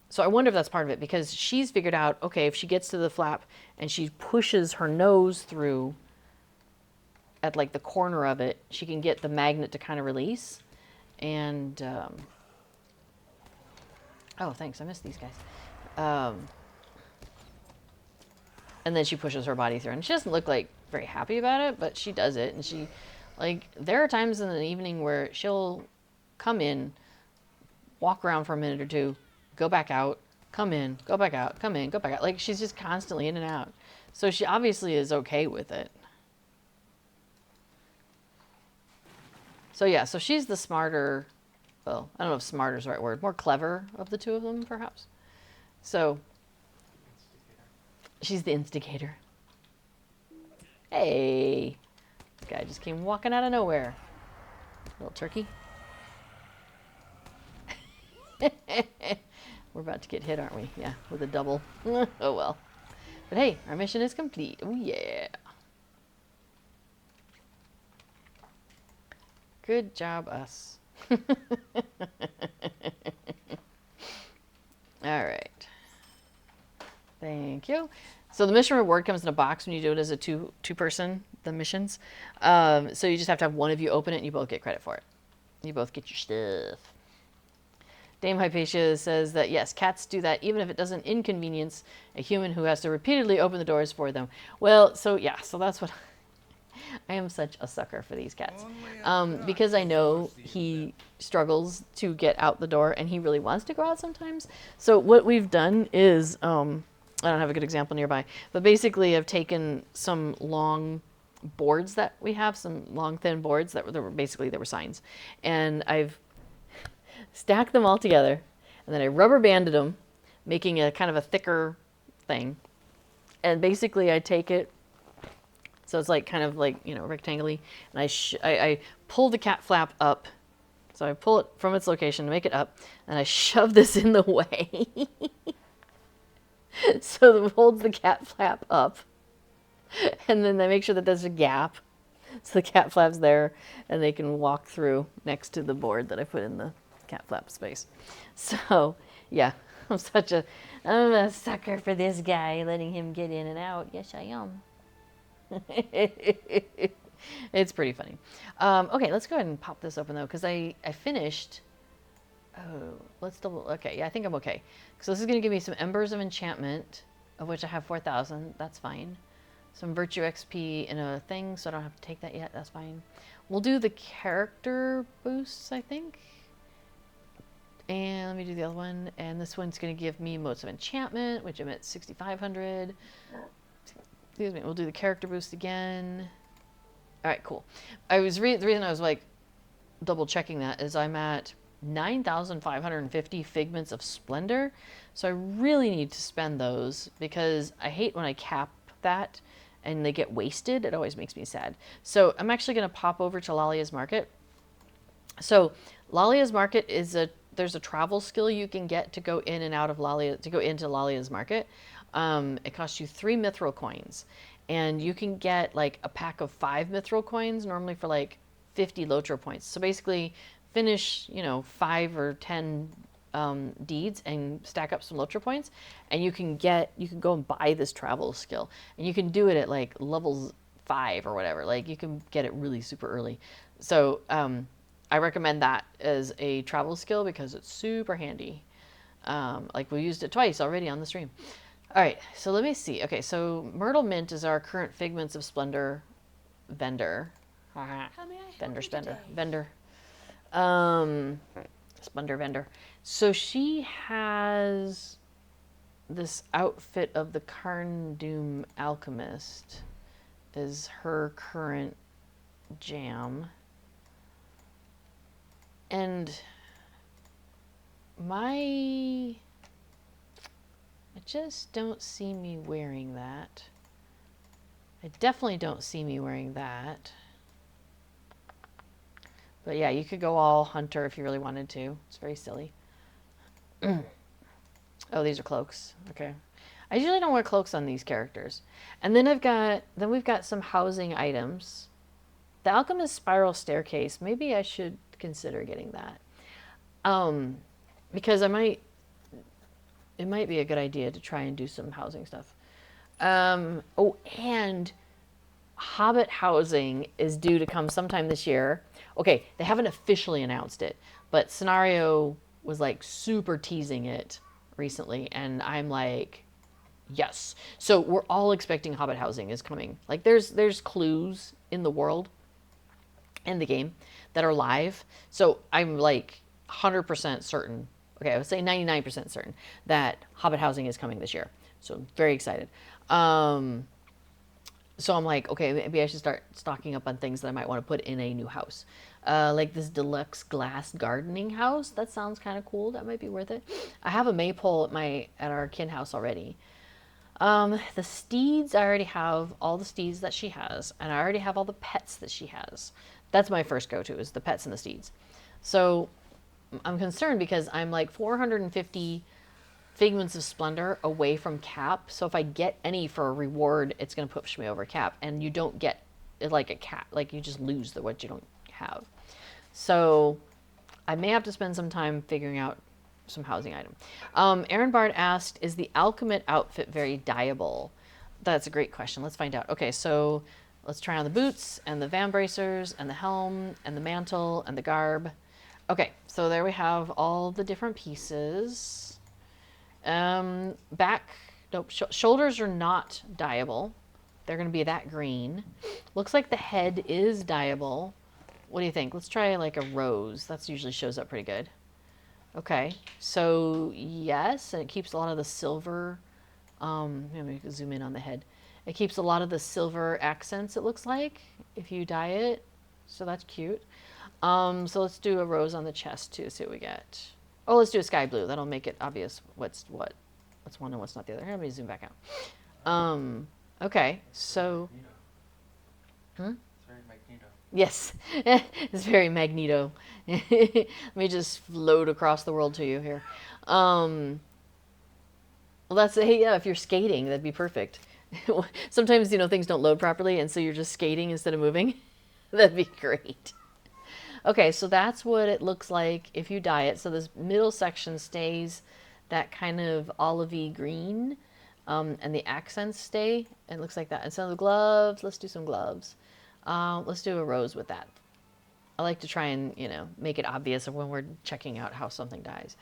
So I wonder if that's part of it because she's figured out, okay, if she gets to the flap and she pushes her nose through at like the corner of it, she can get the magnet to kind of release. And, oh, thanks. I missed these guys. And then she pushes her body through. And she doesn't look like very happy about it, but she does it. And she, like, there are times in the evening where she'll come in, walk around for a minute or two, go back out, come in, go back out, come in, go back out. Like, she's just constantly in and out. So she obviously is okay with it. So yeah, so she's the smarter, well, I don't know if smarter is the right word, more clever of the two of them, perhaps. So she's the instigator. Hey, this guy just came walking out of nowhere. Little turkey. We're about to get hit, aren't we? Yeah, with a double. Oh well. But hey, our mission is complete. Oh yeah. Good job, us. All right. Thank you. So the mission reward comes in a box when you do it as a two-person, the missions. So you just have to have one of you open it and you both get credit for it. You both get your stuff. Dame Hypatia says that, yes, cats do that even if it doesn't inconvenience a human who has to repeatedly open the doors for them. Well, so yeah, so that's what... I am such a sucker for these cats. Because I know he struggles to get out the door and he really wants to go out sometimes. So what we've done is, I don't have a good example nearby, but basically I've taken some long boards that we have, some long thin boards that were signs. And I've stacked them all together and then I rubber banded them, making a kind of a thicker thing. And basically I take it, so it's like kind of like, you know, rectangly. And I pull the cat flap up. So I pull it from its location to make it up. And I shove this in the way. So it holds the cat flap up. And then I make sure that there's a gap. So the cat flap's there. And they can walk through next to the board that I put in the cat flap space. So, yeah. I'm a sucker for this guy, letting him get in and out. Yes, I am. It's pretty funny. Okay, let's go ahead and pop this open though, because I finished. Oh, let's double. Okay, yeah, I think I'm okay. So this is going to give me some embers of enchantment, of which I have 4,000. That's fine. Some virtue XP in a thing, so I don't have to take that yet. That's fine. We'll do the character boosts, I think. And let me do the other one. And this one's going to give me motes of enchantment, which emits 6,500. Excuse me, we'll do the character boost again. All right, cool. The reason I was like double checking that, is I'm at 9,550 figments of splendor. So I really need to spend those because I hate when I cap that and they get wasted. It always makes me sad. So I'm actually going to pop over to Lalia's Market. So Lalia's Market is there's a travel skill you can get to go in and out of to go into Lalia's Market. It costs you 3 mithril coins, and you can get like a pack of 5 mithril coins normally for like 50 lotro points. So basically, finish 5 or 10 deeds and stack up some lotro points, and you can go and buy this travel skill, and you can do it at like levels 5 or whatever. Like you can get it really super early. So I recommend that as a travel skill because it's super handy. Like we used it twice already on the stream. All right, so let me see. Okay, so Myrtle Mint is our current Figments of Splendor vendor. How may I help Vendor, you spender, today? vendor. Splendor vendor. So she has this outfit of the Carn Alchemist is her current jam. And I just don't see me wearing that. I definitely don't see me wearing that. But yeah, you could go all hunter if you really wanted to. It's very silly. Oh, these are cloaks. Okay. I usually don't wear cloaks on these characters. And then we've got some housing items. The Alchemist Spiral Staircase, maybe I should consider getting that. Because it might be a good idea to try and do some housing stuff. Oh, and Hobbit housing is due to come sometime this year. Okay, they haven't officially announced it, but Scenario was like super teasing it recently, and I'm like, yes. So we're all expecting Hobbit housing is coming. Like there's clues in the world, in the game, that are live. So I'm like 100% certain. Okay, I would say 99% certain that Hobbit housing is coming this year. So I'm very excited. So I'm like, okay, maybe I should start stocking up on things that I might want to put in a new house. Like this deluxe glass gardening house. That sounds kind of cool. That might be worth it. I have a maypole at our kin house already. The steeds, I already have all the steeds that she has, and I already have all the pets that she has. That's my first go-to, is the pets and the steeds. So I'm concerned because I'm like 450 Figments of Splendor away from cap. So if I get any for a reward, it's going to push me over cap. And you don't get like a cap. Like you just lose what you don't have. So I may have to spend some time figuring out some housing item. Aaron Bard asked, is the Alchemist outfit very dyeable? That's a great question. Let's find out. Okay, so let's try on the boots and the van bracers and the helm and the mantle and the garb. Okay, so there we have all the different pieces. Shoulders are not dyeable. They're going to be that green. Looks like the head is dyeable. What do you think? Let's try like a rose. That usually shows up pretty good. Okay, so yes, and it keeps a lot of the silver. Maybe we can zoom in on the head. It keeps a lot of the silver accents, it looks like, if you dye it. So that's cute. So let's do a rose on the chest too, see what we get. Oh, let's do a sky blue. That'll make it obvious what's one and what's not the other. Here, let me zoom back out. Okay, so. It's very Magneto. Yes, it's very Magneto. Let me just float across the world to you here. Well, hey, yeah, if you're skating, that'd be perfect. Sometimes, things don't load properly, and so you're just skating instead of moving. That'd be great. Okay, so that's what it looks like if you dye it. So this middle section stays that kind of olivey green, and the accents stay. And it looks like that. And so the gloves, let's do some gloves. Let's do a rose with that. I like to try and, make it obvious of when we're checking out how something dyes.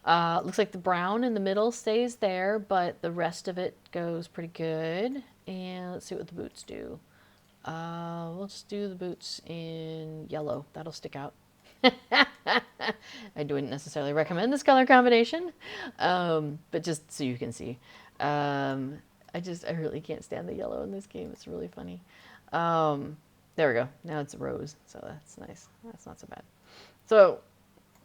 Looks like the brown in the middle stays there, but the rest of it goes pretty good. And let's see what the boots do. We'll just do the boots in yellow. That'll stick out. I wouldn't necessarily recommend this color combination, but just so you can see. I really can't stand the yellow in this game. It's really funny. There we go. Now it's a rose, so that's nice. That's not so bad. So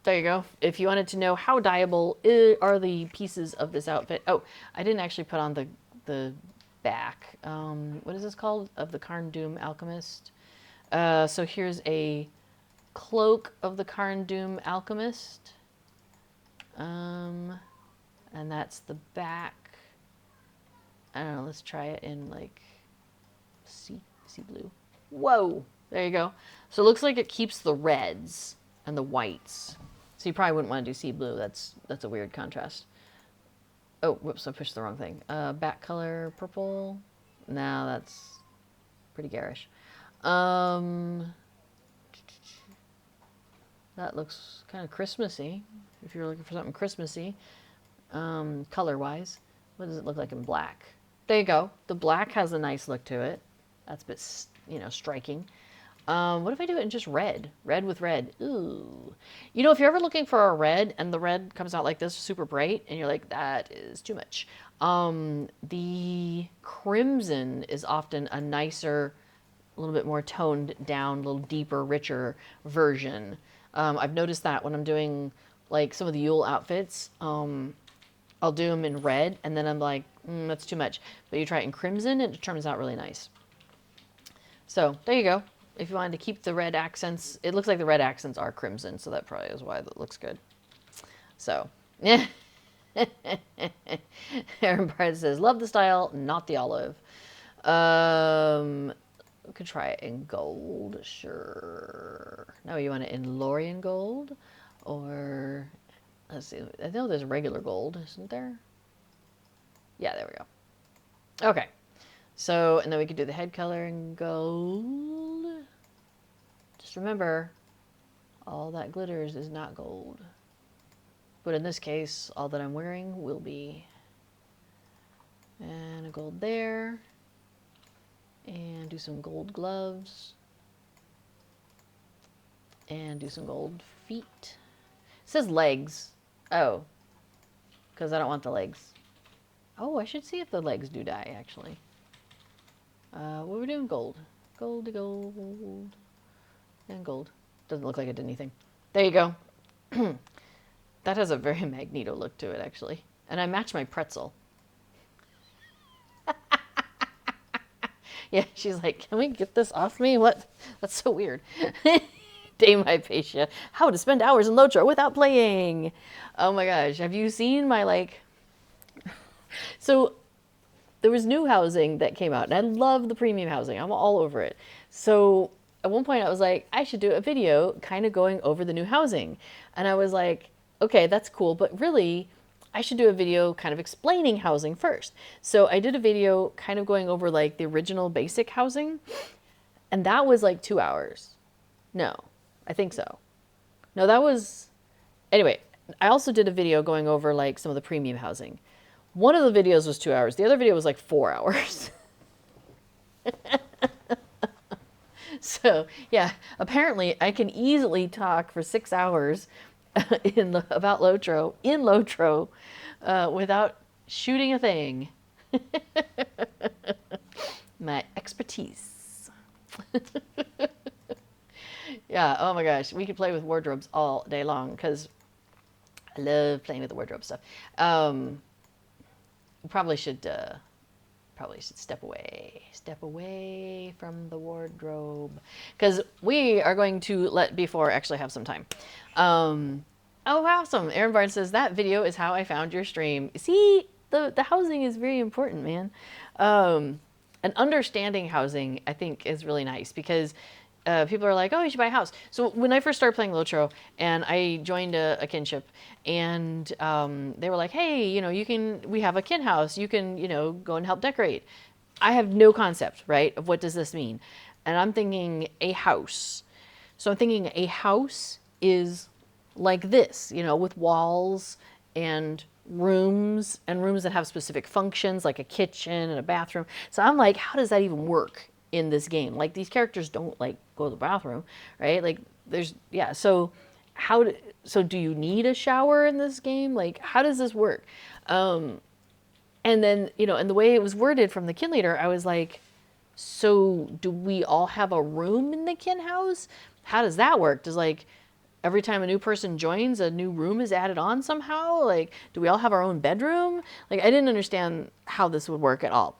there you go. If you wanted to know how dyeable are the pieces of this outfit. Oh, I didn't actually put on the back. What is this called? Of the Karn Doom Alchemist. So here's a cloak of the Karn Doom Alchemist. And that's the back. I don't know, let's try it in like sea blue. Whoa, there you go. So it looks like it keeps the reds and the whites. So you probably wouldn't want to do sea blue. That's a weird contrast. Oh, whoops, I pushed the wrong thing. Back color, purple. No, that's pretty garish. That looks kind of Christmassy, if you're looking for something Christmassy, color-wise. What does it look like in black? There you go. The black has a nice look to it. That's a bit, you know, striking. What if I do it in just red? Red with red. Ooh. You know, if you're ever looking for a red and the red comes out like this, super bright, and you're like, that is too much. The crimson is often a nicer, a little bit more toned down, a little deeper, richer version. I've noticed that when I'm doing like some of the Yule outfits, I'll do them in red, and then I'm like, that's too much. But you try it in crimson, and it turns out really nice. So there you go. If you wanted to keep the red accents, it looks like the red accents are crimson, so that probably is why that looks good. So, yeah. Aaron Barnes says, love the style, not the olive. We could try it in gold, sure. No, you want it in Lorien gold? Or, let's see, I know there's regular gold, isn't there? Yeah, there we go. Okay. So, and then we could do the head color in gold. Just remember, all that glitters is not gold. But in this case, all that I'm wearing will be. And a gold there. And do some gold gloves. And do some gold feet. It says legs. Oh. Because I don't want the legs. Oh, I should see if the legs do dye, actually. What were we doing? Gold. Gold to gold. And gold. Doesn't look like it did anything. There you go. That has a very Magneto look to it, actually. And I match my pretzel. Yeah, she's like, can we get this off me? What? That's so weird. Dame Hypatia. How to spend hours in Lotro without playing. Oh my gosh. Have you seen my, like... So, there was new housing that came out, and I love the premium housing. I'm all over it. So, at one point I was like, I should do a video kind of going over the new housing. And I was like, okay, that's cool, but really, I should do a video kind of explaining housing first. So I did a video kind of going over like the original basic housing, and that was like 2 hours. No, I think so. No, that was, anyway, I also did a video going over like some of the premium housing. One of the videos was 2 hours. The other video was like 4 hours. So yeah, apparently I can easily talk for 6 hours about Lotro, in Lotro, without shooting a thing. My expertise. Yeah, oh my gosh, we could play with wardrobes all day long, because I love playing with the wardrobe stuff. Probably should step away from the wardrobe, because we are going to let B4 actually have some time. Oh, awesome. Aaron Barnes says, that video is how I found your stream. See, the housing is very important, man. And understanding housing, I think, is really nice, because people are like, oh, you should buy a house. So when I first started playing Lotro, and I joined a kinship, and they were like, hey, you know, we have a kin house. You can, you know, go and help decorate. I have no concept, right, of what does this mean. And I'm thinking a house. So I'm thinking a house is like this, you know, with walls and rooms that have specific functions, like a kitchen and a bathroom. So I'm like, how does that even work in this game? Like, these characters don't like go to the bathroom, right? Like, there's, yeah. So so do you need a shower in this game? Like, how does this work? And then, you know, and the way it was worded from the kin leader, I was like, so do we all have a room in the kin house? How does that work? Does like every time a new person joins, a new room is added on somehow? Like, do we all have our own bedroom? Like, I didn't understand how this would work at all.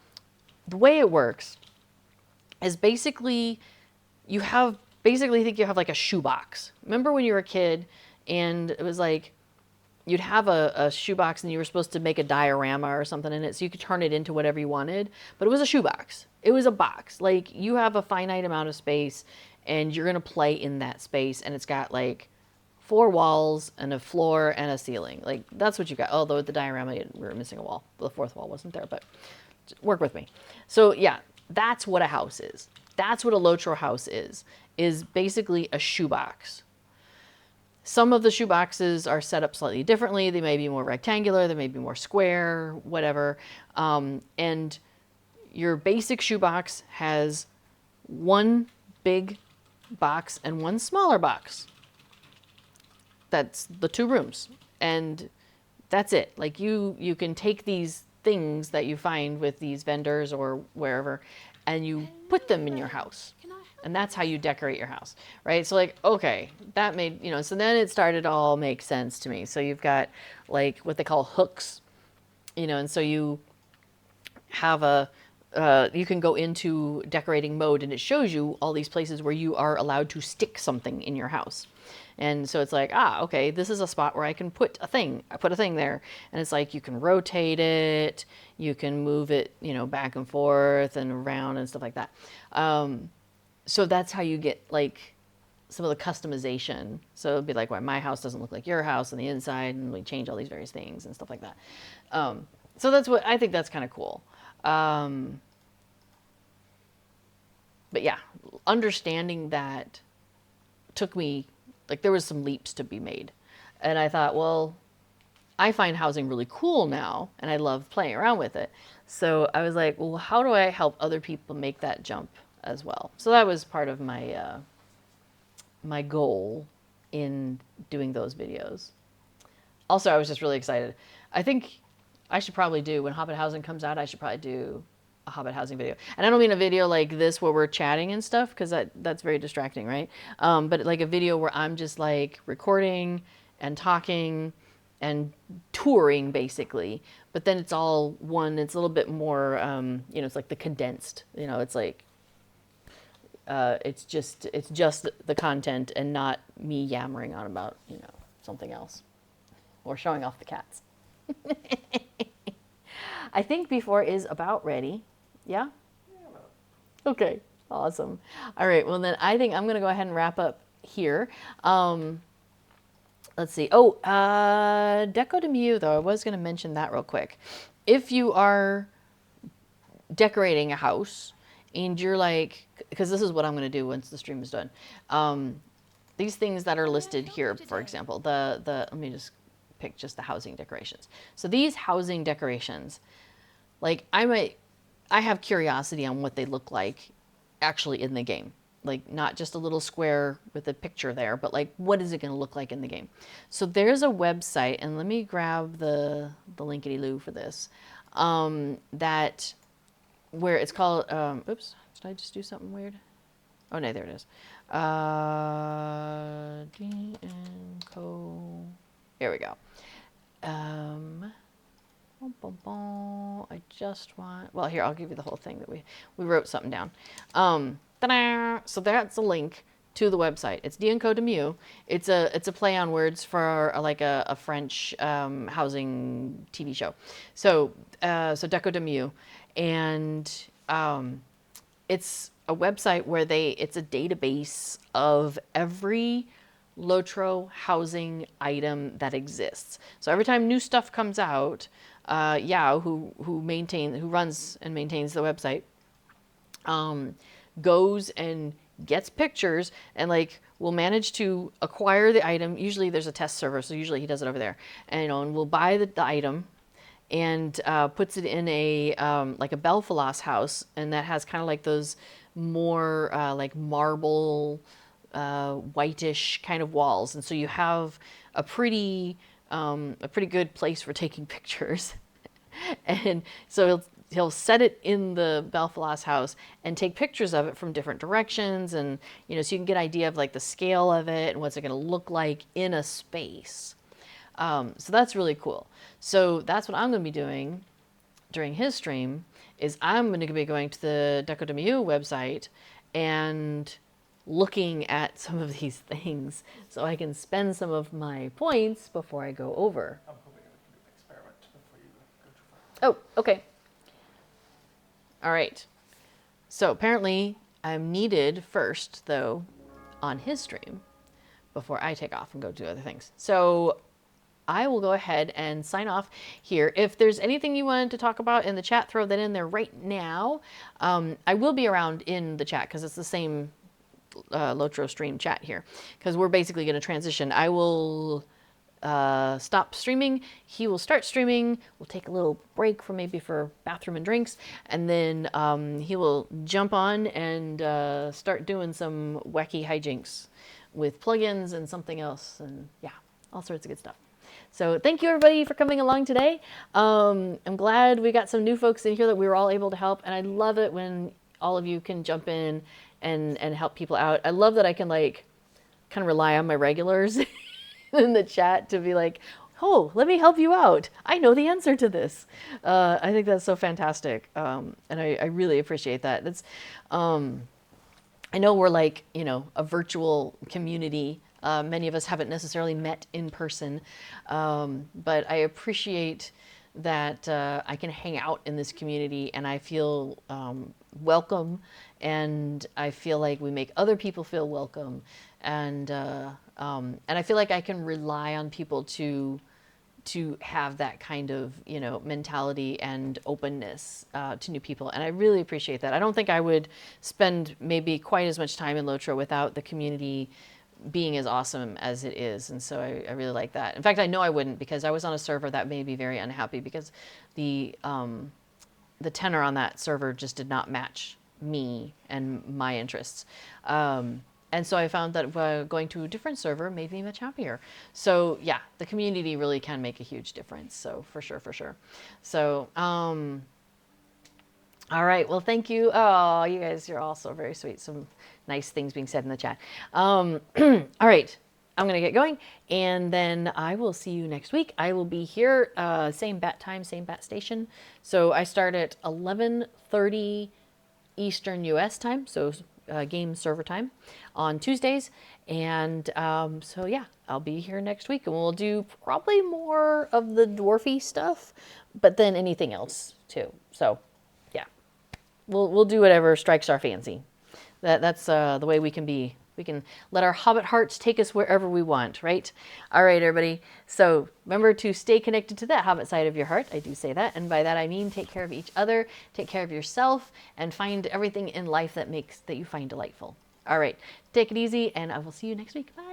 The way it works is basically you have basically think you have like a shoebox. Remember when you were a kid and it was like you'd have a shoebox and you were supposed to make a diorama or something in it so you could turn it into whatever you wanted, but it was a shoebox. It was a box. Like you have a finite amount of space and you're going to play in that space, and it's got like 4 walls and a floor and a ceiling. Like that's what you got. Although at the diorama we were missing a wall. The 4th wall wasn't there, but work with me. So yeah, that's what a house is. That's what a Lotro house is basically a shoebox. Some of the shoeboxes are set up slightly differently. They may be more rectangular, they may be more square, whatever. And your basic shoebox has one big box and one smaller box. That's the 2 rooms. And that's it. Like you can take these things that you find with these vendors or wherever, and you put them in your house. And that's how you decorate your house, right? So like, okay, that made, so then it started to all make sense to me. So you've got like what they call hooks, and so you have you can go into decorating mode and it shows you all these places where you are allowed to stick something in your house. And so it's like, okay, this is a spot where I can put a thing. I put a thing there. And it's like you can rotate it, you can move it, back and forth and around and stuff like that. So that's how you get like some of the customization. So it'd be like, why my house doesn't look like your house on the inside, and we change all these various things and stuff like that. So that's what I think that's kind of cool. But yeah, understanding that took me, like there was some leaps to be made. And I thought, well, I find housing really cool now and I love playing around with it. So I was like, well, how do I help other people make that jump as well? So that was part of my my goal in doing those videos. Also, I was just really excited. I think I should probably do, when Hobbit Housing comes out, I should probably do a Hobbit Housing video. And I don't mean a video like this where we're chatting and stuff, because that's very distracting, right? But like a video where I'm just like recording and talking and touring basically, but then it's all one, it's a little bit more, it's like the condensed, it's like, it's just the content and not me yammering on about, something else or showing off the cats. I think before is about ready. Yeah? Okay, awesome. All right, well then I think I'm gonna go ahead and wrap up here. Let's see. Oh, Deco de Mieux, though, I was gonna mention that real quick. If you are decorating a house and you're like, because this is what I'm gonna do once the stream is done. These things that are listed here, for example, let me just pick just the housing decorations. So these housing decorations, like I have curiosity on what they look like actually in the game. Like not just a little square with a picture there, but like what is it going to look like in the game? So there's a website, and let me grab the linkity-loo for this, that where it's called, oops, did I just do something weird? Oh no, there it is. D&Co. Here we go. I just want, well, here, I'll give you the whole thing that we wrote something down. So that's a link to the website. It's D&Co de Mieux. It's a play on words for like a French housing TV show. So Deco de Mieux, and it's a website where it's a database of every Lotro housing item that exists. So every time new stuff comes out, Yao, who runs and maintains the website, goes and gets pictures and like will manage to acquire the item. Usually there's a test server, so usually he does it over there, and will buy the item and puts it in a like a Belfalas house, and that has kind of like those more like marble whitish kind of walls, and so you have a pretty good place for taking pictures. And so he'll set it in the Belfalas house and take pictures of it from different directions, and you know, so you can get an idea of like the scale of it and what's it going to look like in a space. So that's really cool. So that's what I'm going to be doing during his stream. Is I'm going to be going to the Deco website and looking at some of these things so I can spend some of my points before I go over. I'm hoping we can do an experiment before you go too far. Oh, okay. All right. So apparently I'm needed first, though, on his stream before I take off and go do other things. So I will go ahead and sign off here. If there's anything you wanted to talk about in the chat, throw that in there right now. I will be around in the chat because it's the same Lotro stream chat here, because we're basically going to transition. I will stop streaming. He will start streaming. We'll take a little break for maybe for bathroom and drinks, and then he will jump on and start doing some wacky hijinks with plugins and something else, and yeah, all sorts of good stuff. So thank you everybody for coming along today. I'm glad we got some new folks in here that we were all able to help, and I love it when all of you can jump in and help people out. I love that I can like kind of rely on my regulars in the chat to be like, oh, let me help you out. I know the answer to this. I think that's so fantastic. And I really appreciate that. That's, I know we're like, you know, a virtual community. Many of us haven't necessarily met in person, but I appreciate that I can hang out in this community, and I feel welcome, and I feel like we make other people feel welcome, and I feel like I can rely on people to have that kind of, you know, mentality and openness to new people, and I really appreciate that. I don't think I would spend maybe quite as much time in Lotro without the community being as awesome as it is, and so I really like that. In fact, I know I wouldn't, because I was on a server that made me very unhappy because the tenor on that server just did not match me and my interests. And so I found that going to a different server made me much happier. So yeah, the community really can make a huge difference. So for sure, for sure. So, all right. Well, thank you. Oh, you guys, you're all so very sweet. Some nice things being said in the chat. All right. I'm going to get going, and then I will see you next week. I will be here, same bat time, same bat station. So I start at 11:30 Eastern US time, so game server time on Tuesdays. And so yeah, I'll be here next week, and we'll do probably more of the dwarfy stuff, but then anything else too. So yeah, we'll do whatever strikes our fancy. That's the way we can be. We can let our Hobbit hearts take us wherever we want, right? All right, everybody. So remember to stay connected to that Hobbit side of your heart. I do say that. And by that, I mean take care of each other, take care of yourself, and find everything in life that you find delightful. All right. Take it easy, and I will see you next week. Bye.